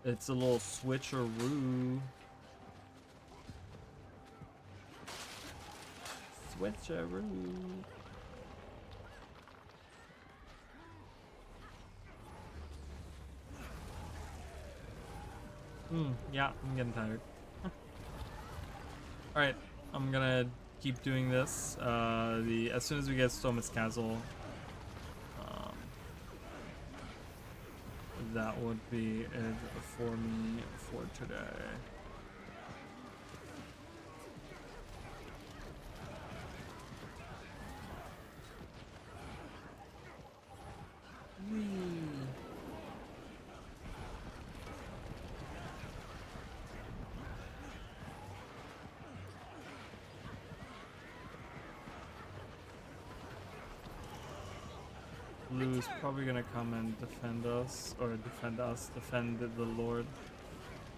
It's a little switcheroo. Switcheroo. Yeah, I'm getting tired. Alright, I'm gonna keep doing this. As soon as we get Stomus Castle, that would be it for me for today. Whee. Blue is probably gonna come and defend us, or defend the Lord.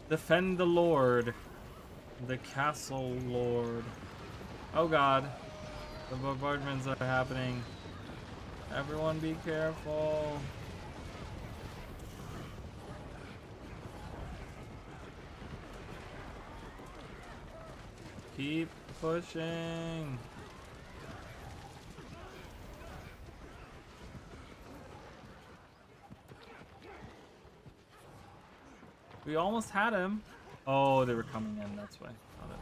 Defend the Lord. The castle Lord. Oh god. The bombardments are happening. Everyone be careful. Keep pushing. We almost had him. Oh, they were coming in, that's why. Got it.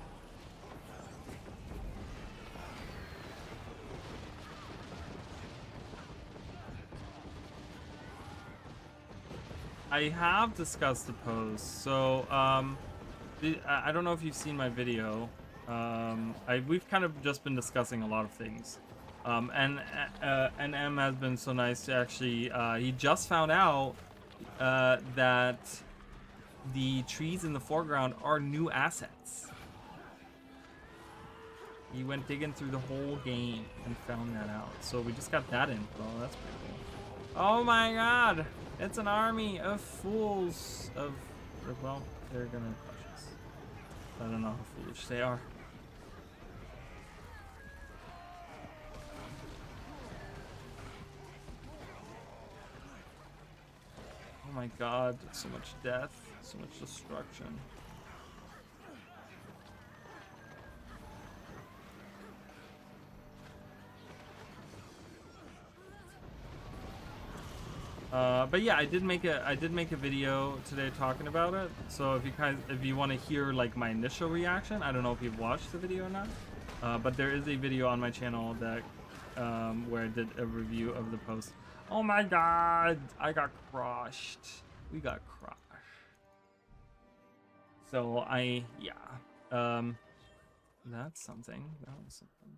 I have discussed the post. So, I don't know if you've seen my video. We've kind of just been discussing a lot of things. And M has been so nice to actually, he just found out that the trees in the foreground are new assets. He went digging through the whole game and found that out. So we just got that info. That's pretty cool. Oh my god! It's an army of fools. Well, they're gonna crush us. I don't know how foolish they are. Oh my god, so much death, so much destruction. But yeah, I did make a video today talking about it. So if you want to hear like my initial reaction, I don't know if you've watched the video or not. But there is a video on my channel that where I did a review of the post. Oh my god, I got crushed. We got crushed. So that's something. That was something.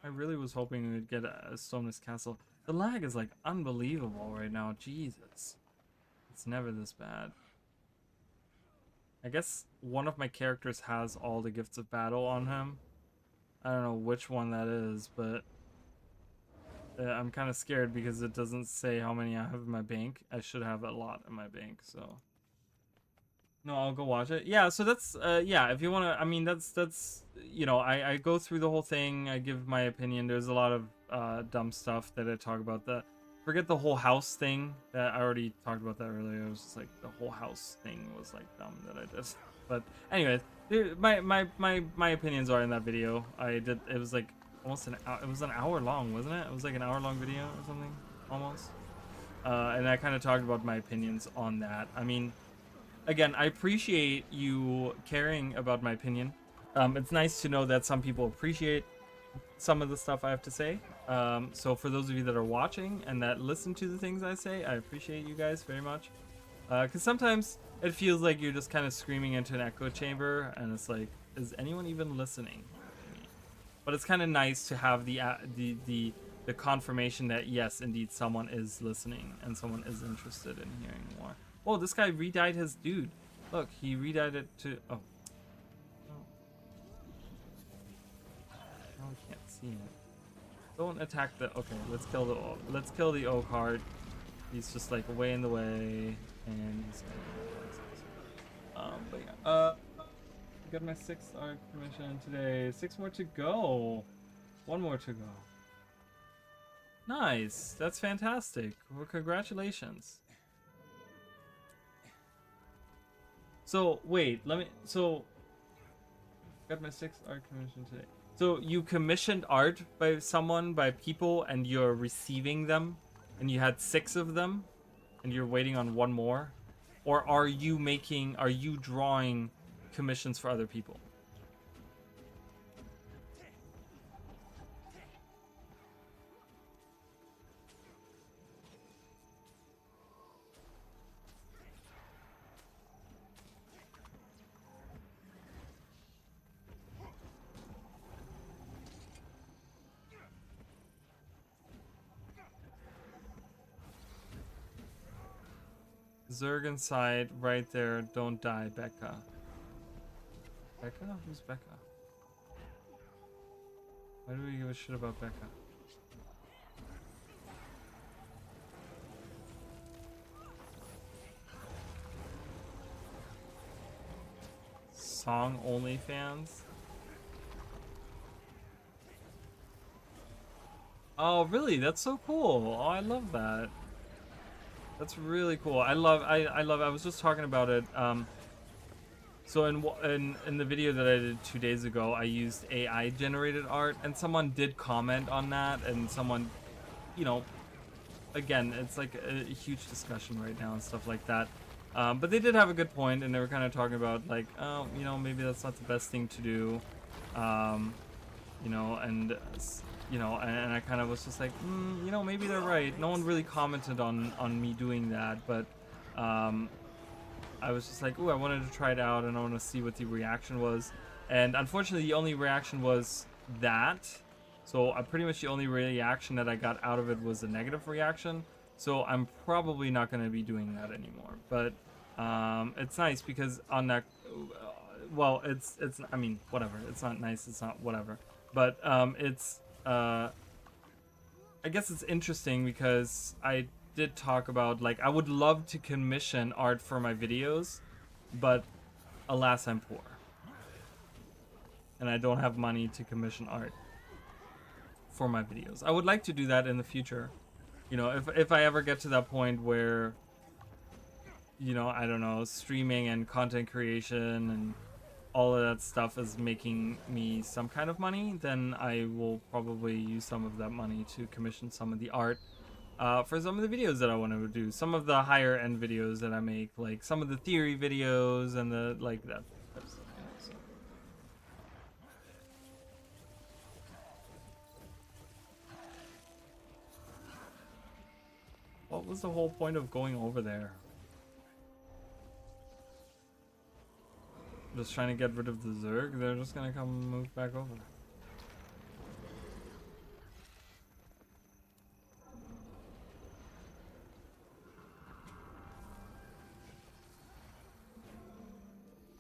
I really was hoping we'd get a Stoneless Castle. The lag is like unbelievable right now. Jesus. It's never this bad. I guess one of my characters has all the gifts of battle on him. I don't know which one that is, but I'm kind of scared because it doesn't say how many I have in my bank. I should have a lot in my bank, so. No, I'll go watch it. Yeah, so that's, yeah, if you want to, I mean, that's, you know, I go through the whole thing, I give my opinion. There's a lot of dumb stuff that I talk about. Forget the whole house thing. That I already talked about that earlier. It was just like, the whole house thing was, like, dumb that I did. But, anyways, my opinions are in that video. It was, like, almost it was an hour long, wasn't it? It was, like, an hour-long video or something, almost. And I kind of talked about my opinions on that. I mean, again, I appreciate you caring about my opinion. It's nice to know that some people appreciate some of the stuff I have to say. So for those of you that are watching and that listen to the things I say, I appreciate you guys very much. Because sometimes it feels like you're just kind of screaming into an echo chamber, and it's like, is anyone even listening to me? But it's kind of nice to have the confirmation that yes, indeed, someone is listening and someone is interested in hearing more. Oh, this guy re-dyed his dude. Look, he re-dyed it to... Oh. Now I can't see it. Don't attack the... Okay, let's kill the oak heart. He's just like way in the way. And he's but yeah. Got my 6th arc commission today. 6 more to go. 1 more to go. Nice. That's fantastic. Well, congratulations. So wait, got my 6th art commission today. So you commissioned art by people, and you're receiving them, and you had 6 of them, and you're waiting on 1 more, or are you drawing commissions for other people? Zerg inside, right there. Don't die, Becca. Becca? Who's Becca? Why do we give a shit about Becca? Song only fans? Oh, really? That's so cool. Oh, I love that. That's really cool. I was just talking about it. So in the video that I did 2 days ago, I used AI generated art, and someone did comment on that, and someone, you know, again, it's like a huge discussion right now and stuff like that. But they did have a good point, and they were kind of talking about like, oh, you know, maybe that's not the best thing to do, you know, and you know, and I kind of was just like, you know, maybe they're right. No one really commented on me doing that, but I was just like, ooh, I wanted to try it out, and I want to see what the reaction was. And unfortunately, the only reaction was that. So pretty much the only reaction that I got out of it was a negative reaction. So I'm probably not going to be doing that anymore. But it's nice because on that, well, it's I mean, whatever. It's not nice. It's not whatever. But it's I guess it's interesting because I did talk about like I would love to commission art for my videos, but alas, I'm poor and I don't have money to commission art for my videos. I would like to do that in the future, you know, if I ever get to that point where, you know, I don't know, streaming and content creation and all of that stuff is making me some kind of money, then I will probably use some of that money to commission some of the art for some of the videos that I want to do. Some of the higher end videos that I make, like some of the theory videos and the like that. So. What was the whole point of going over there? Just trying to get rid of the Zerg? They're just gonna come move back over.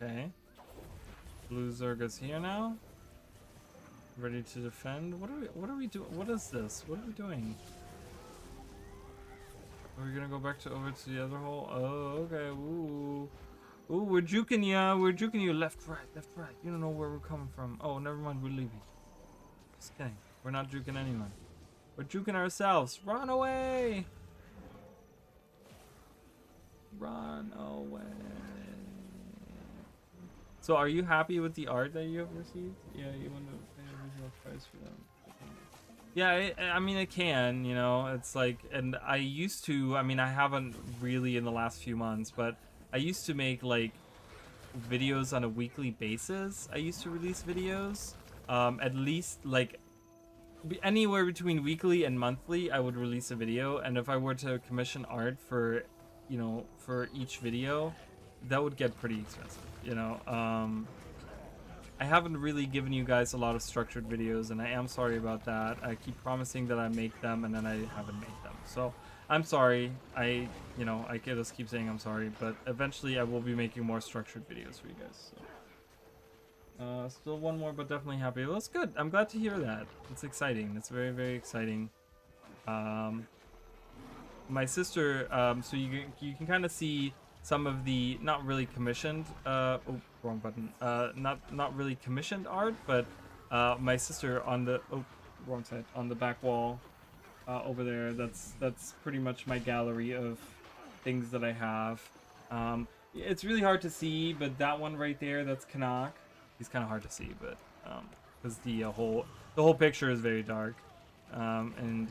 Okay. Blue Zerg is here now. Ready to defend. What are we doing? What is this? What are we doing? Are we gonna go back over to the other hole? Oh, okay. Ooh. Ooh, we're juking ya. We're juking you left, right, left, right. You don't know where we're coming from. Oh, never mind. We're leaving. Just kidding. We're not juking anyone. We're juking ourselves. Run away! Run away. So, are you happy with the art that you have received? Yeah, you want to pay a reasonable price for them. Yeah, I mean, it can, you know, it's like, and I used to, I mean, I haven't really in the last few months, but I used to make, like, videos on a weekly basis. I used to release videos, at least, like, anywhere between weekly and monthly, I would release a video, and if I were to commission art for, you know, for each video, that would get pretty expensive, you know. I haven't really given you guys a lot of structured videos, and I am sorry about that. I keep promising that I make them, and then I haven't made them. So I'm sorry. I just keep saying I'm sorry, but eventually I will be making more structured videos for you guys. So. Still one more, but definitely happy. Well, that's good. I'm glad to hear that. It's exciting. It's very, very exciting. My sister, so you can kind of see some of the not really commissioned oh, wrong button, not really commissioned art, but my sister on the wrong side, on the back wall over there, that's pretty much my gallery of things that I have. It's really hard to see, but that one right there, that's Kanak. He's kind of hard to see, but because the whole picture is very dark. And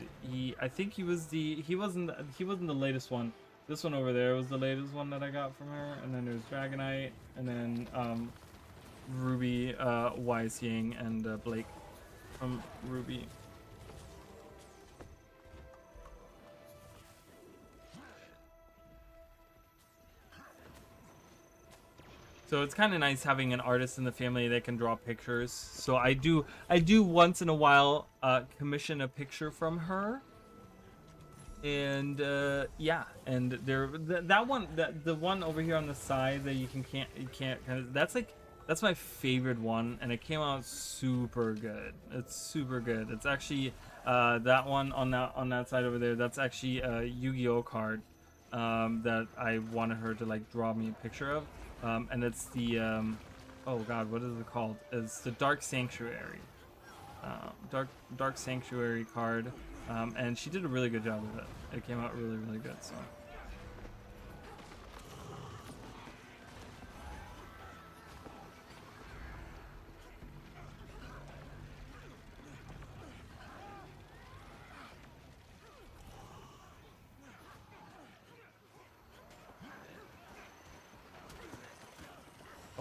I think he wasn't the latest one. This one over there was the latest one that I got from her, and then there's Dragonite, and then Ruby, Wise Ying, and Blake from Ruby. So it's kind of nice having an artist in the family that can draw pictures. So I do once in a while commission a picture from her. And yeah, and the one over here on the side that you can't kind of, that's my favorite one, and it came out super good. It's super good. It's actually that one on that side over there. That's actually a Yu-Gi-Oh card that I wanted her to like draw me a picture of, and it's the oh god, what is it called? It's the Dark Sanctuary. Dark Sanctuary card. And she did a really good job with it. It came out really, really good. So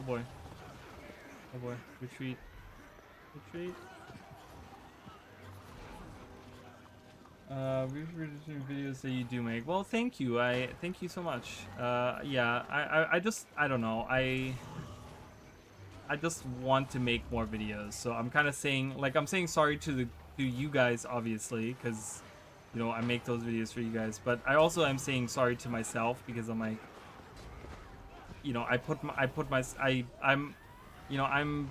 Oh boy. Oh boy. Retreat. Retreat. Reproducing videos that you do make. Well, thank you. I thank you so much. Yeah. I just I don't know. I just want to make more videos. So I'm kind of saying like I'm saying sorry to you guys obviously because you know I make those videos for you guys, but I also am saying sorry to myself because I'm like you know I'm you know I'm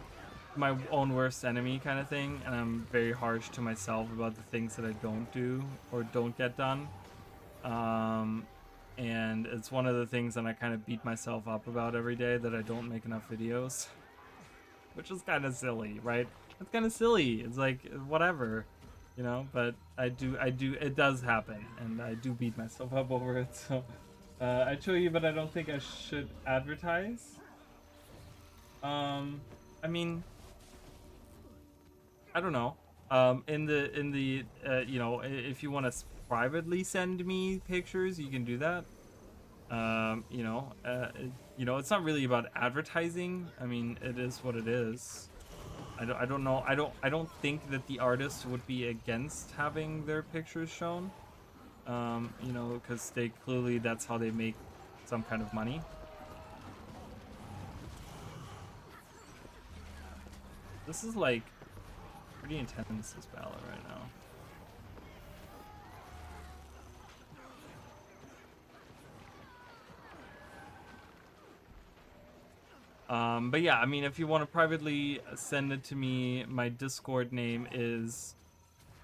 my own worst enemy kind of thing, and I'm very harsh to myself about the things that I don't do or don't get done. Um, and it's one of the things that I kind of beat myself up about every day, that I don't make enough videos, which is kind of silly, right? It's kind of silly. It's like whatever, you know. But I do. It does happen, and I do beat myself up over it. So I show you, but I don't think I should advertise. I mean, I don't know. In the you know, if you want to privately send me pictures, you can do that. You know, it's not really about advertising. I mean, it is what it is. I don't know. I don't think that the artists would be against having their pictures shown. You know, because they clearly that's how they make some kind of money. This is like pretty intense, this ballot right now. But yeah, I mean, if you want to privately send it to me, my Discord name is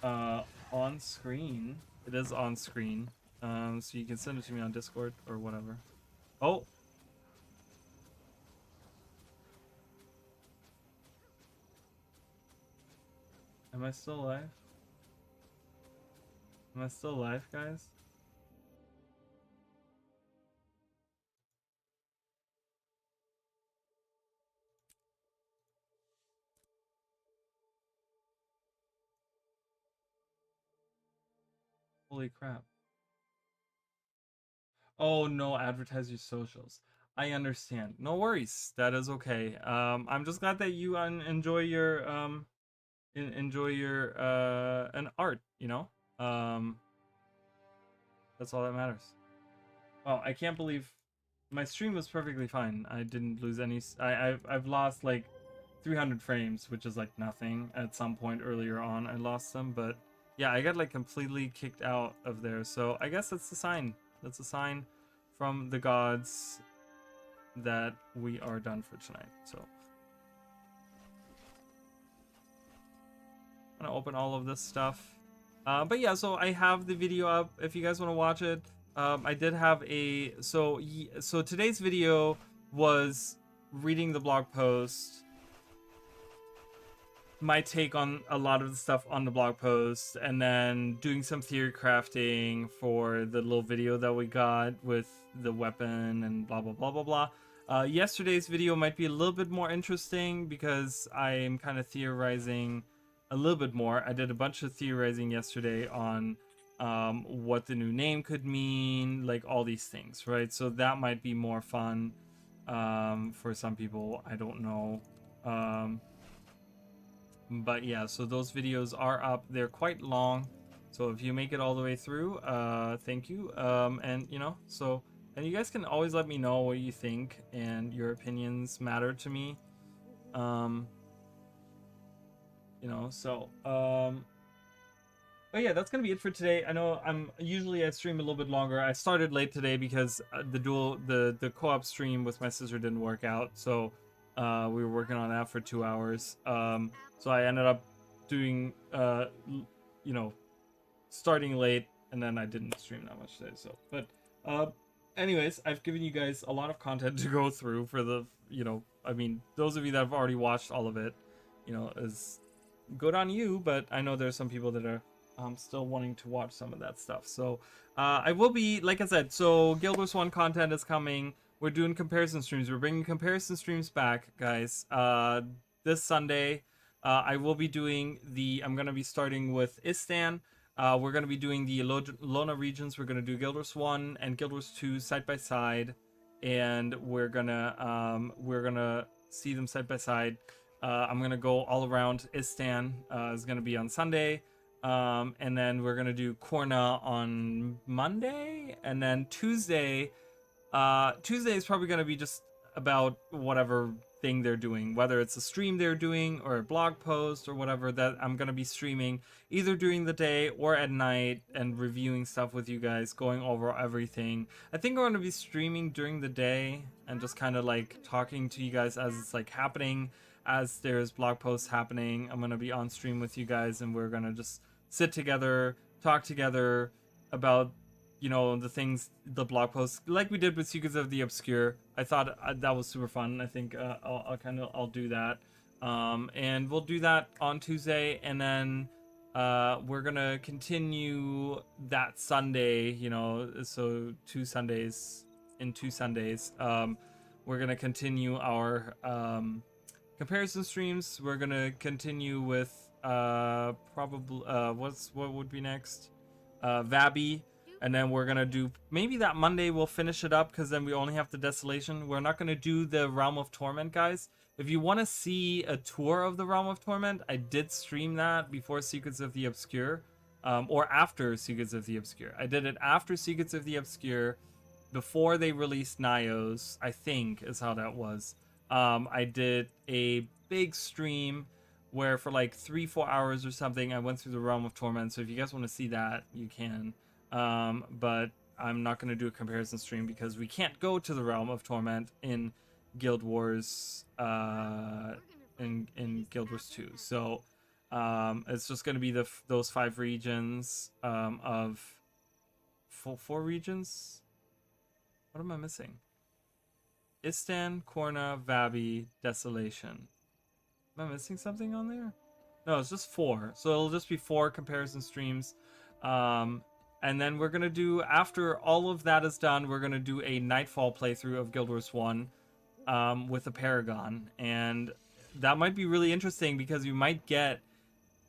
on screen. It is on screen. So you can send it to me on Discord or whatever. Oh. Am I still alive? Am I still alive, guys? Holy crap. Oh no, advertise your socials. I understand. No worries. That is okay. I'm just glad that you enjoy your enjoy your an art, you know? That's all that matters. Wow, I can't believe my stream was perfectly fine. I didn't lose any I've lost like 300 frames, which is like nothing. At some point earlier on I lost them, but yeah, I got like completely kicked out of there. So I guess that's the sign. That's a sign from the gods that we are done for tonight. So I'm gonna open all of this stuff. But yeah, so I have the video up if you guys want to watch it. I did have a so today's video was reading the blog post, my take on a lot of the stuff on the blog post, and then doing some theory crafting for the little video that we got with the weapon and blah blah blah blah blah. Yesterday's video might be a little bit more interesting because I am kind of theorizing a little bit more. I did a bunch of theorizing yesterday on what the new name could mean, like all these things, right? So that might be more fun for some people. I don't know. But yeah, so those videos are up. They're quite long. So if you make it all the way through, thank you. And you know, so, and you guys can always let me know what you think, and your opinions matter to me. You know, so, but yeah, that's gonna be it for today. I know I stream a little bit longer. I started late today because the co-op stream with my sister didn't work out. So, we were working on that for 2 hours. So I ended up doing, you know, starting late, and then I didn't stream that much today. So, but, anyways, I've given you guys a lot of content to go through for the, you know, I mean, those of you that have already watched all of it, you know, is good on you, but I know there's some people that are still wanting to watch some of that stuff. So, I will be, like I said, so Guild Wars 1 content is coming. We're doing comparison streams. We're bringing comparison streams back, guys. This Sunday, I will be doing I'm going to be starting with Istan. We're going to be doing the Lona regions. We're going to do Guild Wars 1 and Guild Wars 2 side by side. And we're going to see them side by side. I'm gonna go all around. Istan is gonna be on Sunday, and then we're gonna do Korna on Monday, and then Tuesday. Tuesday is probably gonna be just about whatever thing they're doing, whether it's a stream they're doing or a blog post or whatever that I'm gonna be streaming either during the day or at night and reviewing stuff with you guys, going over everything. I think I'm gonna be streaming during the day and just kind of like talking to you guys as it's like happening, as there's blog posts happening. I'm gonna be on stream with you guys and we're gonna just sit together, talk together about the things, the blog posts, like we did with Secrets of the Obscure. I thought that was super fun. I think I'll do that, and we'll do that on Tuesday, and then we're gonna continue that Sunday. So 2 Sundays in 2 Sundays. We're gonna continue our comparison streams. We're gonna continue with probably what would be next? Vabby. And then we're gonna do, maybe that Monday we'll finish it up because then we only have the Desolation. We're not gonna do the Realm of Torment, guys. If you want to see a tour of the Realm of Torment, I did stream that before Secrets of the Obscure, or after Secrets of the Obscure. I did it after Secrets of the Obscure, before they released Nios, I think is how that was. I did a big stream where for like 3-4 hours or something, I went through the Realm of Torment. So if you guys want to see that, you can. But I'm not going to do a comparison stream because we can't go to the Realm of Torment in Guild Wars in Guild Wars 2. So it's just going to be those 5 regions of 4 regions. What am I missing? Istan, Korna, Vabby, Desolation. Am I missing something on there? No, it's just 4. So it'll just be 4 comparison streams. And then we're going to do, after all of that is done, we're going to do a Nightfall playthrough of Guild Wars 1 with a Paragon. And that might be really interesting because you might get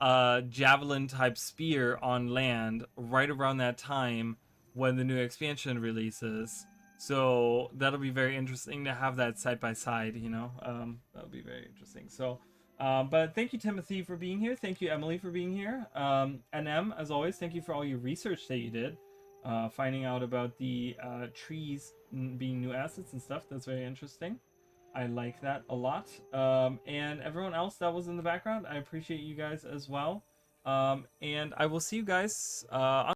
a Javelin-type spear on land right around that time when the new expansion releases. So that'll be very interesting to have that side by side, that'll be very interesting. So, but thank you, Timothy, for being here. Thank you, Emily, for being here. And Em, as always, thank you for all your research that you did, finding out about the trees being new assets and stuff. That's very interesting. I like that a lot. And everyone else that was in the background, I appreciate you guys as well. And I will see you guys on